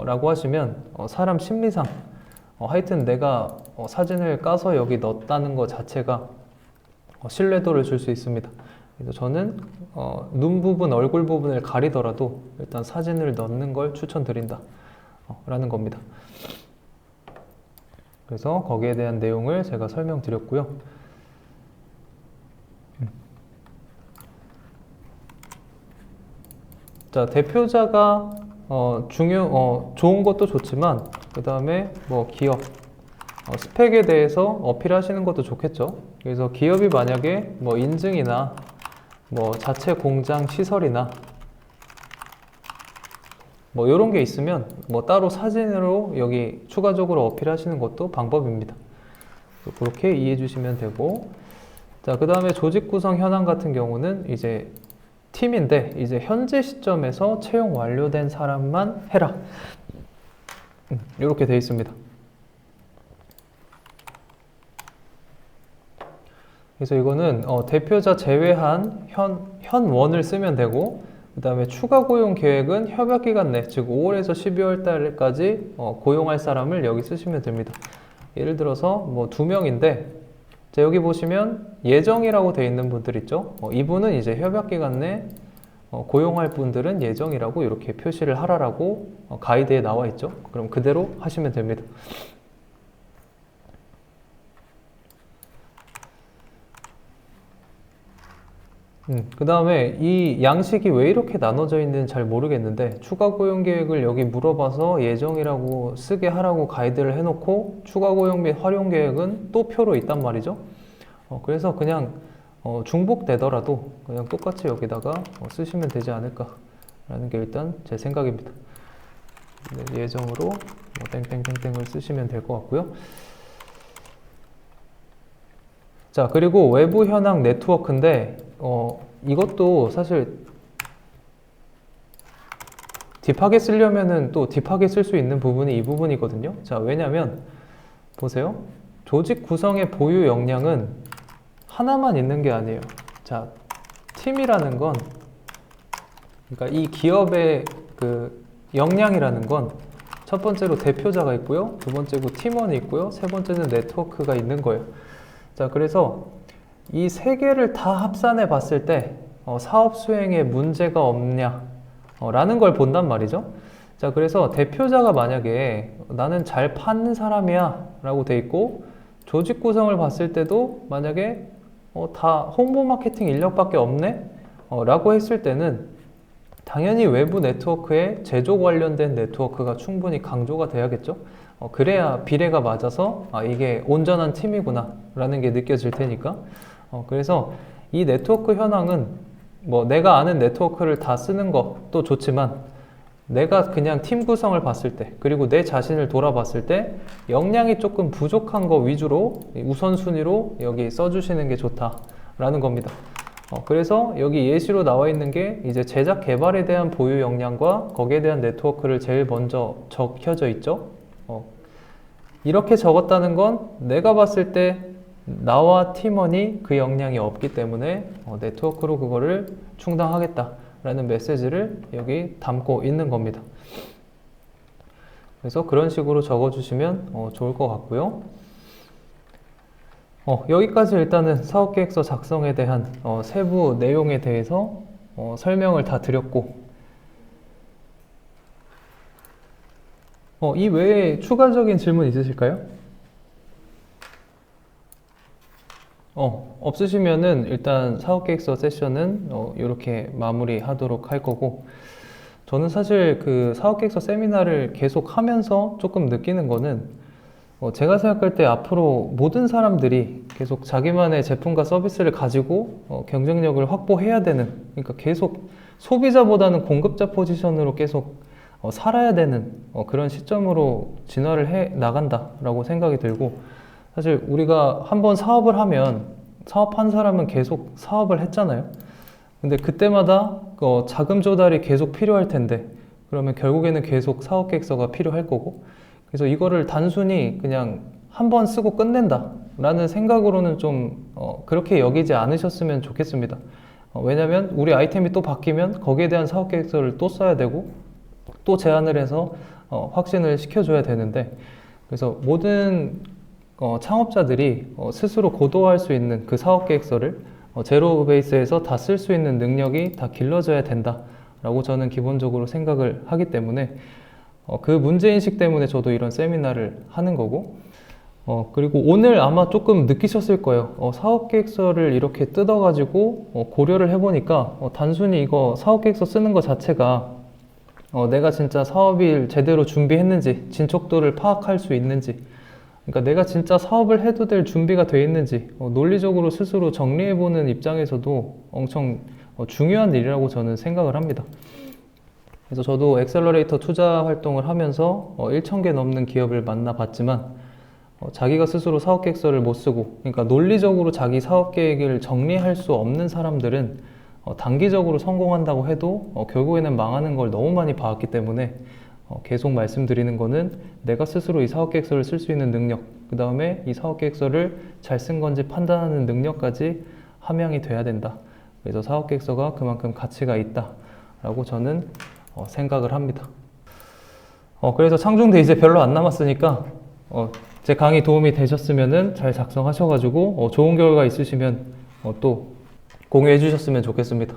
라고 하시면 사람 심리상 하여튼 내가 사진을 까서 여기 넣었다는 것 자체가 신뢰도를 줄 수 있습니다. 그래서 저는 눈 부분, 얼굴 부분을 가리더라도 일단 사진을 넣는 걸 추천드린다 라는 겁니다. 그래서 거기에 대한 내용을 제가 설명드렸고요. 자, 대표자가 좋은 것도 좋지만 그 다음에 뭐 기업 스펙에 대해서 어필하시는 것도 좋겠죠. 그래서 기업이 만약에 뭐 인증이나 뭐 자체 공장 시설이나 뭐 이런 게 있으면 뭐 따로 사진으로 여기 추가적으로 어필하시는 것도 방법입니다. 그렇게 이해해 주시면 되고, 자, 그 다음에 조직 구성 현황 같은 경우는 이제 팀인데 이제 현재 시점에서 채용 완료된 사람만 해라 이렇게 되어 있습니다. 그래서 이거는 대표자 제외한 현원을 쓰면 되고 그 다음에 추가 고용 계획은 협약 기간 내, 즉 5월에서 12월 달까지 고용할 사람을 여기 쓰시면 됩니다. 예를 들어서 뭐 2명인데, 자, 여기 보시면 예정이라고 되어 있는 분들 있죠? 이분은 이제 협약 기간 내 고용할 분들은 예정이라고 이렇게 표시를 하라라고 가이드에 나와 있죠? 그럼 그대로 하시면 됩니다. 그 다음에 이 양식이 왜 이렇게 나눠져 있는지 잘 모르겠는데, 추가 고용 계획을 여기 물어봐서 예정이라고 쓰게 하라고 가이드를 해놓고 추가 고용 및 활용 계획은 또 표로 있단 말이죠. 그래서 그냥 중복되더라도 그냥 똑같이 여기다가 쓰시면 되지 않을까라는 게 일단 제 생각입니다. 네, 예정으로 뭐 땡땡땡땡을 쓰시면 될 것 같고요. 자, 그리고 외부 현황 네트워크인데 이것도 사실 딥하게 쓰려면은 또 딥하게 쓸 수 있는 부분이 이 부분이거든요. 자, 왜냐면 보세요. 조직 구성의 보유 역량은 하나만 있는 게 아니에요. 자, 팀이라는 건, 그러니까 이 기업의 그 역량이라는 건 첫 번째로 대표자가 있고요, 두 번째로 팀원이 있고요, 세 번째는 네트워크가 있는 거예요. 자, 그래서 이 세 개를 다 합산해 봤을 때 사업 수행에 문제가 없냐 라는 걸 본단 말이죠. 자, 그래서 대표자가 만약에 나는 잘 파는 사람이야 라고 돼 있고, 조직 구성을 봤을 때도 만약에 다 홍보 마케팅 인력밖에 없네 라고 했을 때는 당연히 외부 네트워크에 제조 관련된 네트워크가 충분히 강조가 돼야겠죠. 그래야 비례가 맞아서 이게 온전한 팀이구나 라는 게 느껴질 테니까. 그래서 이 네트워크 현황은 뭐 내가 아는 네트워크를 다 쓰는 것도 좋지만, 내가 그냥 팀 구성을 봤을 때, 그리고 내 자신을 돌아봤을 때 역량이 조금 부족한 거 위주로 우선순위로 여기 써주시는 게 좋다라는 겁니다. 그래서 여기 예시로 나와 있는 게 이제 제작 개발에 대한 보유 역량과 거기에 대한 네트워크를 제일 먼저 적혀져 있죠. 이렇게 적었다는 건 내가 봤을 때 나와 팀원이 그 역량이 없기 때문에 네트워크로 그거를 충당하겠다라는 메시지를 여기 담고 있는 겁니다. 그래서 그런 식으로 적어주시면 좋을 것 같고요. 여기까지 일단은 사업계획서 작성에 대한 세부 내용에 대해서 설명을 다 드렸고, 이 외에 추가적인 질문 있으실까요? 없으시면은 일단 사업계획서 세션은 이렇게 마무리하도록 할 거고, 저는 사실 그 사업계획서 세미나를 계속 하면서 조금 느끼는 거는, 제가 생각할 때 앞으로 모든 사람들이 계속 자기만의 제품과 서비스를 가지고 경쟁력을 확보해야 되는, 그러니까 계속 소비자보다는 공급자 포지션으로 계속 살아야 되는 그런 시점으로 진화를 해 나간다라고 생각이 들고, 사실 우리가 한번 사업을 하면 사업한 사람은 계속 사업을 했잖아요. 근데 그때마다 자금 조달이 계속 필요할 텐데, 그러면 결국에는 계속 사업계획서가 필요할 거고, 그래서 이거를 단순히 그냥 한 번 쓰고 끝낸다 라는 생각으로는 좀 그렇게 여기지 않으셨으면 좋겠습니다. 왜냐면 우리 아이템이 또 바뀌면 거기에 대한 사업계획서를 또 써야 되고 또 제안을 해서 확신을 시켜줘야 되는데, 그래서 모든 창업자들이 스스로 고도화할 수 있는 그 사업계획서를 제로 베이스에서 다 쓸 수 있는 능력이 다 길러져야 된다 라고 저는 기본적으로 생각을 하기 때문에, 그 문제인식 때문에 저도 이런 세미나를 하는 거고, 그리고 오늘 아마 조금 느끼셨을 거예요. 사업계획서를 이렇게 뜯어가지고 고려를 해보니까 단순히 이거 사업계획서 쓰는 것 자체가 내가 진짜 사업을 제대로 준비했는지, 진척도를 파악할 수 있는지, 그러니까 내가 진짜 사업을 해도 될 준비가 돼 있는지 논리적으로 스스로 정리해보는 입장에서도 엄청 중요한 일이라고 저는 생각을 합니다. 그래서 저도 엑셀러레이터 투자 활동을 하면서 1,000개 넘는 기업을 만나봤지만, 자기가 스스로 사업계획서를 못 쓰고, 그러니까 논리적으로 자기 사업계획을 정리할 수 없는 사람들은 단기적으로 성공한다고 해도 결국에는 망하는 걸 너무 많이 봐왔기 때문에, 계속 말씀드리는 거는 내가 스스로 이 사업계획서를 쓸 수 있는 능력, 그 다음에 이 사업계획서를 잘 쓴 건지 판단하는 능력까지 함양이 돼야 된다. 그래서 사업계획서가 그만큼 가치가 있다 라고 저는 생각을 합니다. 그래서 창중대 이제 별로 안 남았으니까 제 강의 도움이 되셨으면 잘 작성하셔가지고 좋은 결과 있으시면 또 공유해 주셨으면 좋겠습니다.